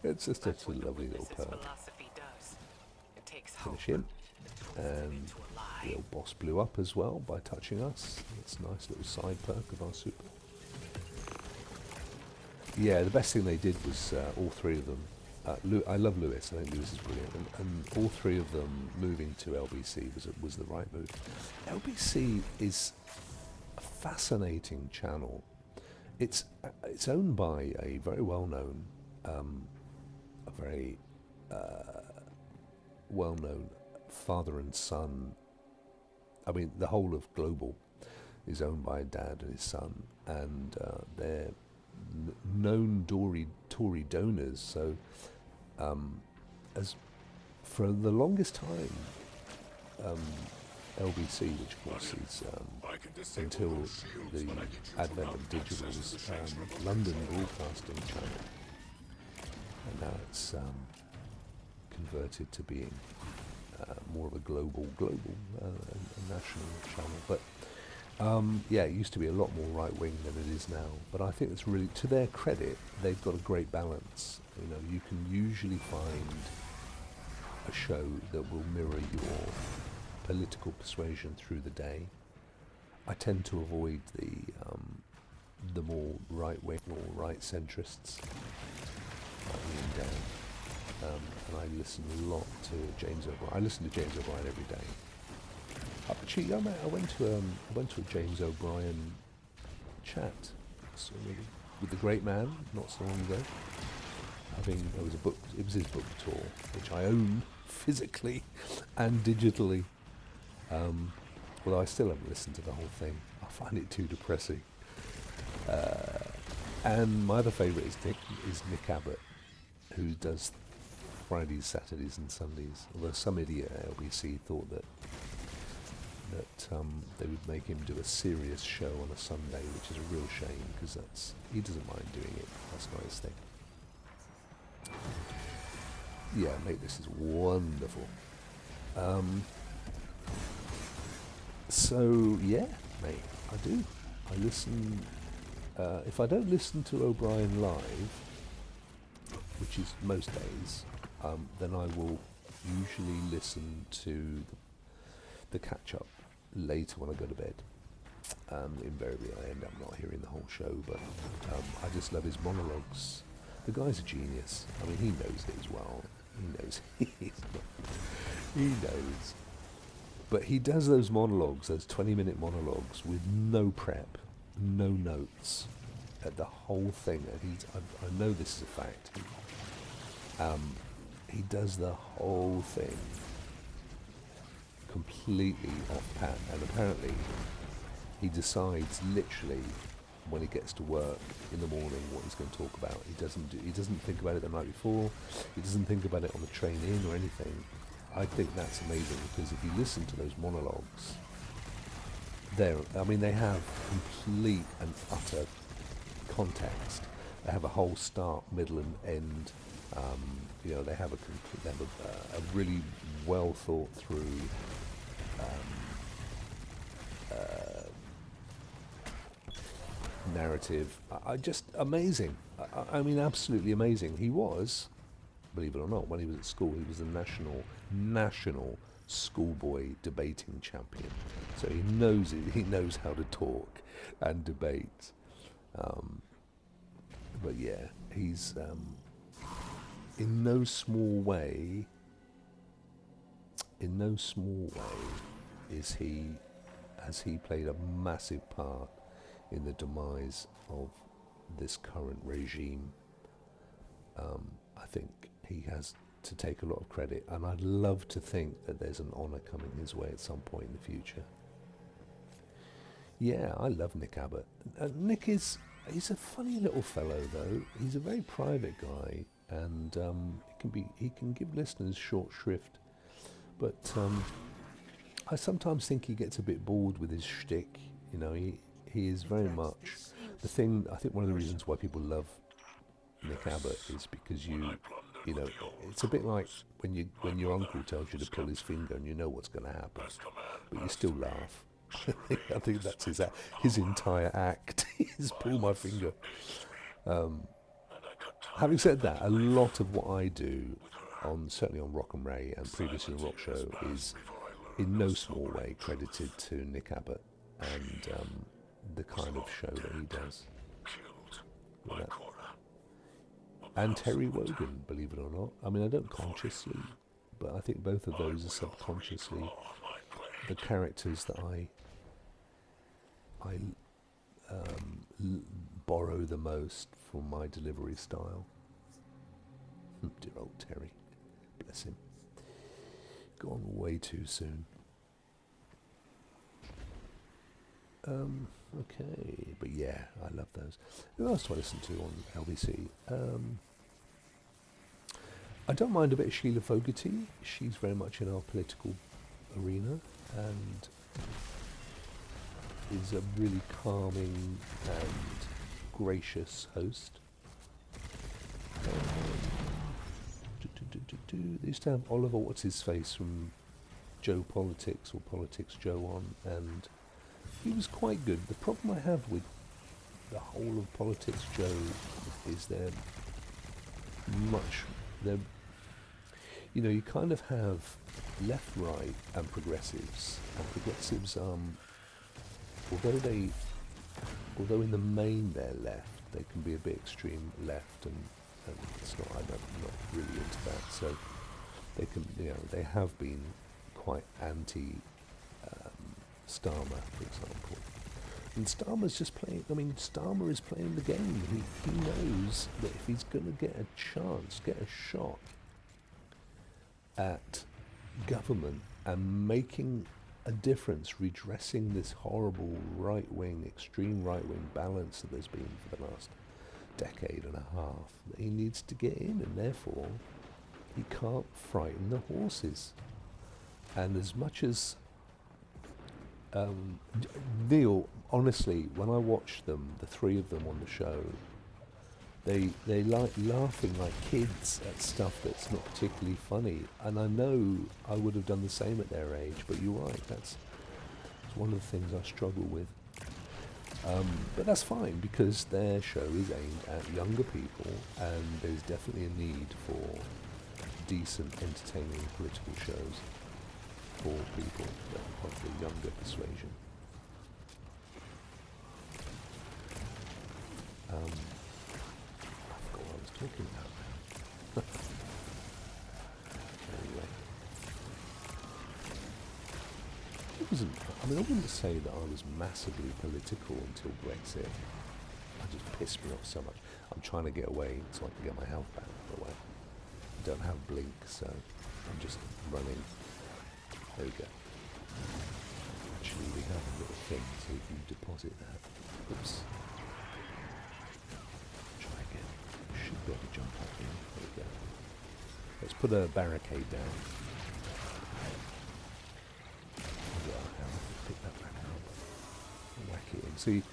It's just such a lovely little perk. Finish him. And the old boss blew up as well by touching us. It's a nice little side perk of our super. Yeah, the best thing they did was all three of them. I love Lewis. I think Lewis is brilliant, and all three of them moving to LBC was the right move. LBC is a fascinating channel. It's owned by a very well-known, well-known father and son. I mean, the whole of Global is owned by a dad and his son, and they're known Tory donors. So, as for the longest time, LBC, which of course is until the advent of digital's London Broadcasting Channel, and now it's converted to being more of a global a national channel. But yeah, it used to be a lot more right-wing than it is now. But I think it's really, to their credit, they've got a great balance. You know, you can usually find a show that will mirror your political persuasion through the day. I tend to avoid the more right-wing or right-centrists, like Ian Dan, and I listen a lot to James O'Brien. I listen to James O'Brien every day. Actually, I went to a James O'Brien chat with the great man not so long ago. It was his book tour, which I own physically and digitally. Although I still haven't listened to the whole thing. I find it too depressing. And my other favourite is Nick Abbott, who does Fridays, Saturdays and Sundays. Although some idiot at LBC thought that they would make him do a serious show on a Sunday, which is a real shame, because he doesn't mind doing it. That's not his thing. Yeah, mate, this is wonderful. So yeah, mate, I do. I listen. If I don't listen to O'Brien live, which is most days, then I will usually listen to the catch-up later when I go to bed. Invariably I end up not hearing the whole show, but I just love his monologues. The guy's a genius. I mean, he knows it as well. He knows he knows. But he does those monologues, those 20-minute monologues, with no prep, no notes, the whole thing. And I know this is a fact. He does the whole thing completely off pat, and apparently he decides literally when he gets to work in the morning what he's going to talk about. He doesn't think about it the night before. He doesn't think about it on the train in or anything. I think that's amazing, because if you listen to those monologues, they have complete and utter context. They have a whole start, middle, and end. They have a really well thought through narrative. Just amazing. I mean, absolutely amazing. He was, believe it or not, when he was at school, he was a national schoolboy debating champion. So he knows it. He knows how to talk and debate. But yeah, he's in no small way has he played a massive part in the demise of this current regime. I think he has to take a lot of credit, and I'd love to think that there's an honour coming his way at some point in the future. Yeah, I love Nick Abbott. He's a funny little fellow, though. He's a very private guy, and he can give listeners short shrift. But I sometimes think he gets a bit bored with his shtick. You know, he is very much the thing. I think one of the reasons why people love Nick Abbott is because you know, it's a bit like when your uncle tells you to pull his finger and you know what's going to happen, but you still laugh. I think that's his entire act is pull my finger. Having said that, a lot of what I do, certainly on Rock and Ray and previously on Rock Show, is in no small way credited to Nick Abbott and the kind of show that he does. And Terry Wogan, believe it or not. I mean, I don't consciously, but I think both of those are subconsciously the characters that I borrow the most from my delivery style. Dear old Terry, bless him. Gone way too soon. Okay, but yeah, I love those. Who else do I listen to on LBC? I don't mind a bit of Sheila Fogarty. She's very much in our political arena, and is a really calming and gracious host. They used to have Oliver What's-His-Face from Joe Politics, or Politics Joe, on, and he was quite good. The problem I have with the whole of Politics Joe is they're, you know, you kind of have left, right, and progressives. And progressives, although in the main they're left, they can be a bit extreme left, and it's not. I'm not really into that. So they can, you know, they have been quite anti Starmer, for example. And Starmer's just playing. I mean, Starmer is playing the game. He knows that if he's going to get a chance, get a shot at government and making a difference, redressing this horrible right-wing, extreme right-wing balance that there's been for the last decade and a half, that he needs to get in, and therefore he can't frighten the horses. And as much as Neil, honestly, when I watched them, the three of them on the show, they like laughing like kids at stuff that's not particularly funny. And I know I would have done the same at their age, but you're right, that's one of the things I struggle with. But that's fine, because their show is aimed at younger people, and there's definitely a need for decent, entertaining political shows for people that are of the younger persuasion. I forgot what I was talking about now. Anyway. It wasn't, I mean, I wouldn't say that I was massively political until Brexit. It just pissed me off so much. I'm trying to get away so I can get my health back, by the way. I don't have Blink, so I'm just running. There we go. Actually, we have a little thing, so we can deposit that. Oops. Try again. Should be able to jump up here. There we go. Let's put a barricade down. Pick that back up. Whack it in. So you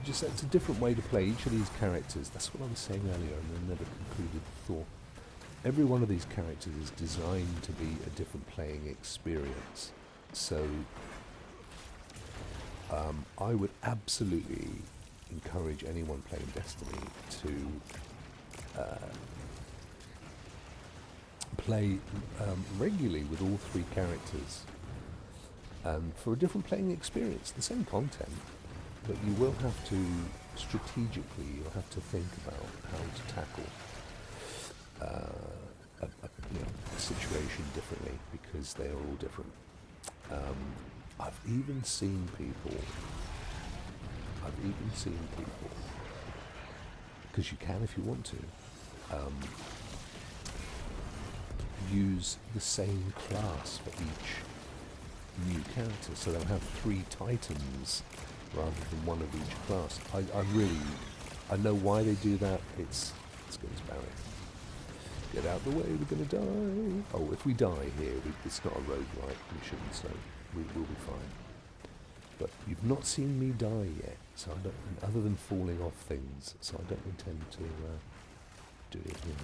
just, it's a different way to play each of these characters. That's what I was saying earlier, and then never concluded the thought. Every one of these characters is designed to be a different playing experience. So I would absolutely encourage anyone playing Destiny to play regularly with all three characters, for a different playing experience. The same content, but you will have to strategically, you'll have to think about how to tackle a situation differently, because they are all different. I've even seen people, because you can if you want to, use the same class for each new character, so they'll have 3 titans rather than one of each class. I know why they do that. It's good as Barry. Get out the way, we're going to die. Oh, if we die here, it's not a roguelike mission, so we will be fine. But you've not seen me die yet, so I don't, other than falling off things, so I don't intend to do it here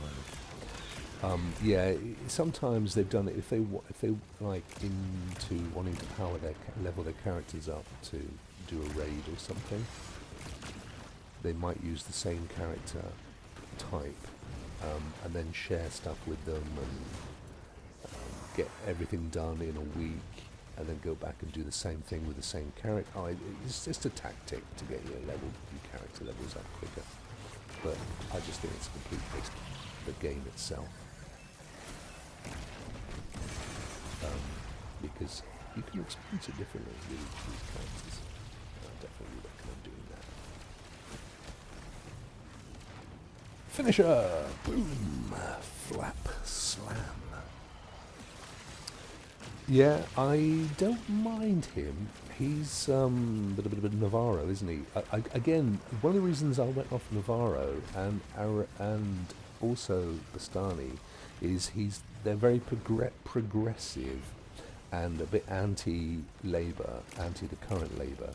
either. Yeah, sometimes they've done it if they like into wanting to level their characters up to do a raid or something. They might use the same character type. And then share stuff with them and get everything done in a week, and then go back and do the same thing with the same character. It's just a tactic to get your character levels up quicker. But I just think it's a complete waste of the game itself. Because you can experience it differently with each of these characters. I definitely recommend doing that. Finisher! Boom! Flap! Slam! Yeah, I don't mind him. He's a bit of Navarro, isn't he? Again, one of the reasons I went off Navarro and also Bastani is they're very progressive, and a bit anti-Labour, anti the current Labour.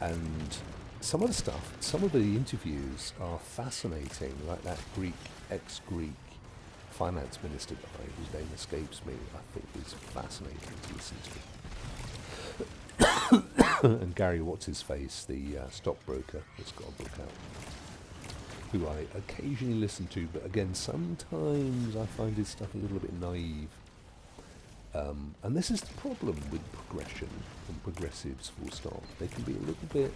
And some of the stuff, some of the interviews are fascinating, like that ex-Greek finance minister guy, whose name escapes me, I think is fascinating to listen to. And Gary What's-His-Face, the stockbroker, has got a book out, who I occasionally listen to, but again, sometimes I find his stuff a little bit naive. And this is the problem with progression and progressives, full stop. They can be a little bit,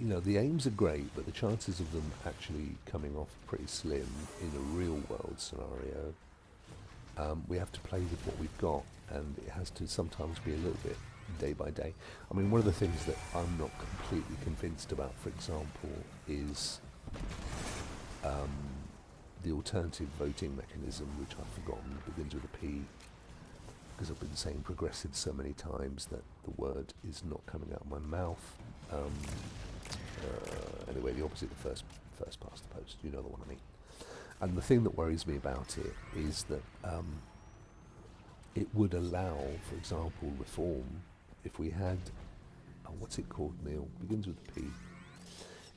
you know, the aims are great, but the chances of them actually coming off are pretty slim in a real world scenario. We have to play with what we've got, and it has to sometimes be a little bit day by day. I mean, one of the things that I'm not completely convinced about, for example, is the alternative voting mechanism, which I've forgotten, begins with a P, because I've been saying progressive so many times that the word is not coming out of my mouth. Anyway, the opposite of first past the post, you know the one I mean. And the thing that worries me about it is that it would allow, for example, reform if we had, what's it called, Neil? Begins with a P.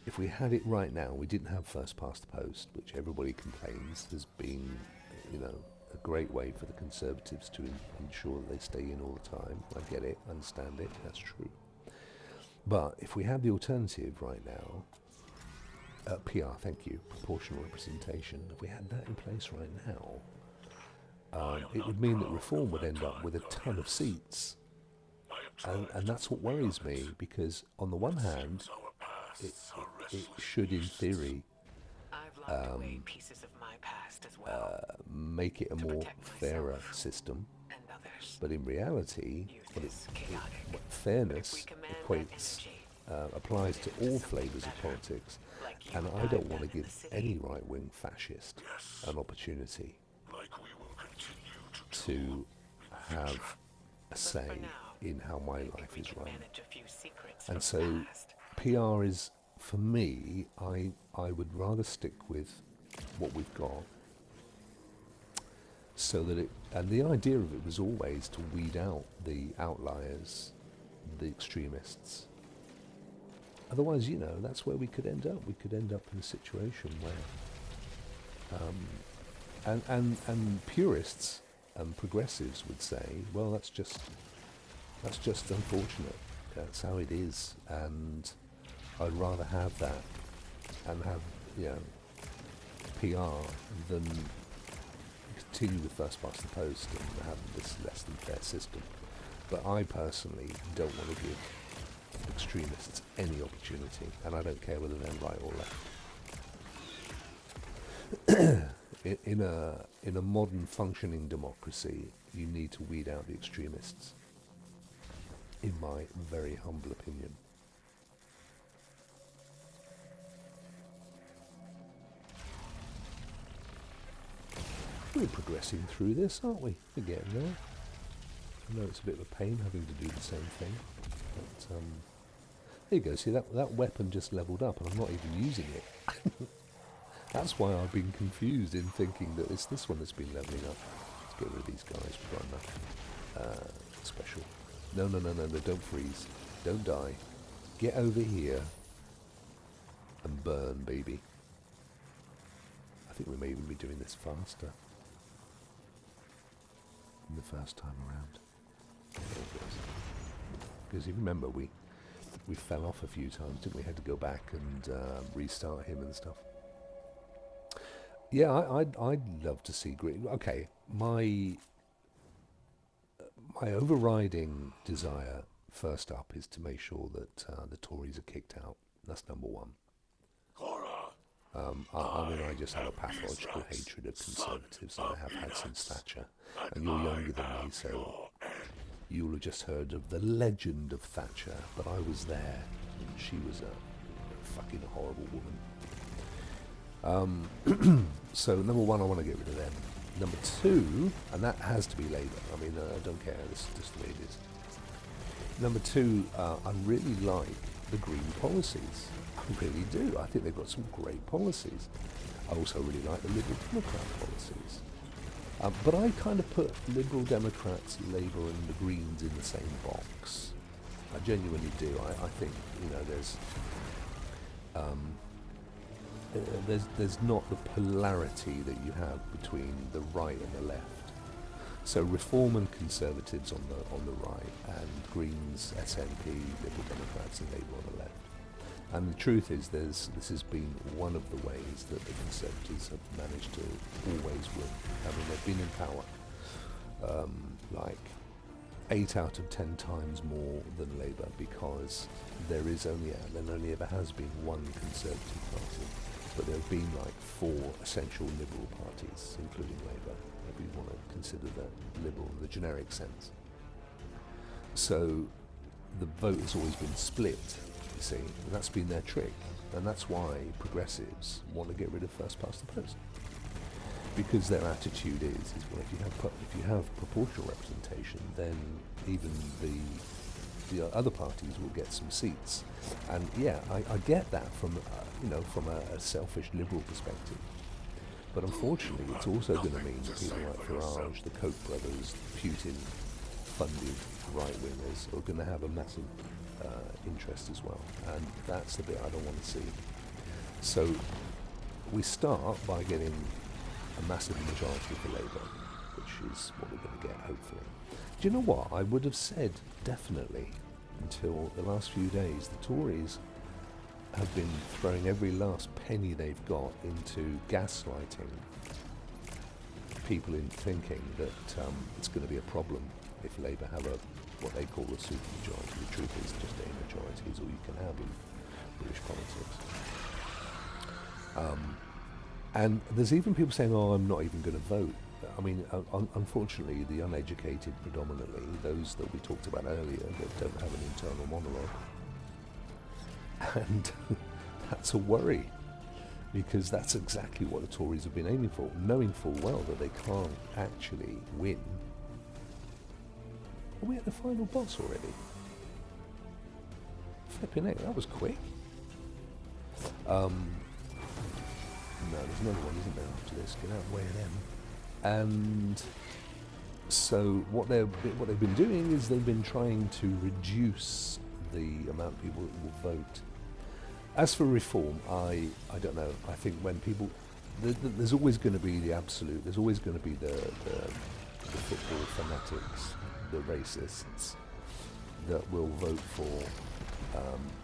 If we had it right now, we didn't have first past the post, which everybody complains has been, you know, a great way for the Conservatives to ensure that they stay in all the time. I get it, understand it, that's true. But if we had the alternative right now, PR, thank you, proportional representation, if we had that in place right now, it would mean that reform would end up with a ton of seats. And that's what worries me, because on the one hand, it should, in theory, make it a more fairer system. But in reality, what fairness equates, applies to all flavours of politics. And I don't want to give any right-wing fascist an opportunity to have a say in how my life is run. And so PR is, for me, I would rather stick with what we've got, so that it, and the idea of it was always to weed out the outliers, the extremists. Otherwise, you know, that's where we could end up. We could end up in a situation where, and purists and progressives would say, well, that's just unfortunate. That's how it is, and I'd rather have that and have, you know, PR than continue with first past the post and have this less than fair system. But I personally don't want to give extremists any opportunity, and I don't care whether they're right or left. In a modern functioning democracy, you need to weed out the extremists, in my very humble opinion. We're progressing through this, aren't we? We're getting there. I know it's a bit of a pain having to do the same thing, but there you go. See, that weapon just leveled up, and I'm not even using it. That's why I've been confused in thinking that it's this one that's been leveling up. Let's get rid of these guys. We've got enough. Special. No, don't freeze. Don't die. Get over here and burn, baby. I think we may even be doing this faster than the first time around. Because you remember, we fell off a few times, didn't we? Had to go back and restart him and stuff. Yeah, I'd love to see green. Okay, my overriding desire, first up, is to make sure that the Tories are kicked out. That's number one. I mean, I just have a pathological hatred of Conservatives, and I have had since Thatcher. And you're younger than me, so you'll have just heard of the legend of Thatcher, but I was there, and she was a fucking horrible woman. So number one, I want to get rid of them. Number two, and that has to be Labour. I mean, I don't care, this is just the way it is. Number two, I really like the Green policies. I really do. I think they've got some great policies. I also really like the Liberal Democrat policies. But I kind of put Liberal Democrats, Labour and the Greens in the same box. I genuinely do. I think, you know, there's not the polarity that you have between the right and the left. So Reform and Conservatives on the right, and Greens, SNP, Liberal Democrats and Labour on the left. And the truth is, this has been one of the ways that the Conservatives have managed to always win. I mean, they've been in power like 8 out of 10 times more than Labour, because there only ever has been one Conservative party, but there have been like 4 essential Liberal parties, including Labour, if you want to consider that Liberal in the generic sense. So the vote has always been split, you see, and that's been their trick, and that's why progressives want to get rid of first past the post, because their attitude is well, if you have proportional representation, then even the other parties will get some seats. And yeah, I get that from from a selfish liberal perspective, but unfortunately it's also going to mean that people like Farage, the Koch brothers, Putin-funded right-wingers are going to have a massive interest as well, and that's the bit I don't want to see. So we start by getting a massive majority for Labour, which is what we're going to get, hopefully. Do you know what? I would have said definitely until the last few days, the Tories have been throwing every last penny they've got into gaslighting people in thinking that it's going to be a problem if Labour have what they call a supermajority. The truth is just a majority is all you can have in British politics. And there's even people saying, oh, I'm not even going to vote. I mean, unfortunately, the uneducated predominantly, those that we talked about earlier, that don't have an internal monologue. And that's a worry, because that's exactly what the Tories have been aiming for, knowing full well that they can't actually win. Are we at the final boss already? Flipping heck, that was quick. No, there's another one, isn't there, after this? Get out of the way of them. And so what they've been doing is they've been trying to reduce the amount of people that will vote. As for Reform, I don't know. I think when people, there's always going to be the absolute. There's always going to be the football fanatics, the racists that will vote for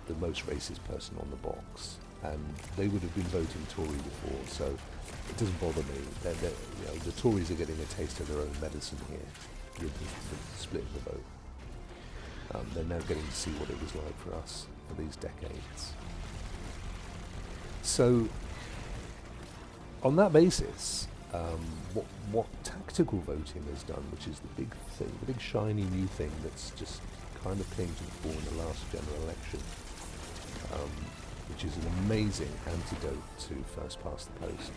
the most racist person on the box. And they would have been voting Tory before, so it doesn't bother me. The Tories are getting a taste of their own medicine here with the split of the vote. They're now getting to see what it was like for us for these decades. So, on that basis, what tactical voting has done, which is the big thing, the big shiny new thing that's just kind of came to the fore in the last general election, which is an amazing antidote to first past the post.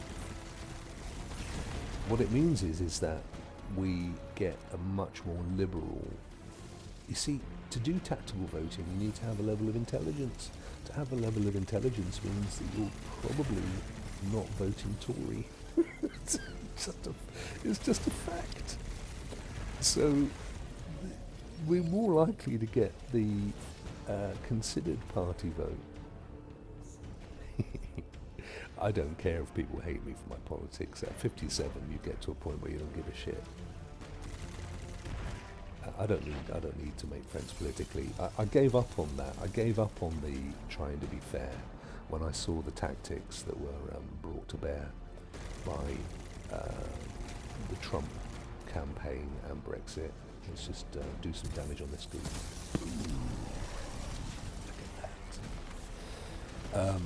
What it means is that we get a much more liberal. You see, to do tactical voting, you need to have a level of intelligence. To have a level of intelligence means that you're probably not voting Tory. It's just a fact. So we're more likely to get the considered party vote. I don't care if people hate me for my politics. At 57, you get to a point where you don't give a shit. I don't need to make friends politically. I gave up on that. I gave up on the trying to be fair when I saw the tactics that were brought to bear by the Trump campaign and Brexit. Let's just do some damage on this dude. Look at that.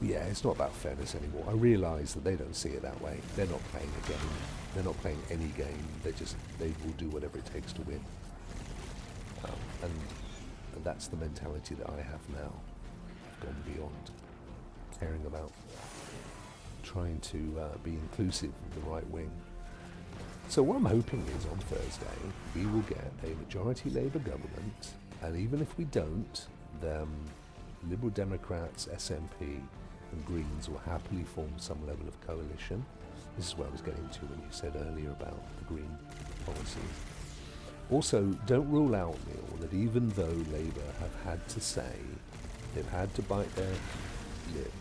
Yeah, it's not about fairness anymore. I realise that they don't see it that way. They're not playing a game. They're not playing any game. They will do whatever it takes to win. And that's the mentality that I have now. I've gone beyond caring about trying to be inclusive of the right wing. So what I'm hoping is on Thursday we will get a majority Labour government, and even if we don't, the Liberal Democrats, SNP and Greens will happily form some level of coalition. This is what I was getting to when you said earlier about the Green policy. Also, don't rule out, Neil, that even though Labour have had to say, they've had to bite their lip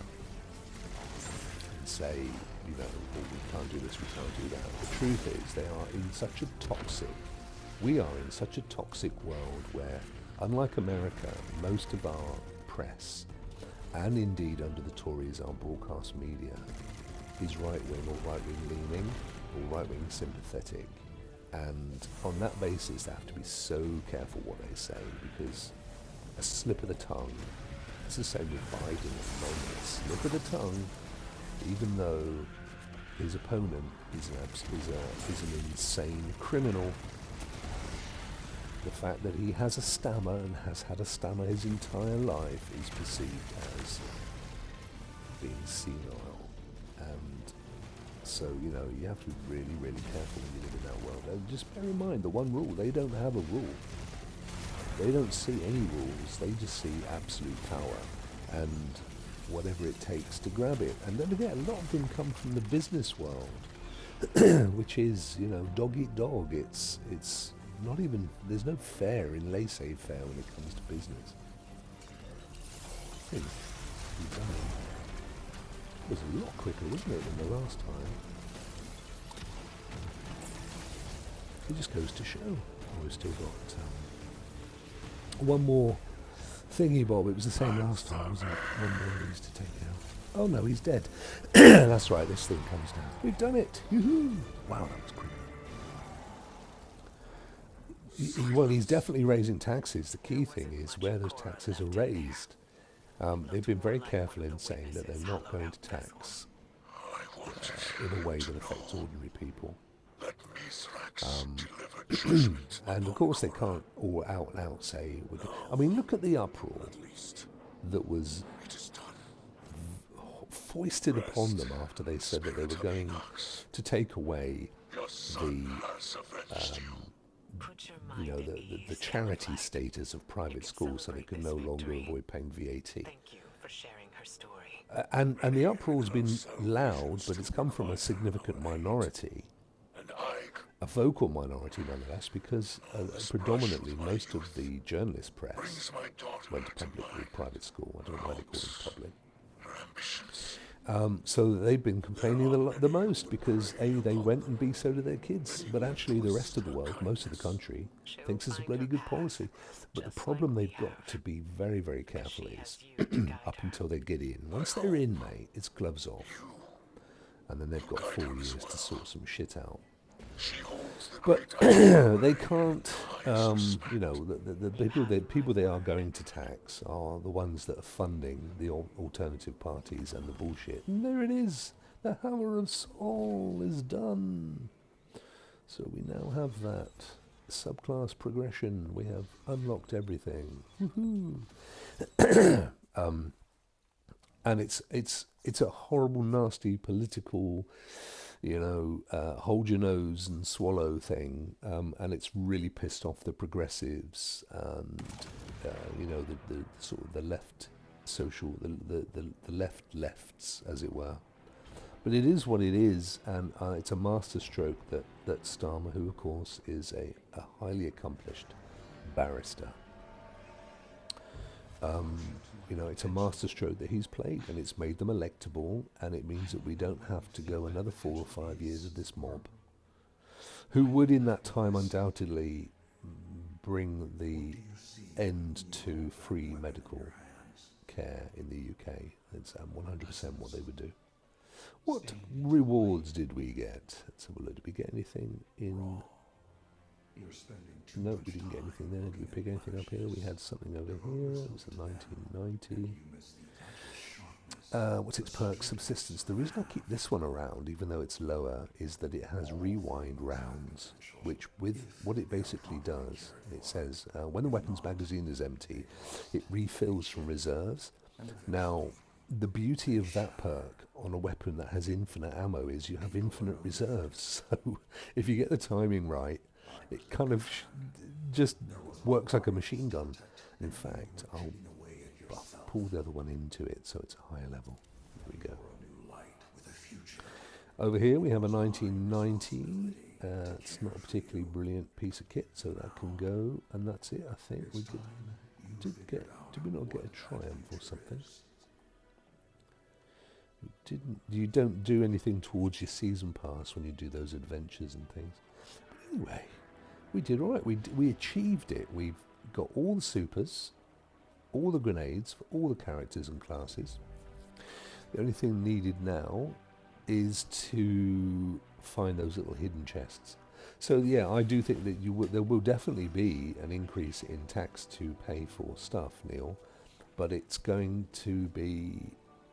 and say, you know, well, we can't do this, we can't do that. The truth is, they are in such a toxic, we are in such a toxic world where, unlike America, most of our press, and indeed under the Tories, our broadcast media, is right-wing or right-wing leaning or right-wing sympathetic. And on that basis, they have to be so careful what they say, because a slip of the tongue, it's the same with Biden at the moment, a slip of the tongue, even though his opponent is an insane criminal, the fact that he has a stammer and has had a stammer his entire life is perceived as being senile. And so, you know, you have to be really, really careful when you live in that world. And just bear in mind the one rule, they don't have a rule. They don't see any rules, they just see absolute power and whatever it takes to grab it. And don't forget, a lot of them come from the business world, which is, you know, dog eat dog. It's not even, there's no fair in laissez-faire when it comes to business. I think we've done it. It was a lot quicker, wasn't it, than the last time? It just goes to show. Oh, we've still got one more thingy bob. It was the same last time, wasn't it? One more of these to take out. Oh no, he's dead. That's right, this thing comes down. We've done it! Yoo-hoo! Wow, that was quick. Well, he's definitely raising taxes. The key thing is where those taxes are raised. They've been very careful in saying that they're not going to tax in a way that affects ordinary people. And of course they can't all out and out say, I mean, look at the uproar that was foisted upon them after they said that they were going to take away the you know, the charity status of private schools, so they could no longer avoid paying VAT.
Thank you for sharing her story.
And the uproar's been loud, but it's come from a significant minority, a vocal minority nonetheless, because predominantly most of the journalist press went to private school. I don't know why they call them public. So they've been complaining the most because A, they went, and B, so do their kids. But actually the rest of the world, most of the country, thinks it's a bloody good policy. But the problem they've got to be very, very careful is, up until they get in. Once they're in, mate, it's gloves off. And then they've got 4 years to sort some shit out. But they can't, you know, the people they are going to tax are the ones that are funding the alternative parties and the bullshit. And there it is. The hammer of Saul is done. So we now have that subclass progression. We have unlocked everything. Woohoo! And it's a horrible, nasty political, you know, hold your nose and swallow thing, and it's really pissed off the progressives and you know, the sort of the left social, the lefts, as it were. But it is what it is, and it's a masterstroke that Starmer, who of course is a highly accomplished barrister, you know, it's a masterstroke that he's played, and it's made them electable, and it means that we don't have to go another 4 or 5 years of this mob, who would in that time undoubtedly bring the end to free medical care in the UK. It's 100% what they would do. What rewards did we get? Let's have a look. Did we get anything in... No, we didn't get anything there. Did we pick anything up here? We had something over here. It was a 1990. What's its perk? Subsistence. The reason I keep this one around, even though it's lower, is that it has rewind rounds, which with what it basically does, it says, when the weapons magazine is empty, it refills from reserves. Now, the beauty of that perk on a weapon that has infinite ammo is you have infinite reserves. So if you get the timing right, it kind of just works like a machine gun. In fact, I'll pull the other one into it so it's a higher level. we go. Over here we have a 1990. It's not a particularly brilliant piece of kit, so that can go, and that's it. I think we did we not get a triumph or something? We didn't. You don't do anything towards your season pass when you do those adventures and things. But anyway, we did all right. We achieved it. We've got all the supers, all the grenades for all the characters and classes. The only thing needed now is to find those little hidden chests. So yeah, I do think that there will definitely be an increase in tax to pay for stuff, Neil, but it's going to be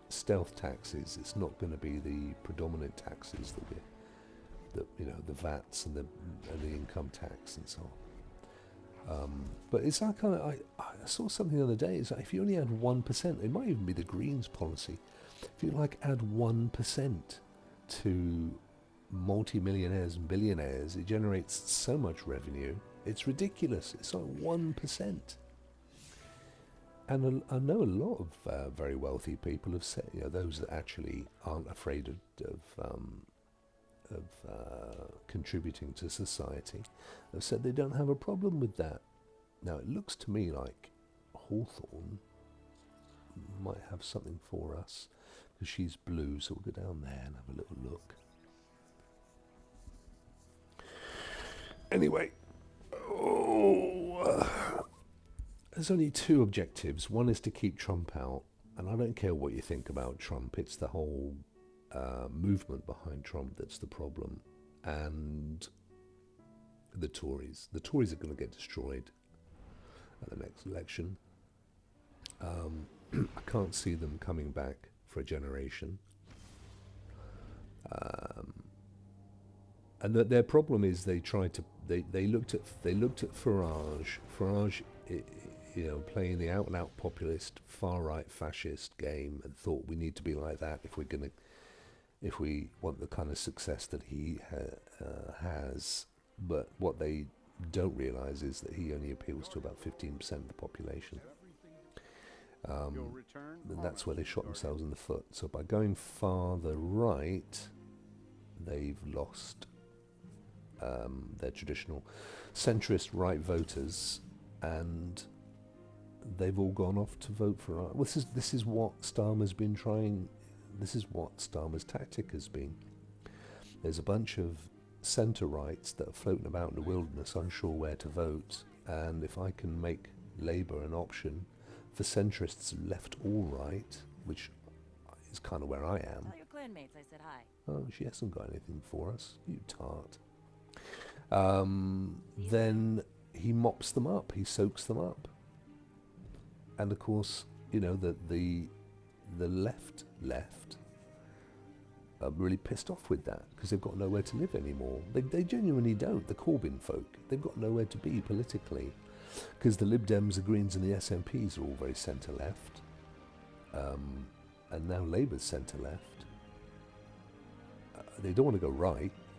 stealth taxes. It's not going to be the predominant taxes that the VATs and the income tax and so on. But it's that kind of, I saw something the other day. It's like if you only add 1%, it might even be the Greens policy. If you add 1% to multi-millionaires and billionaires, it generates so much revenue. It's ridiculous. It's like 1%. And I know a lot of very wealthy people have said, those that actually aren't afraid of contributing to society, have said they don't have a problem with that. Now it looks to me like Hawthorne might have something for us, because she's blue, so we'll go down there and have a little look. Anyway, there's only two objectives. One is to keep Trump out, and I don't care what you think about Trump. It's the whole movement behind Trump that's the problem, and the Tories. The Tories are going to get destroyed at the next election. I can't see them coming back for a generation. And their problem is they looked at Farage. Farage, playing the out and out populist, far right fascist game, and thought we need to be like that if we want the kind of success that he has. But what they don't realise is that he only appeals to about 15% of the population. And that's where they shot themselves in the foot. So by going farther right, they've lost their traditional centrist right voters, and they've all gone off to vote for. Well, this is what Starmer's been trying. This is what Starmer's tactic has been. There's a bunch of centre rights that are floating about in the wilderness, unsure where to vote, and if I can make Labour an option for centrists left all right, which is kind of where I am.
Tell your clanmates I said hi.
Oh, she hasn't got anything for us, you tart. Then he mops them up, he soaks them up. And of course, the left are really pissed off with that, because they've got nowhere to live anymore. They genuinely don't, the Corbyn folk. They've got nowhere to be politically, because the Lib Dems, the Greens and the SNPs are all very centre-left. And now Labour's centre-left. They don't want to go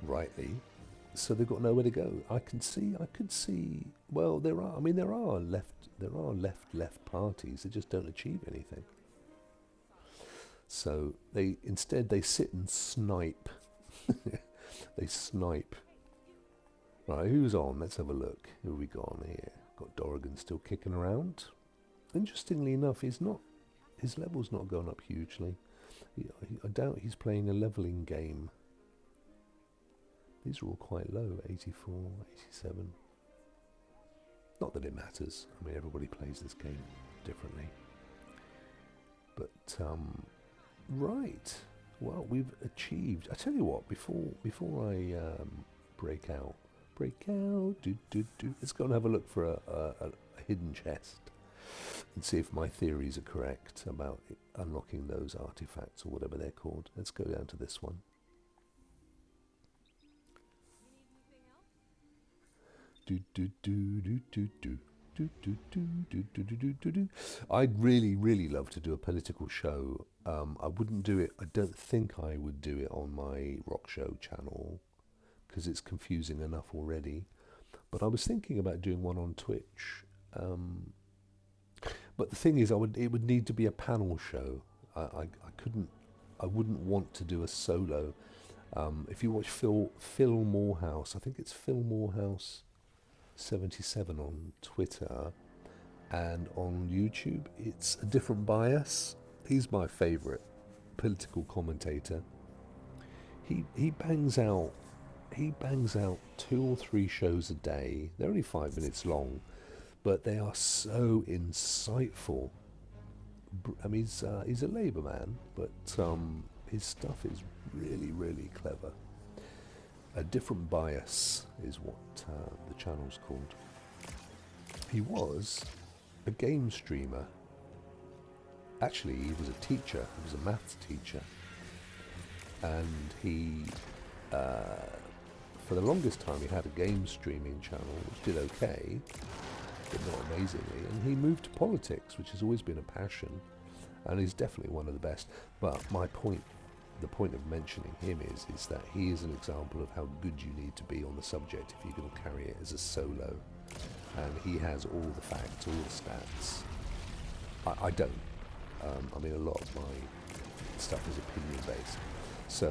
rightly, so they've got nowhere to go. I could see. Well, there are left parties. They just don't achieve anything. So they sit and snipe. They snipe. Right, who's on? Let's have a look. Who have we got on here? Got Dorrigan still kicking around. Interestingly enough, his level's not going up hugely. I doubt he's playing a leveling game. These are all quite low, 84, 87. Not that it matters. I mean, everybody plays this game differently. But, right. Well, we've achieved. I tell you what, before I break out, let's go and have a look for a hidden chest and see if my theories are correct about unlocking those artifacts or whatever they're called. Let's go down to this one. I'd really love to do a political show. I wouldn't do it. I don't think I would do it on my rock show channel because it's confusing enough already. But I was thinking about doing one on Twitch. But the thing is, it would need to be a panel show. I couldn't I wouldn't want to do a solo. If you watch Phil Morehouse, I think it's Phil Morehouse 77 on Twitter, and on YouTube it's A Different Bias. He's my favourite political commentator. He bangs out 2 or 3 shows a day. They're only 5 minutes long, but they are so insightful. I mean, he's a Labour man, but his stuff is really, really clever. A Different Bias is what the channel's called. He was a game streamer. Actually, he was a teacher. He was a maths teacher. And he, for the longest time, he had a game streaming channel, which did okay, but not amazingly. And he moved to politics, which has always been a passion, and he's definitely one of the best. But my point, the point of mentioning him is that he is an example of how good you need to be on the subject if you're going to carry it as a solo. And he has all the facts, all the stats. I don't. I mean, a lot of my stuff is opinion based. So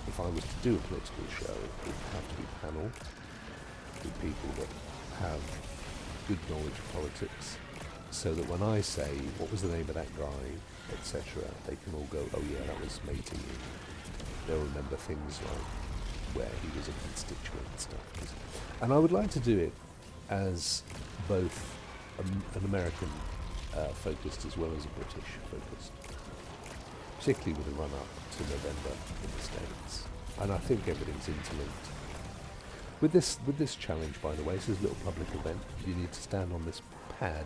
if I was to do a political show, it would have to be panel with people that have good knowledge of politics, so that when I say, what was the name of that guy, etc., they can all go, oh yeah, that was matey. They'll remember things like where he was a constituent and stuff. And I would like to do it as both an American focused as well as a British focused, particularly with the run-up to November in the States. And I think everything's interlinked. With this challenge, by the way, this is a little public event. You need to stand on this pad,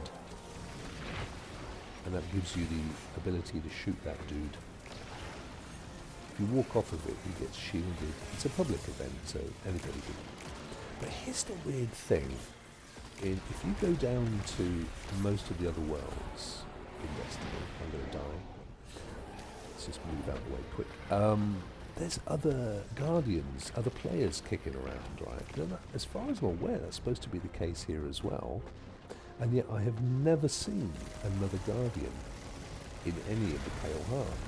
and that gives you the ability to shoot that dude. If you walk off of it, he gets shielded. It's a public event, so anybody can. But here's the weird thing. If you go down to most of the other worlds in Destiny, I'm going to die. Let's just move out of the way quick. There's other Guardians, other players kicking around, right? Now, as far as I'm aware, that's supposed to be the case here as well. And yet I have never seen another Guardian in any of the Pale Heart.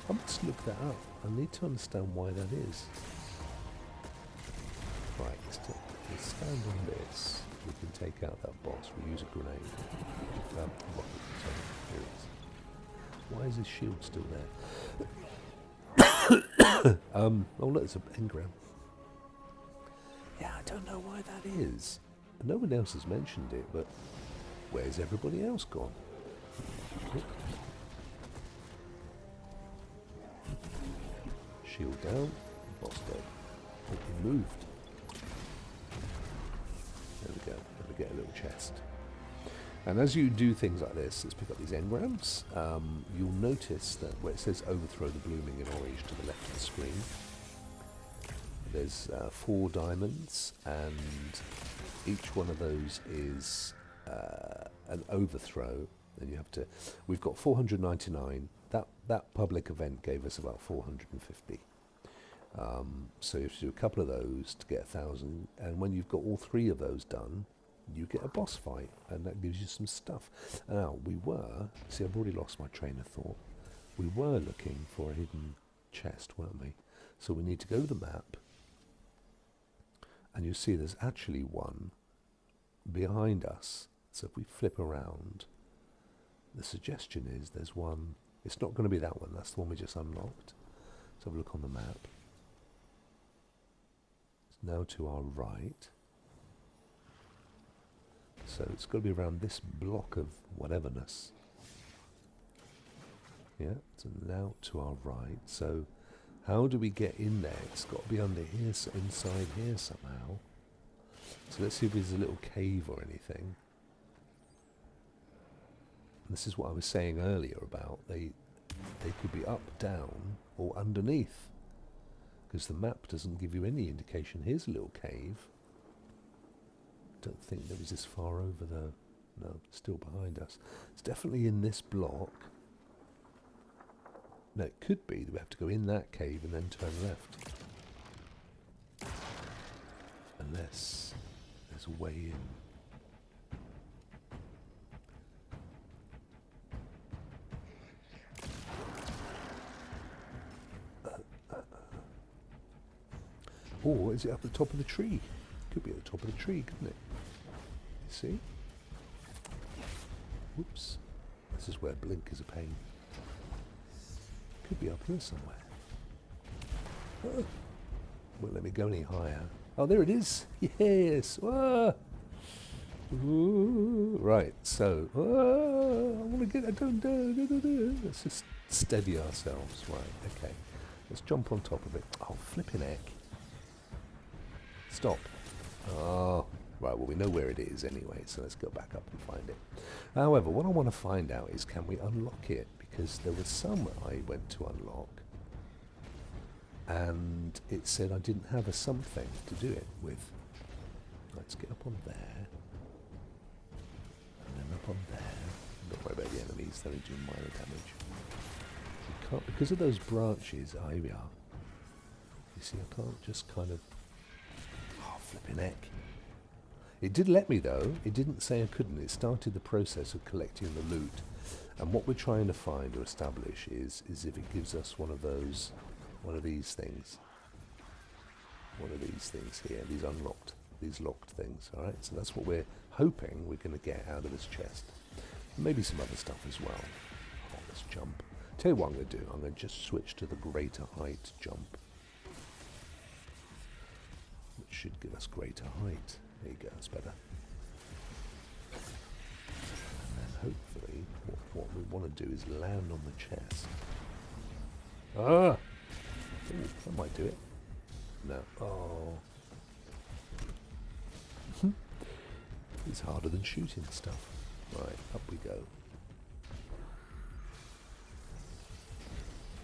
I must look that up. I need to understand why that is. Right, let's stand on this. We can take out that boss. We use a grenade. Here it is. Why is his shield still there? Oh look, it's an engram. Yeah, I don't know why that is. No one else has mentioned it, but where's everybody else gone? Shield down, boss dead. Oh, he moved. There we go. Let me get a little chest. And as you do things like this, let's pick up these engrams, you'll notice that where it says overthrow the blooming in orange to the left of the screen, there's 4 diamonds, and each one of those is an overthrow. And you have to. We've got 499. That public event gave us about 450. So you have to do a couple of those to get 1,000. And when you've got all 3 of those done, you get a boss fight, and that gives you some stuff. Now, see, I've already lost my train of thought. We were looking for a hidden chest, weren't we? So we need to go to the map, and you see there's actually one behind us. So if we flip around, the suggestion is there's one. It's not going to be that one. That's the one we just unlocked. Let's have a look on the map. It's now to our right. So it's got to be around this block of whateverness. Yeah, so now to our right. So how do we get in there? It's got to be under here, so inside here somehow. So let's see if there's a little cave or anything. And this is what I was saying earlier about they could be up, down, or underneath, because the map doesn't give you any indication. Here's a little cave. Don't think that was this far over though. No, still behind us. It's definitely in this block. No, it could be that we have to go in that cave and then turn left. Unless there's a way in. Or is it up the top of the tree? Could be at the top of the tree, couldn't it? You see? Whoops. This is where blink is a pain. Could be up here somewhere. Oh. Won't let me go any higher. Oh, there it is. Yes. Ah. Ooh. Right. So, I want to get. I don't know. Let's just steady ourselves. Right. Okay. Let's jump on top of it. Oh, flipping heck. Stop. Oh. Right. Well, we know where it is anyway. So let's go back up and find it. However, what I want to find out is, can we unlock it? Because there was some I went to unlock, and it said I didn't have a something to do it with. Let's get up on there, and then up on there. Don't worry about the enemies, they're doing minor damage. You can't, because of those branches. Oh, here we are. You see, I can't just kind of... Oh, flipping heck. It did let me though. It didn't say I couldn't. It started the process of collecting the loot. And what we're trying to find or establish is if it gives us one of these things. One of these things here, these locked things, alright? So that's what we're hoping we're going to get out of this chest. Maybe some other stuff as well. Oh, let's jump. Tell you what I'm going to do. I'm going to just switch to the greater height jump, which should give us greater height. There you go, that's better. Hopefully, what we want to do is land on the chest. Ah! Ooh, that might do it. No. Oh. It's harder than shooting stuff. Right, up we go.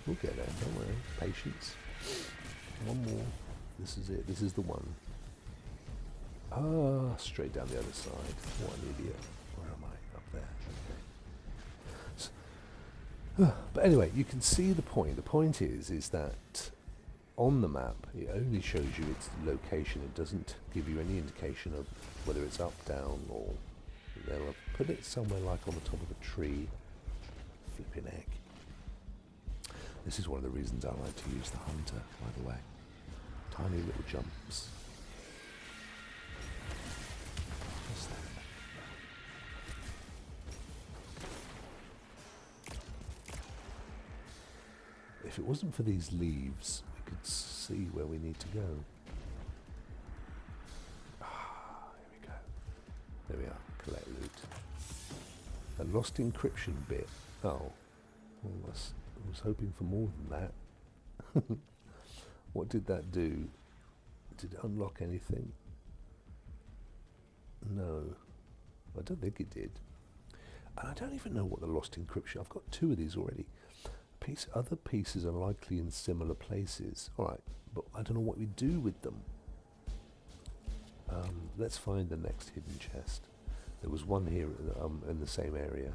We'll get there, don't worry. Patience. One more. This is it. This is the one. Ah, straight down the other side. What an idiot. Where am I? Up there. Okay. So, but anyway, you can see the point. The point is that on the map, it only shows you its location. It doesn't give you any indication of whether it's up, down, or... They'll have put it somewhere like on the top of a tree. Flipping heck. This is one of the reasons I like to use the hunter, by the way. Tiny little jumps. What's that? If it wasn't for these leaves, we could see where we need to go. Ah, here we go. There we are. Collect loot. A lost encryption bit. Oh. Well, I was hoping for more than that. What did that do? Did it unlock anything? No. I don't think it did. And I don't even know what the lost encryption... I've got 2 of these already. Other pieces are likely in similar places. Alright, but I don't know what we do with them. Let's find the next hidden chest. There was one here in the same area.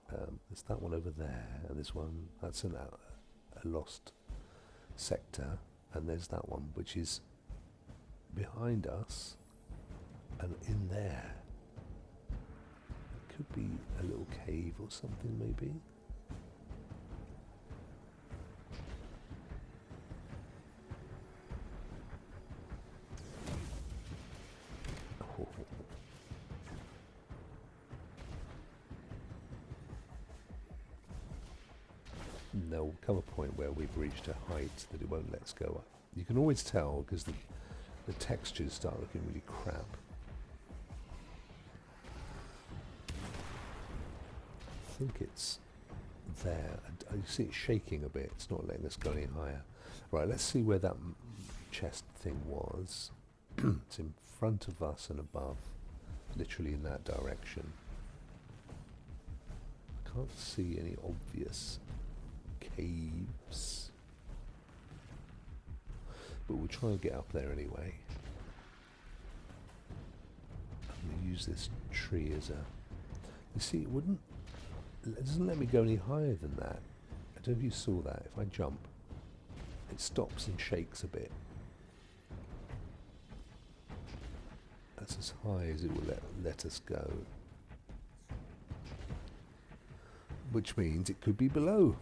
There's that one over there, and this one, that's a lost sector, and there's that one, which is behind us, and in there. It could be a little cave or something, maybe. There'll come a point where we've reached a height that it won't let us go up. You can always tell because the textures start looking really crap. I think it's there. You see it shaking a bit. It's not letting us go any higher. Right, let's see where that chest thing was. It's in front of us and above, literally in that direction. I can't see any obvious caves, but we'll try and get up there anyway. I'm going to use this tree as a... You see, it doesn't let me go any higher than that. I don't know if you saw that. If I jump, it stops and shakes a bit. That's as high as it will let us go, which means it could be below.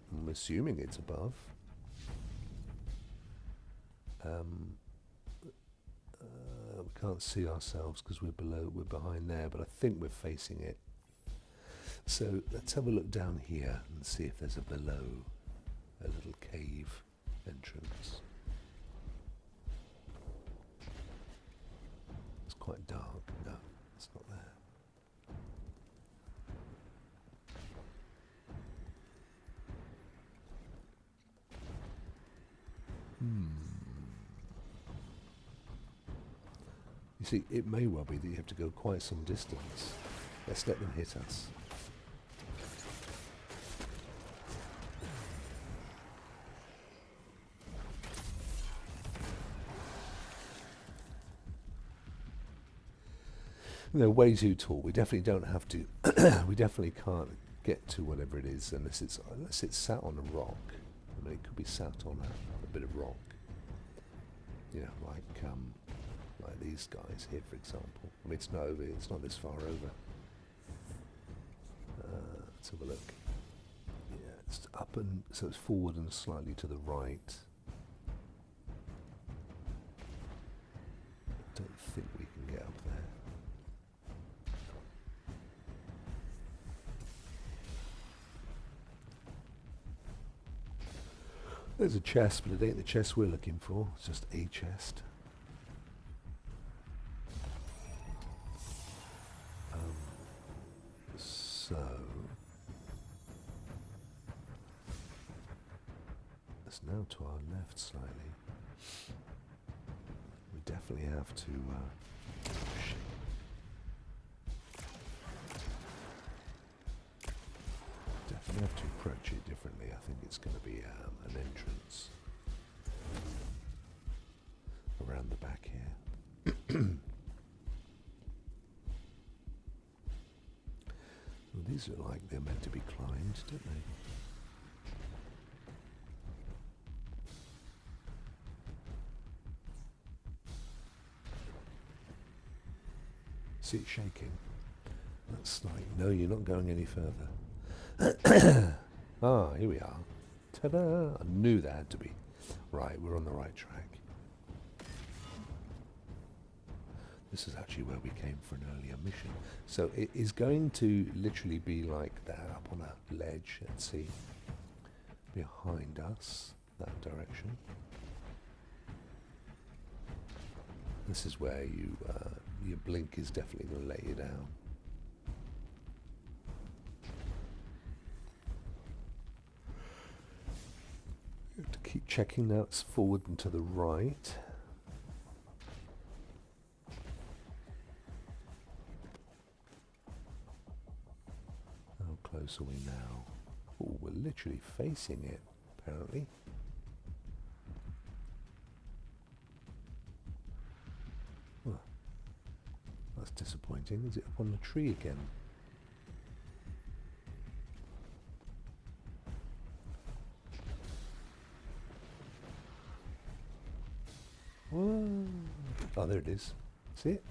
I'm assuming it's above. can't see ourselves because we're behind there, but I think we're facing it. So let's have a look down here and see if there's a little cave entrance. It's quite dark. No, it's not there. You see, it may well be that you have to go quite some distance. Let's let them hit us. They're way too tall. We definitely don't have to. We definitely can't get to whatever it is unless it's sat on a rock. I mean, it could be sat on a bit of rock. You know, like these guys here, for example. I mean, it's not over. It's not this far over. Let's have a look. Yeah, it's up and so it's forward and slightly to the right. I don't think we can get up there. There's a chest, but it ain't the chest we're looking for. It's just a chest. So it's now to our left slightly. We definitely have to. Definitely have to approach it differently. I think it's going to be an entrance around the back here. Well, these are like they're meant to be climbed, don't they? See it shaking. That's like, no, you're not going any further. Ah, here we are. Ta-da! I knew that had to be. Right, we're on the right track. This is actually where we came for an earlier mission. So it is going to literally be like that, up on a ledge. Let's see. Behind us, that direction. This is where you, your blink is definitely going to let you down. You have to keep checking now it's forward and to the right. How close are we now? Oh, we're literally facing it, apparently. Well, that's disappointing. Is it up on the tree again? Whoa. Oh, there it is. See it?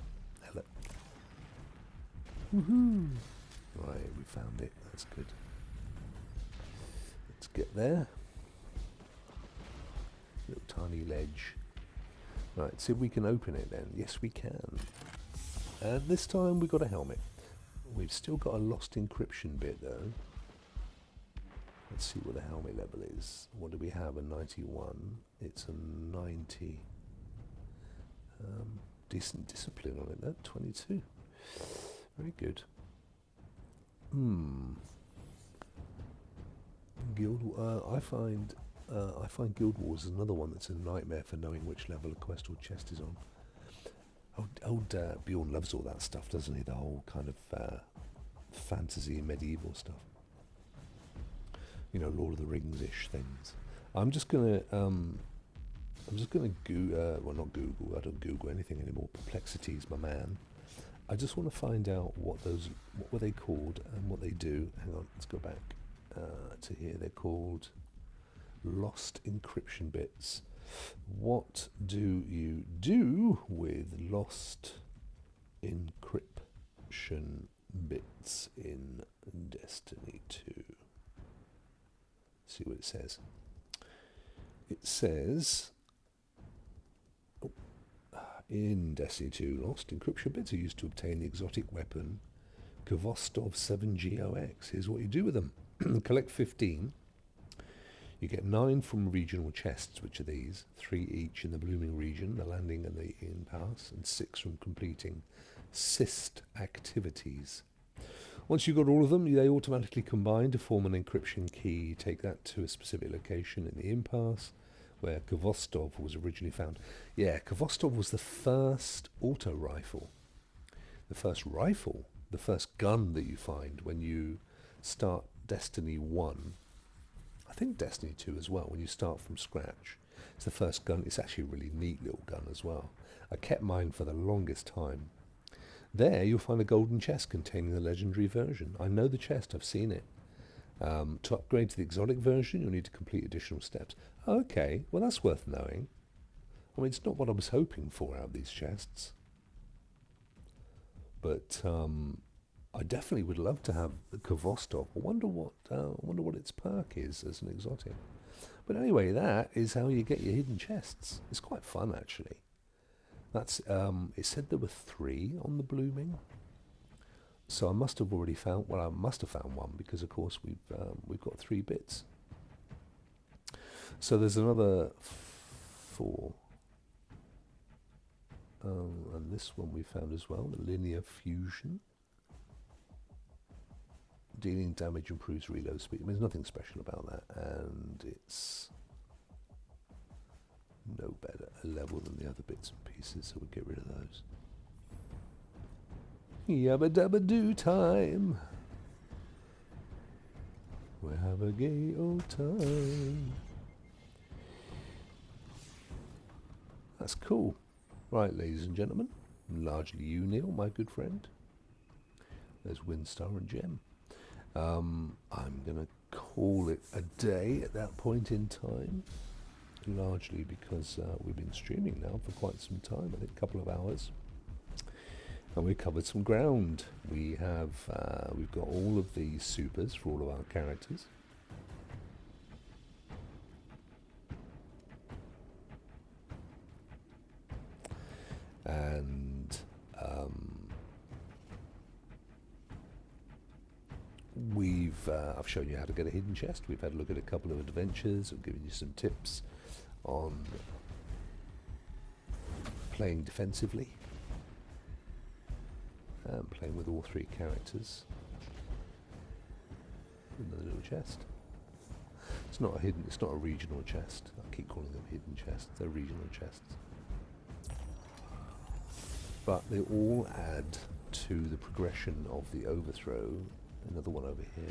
Hello. Woohoo! Right, we found it. That's good. Let's get there. Little tiny ledge. Right, see if we can open it then. Yes, we can. And this time we got a helmet. We've still got a lost encryption bit though. Let's see what the helmet level is. What do we have? A 91. It's a 90. Decent discipline on it though. 22. Very good. I find Guild Wars is another one that's a nightmare for knowing which level a quest or chest is on. Old Bjorn loves all that stuff, doesn't he? The whole kind of fantasy medieval stuff. You know, Lord of the Rings-ish things. I'm just gonna well, not Google. I don't Google anything anymore. Perplexity's my man. I just want to find out what were they called and what they do. Hang on, let's go back to here. They're called lost encryption bits. What do you do with lost encryption bits in Destiny 2? See what it says. It says In Destiny 2 Lost, encryption bits are used to obtain the exotic weapon Kvostov 7GOX. Here's what you do with them. Collect 15. You get 9 from regional chests, which are these. 3 each in the Blooming region, the landing and the in pass, and 6 from completing cyst activities. Once you've got all of them, they automatically combine to form an encryption key. Take that to a specific location in the impasse where Kvostov was originally found. Yeah, Kvostov was the first auto rifle. The first gun that you find when you start Destiny 1. I think Destiny 2 as well, when you start from scratch. It's the first gun. It's actually a really neat little gun as well. I kept mine for the longest time. There you'll find a golden chest containing the legendary version. I know the chest, I've seen it. To upgrade to the exotic version, you'll need to complete additional steps. Okay, well that's worth knowing. I mean, it's not what I was hoping for out of these chests. But I definitely would love to have the Kvostov. I wonder what its perk is as an exotic. But anyway, that is how you get your hidden chests. It's quite fun, actually. That's it said there were 3 on the Blooming, so I must have already found. Well, I must have found one because, of course, we've got 3 bits. So there's another 4, and this one we found as well. The linear fusion. Dealing damage improves reload speed. I mean, there's nothing special about that, and it's no better a level than the other bits and pieces, so we'll get rid of those. Yabba dabba do time. We'll have a gay old time. That's cool. Right, ladies and gentlemen, largely you, Neil, my good friend. There's Windstar and Gem. I'm going to call it a day at that point in time, largely because we've been streaming now for quite some time, I think a couple of hours, and we've covered some ground. We've got all of the supers for all of our characters. And I've shown you how to get a hidden chest. We've had a look at a couple of adventures. I've given you some tips on playing defensively and playing with all 3 characters. Another little chest. It's not a regional chest. I keep calling them hidden chests. They're regional chests. But they all add to the progression of the overthrow. Another one over here.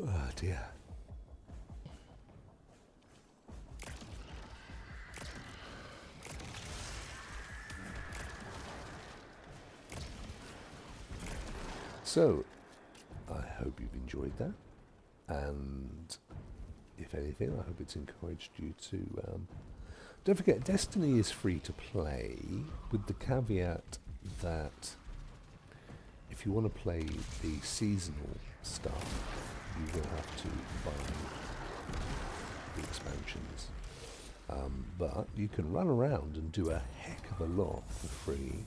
Oh dear. So, I hope you've enjoyed that, and if anything, I hope it's encouraged you to... don't forget, Destiny is free to play, with the caveat that if you want to play the seasonal stuff, you will have to buy the expansions. But you can run around and do a heck of a lot for free,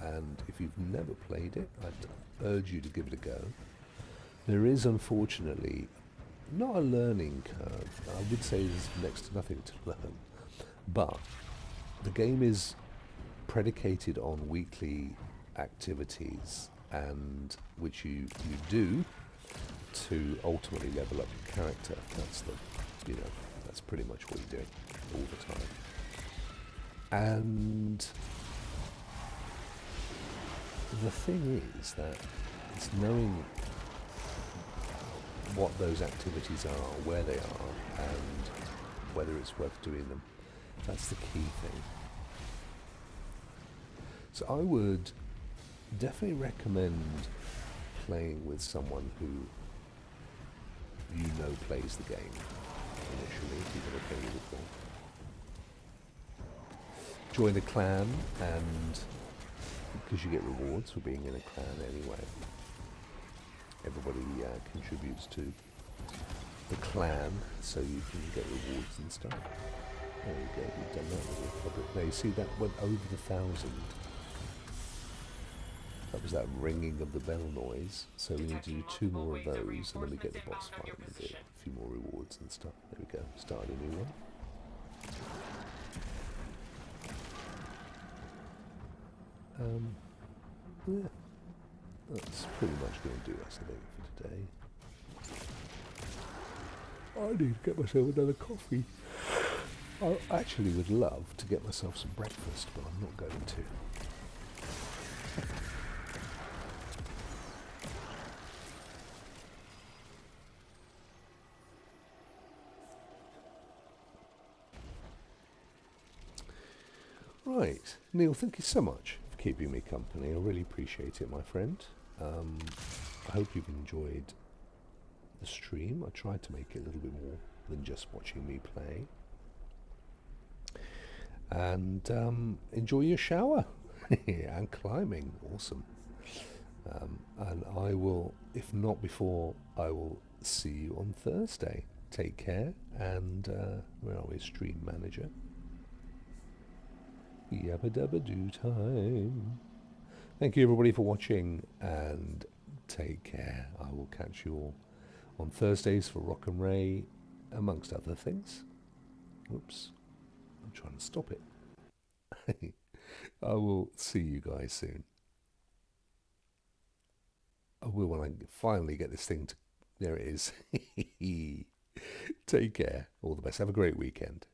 and if you've never played it, I'd urge you to give it a go. There is, unfortunately, not a learning curve. I would say there's next to nothing to learn, but the game is predicated on weekly activities, and which you do to ultimately level up your character. That's pretty much what you're doing all the time. And the thing is that it's knowing what those activities are, where they are, and whether it's worth doing them. That's the key thing. So I would definitely recommend playing with someone who you know plays the game initially, if you've never played it before. Join a clan, and because you get rewards for being in a clan anyway. everybody contributes to the clan, so you can get rewards and stuff. There we go, we've done that with the Republic. Now you see that went over the 1,000. That was that ringing of the bell noise. So we need to do 2 more of those, and then we get the boss fight and get a few more rewards and stuff. There we go, start a new one. Yeah, that's pretty much going to do us, I think, for today. I need to get myself another coffee. I actually would love to get myself some breakfast, but I'm not going to. Right, Neil, thank you so much for keeping me company. I really appreciate it, my friend. I hope you've enjoyed the stream. I tried to make it a little bit more than just watching me play. And enjoy your shower and climbing. Awesome. And I will, if not before, I will see you on Thursday. Take care, and where are we? Stream manager. Yabba dabba do time. Thank you everybody for watching, and take care. I will catch you all on Thursdays for Rock and Ray, amongst other things. Oops, I'm trying to stop it. I will see you guys soon. I will when I finally get this thing to... There it is. Take care. All the best. Have a great weekend.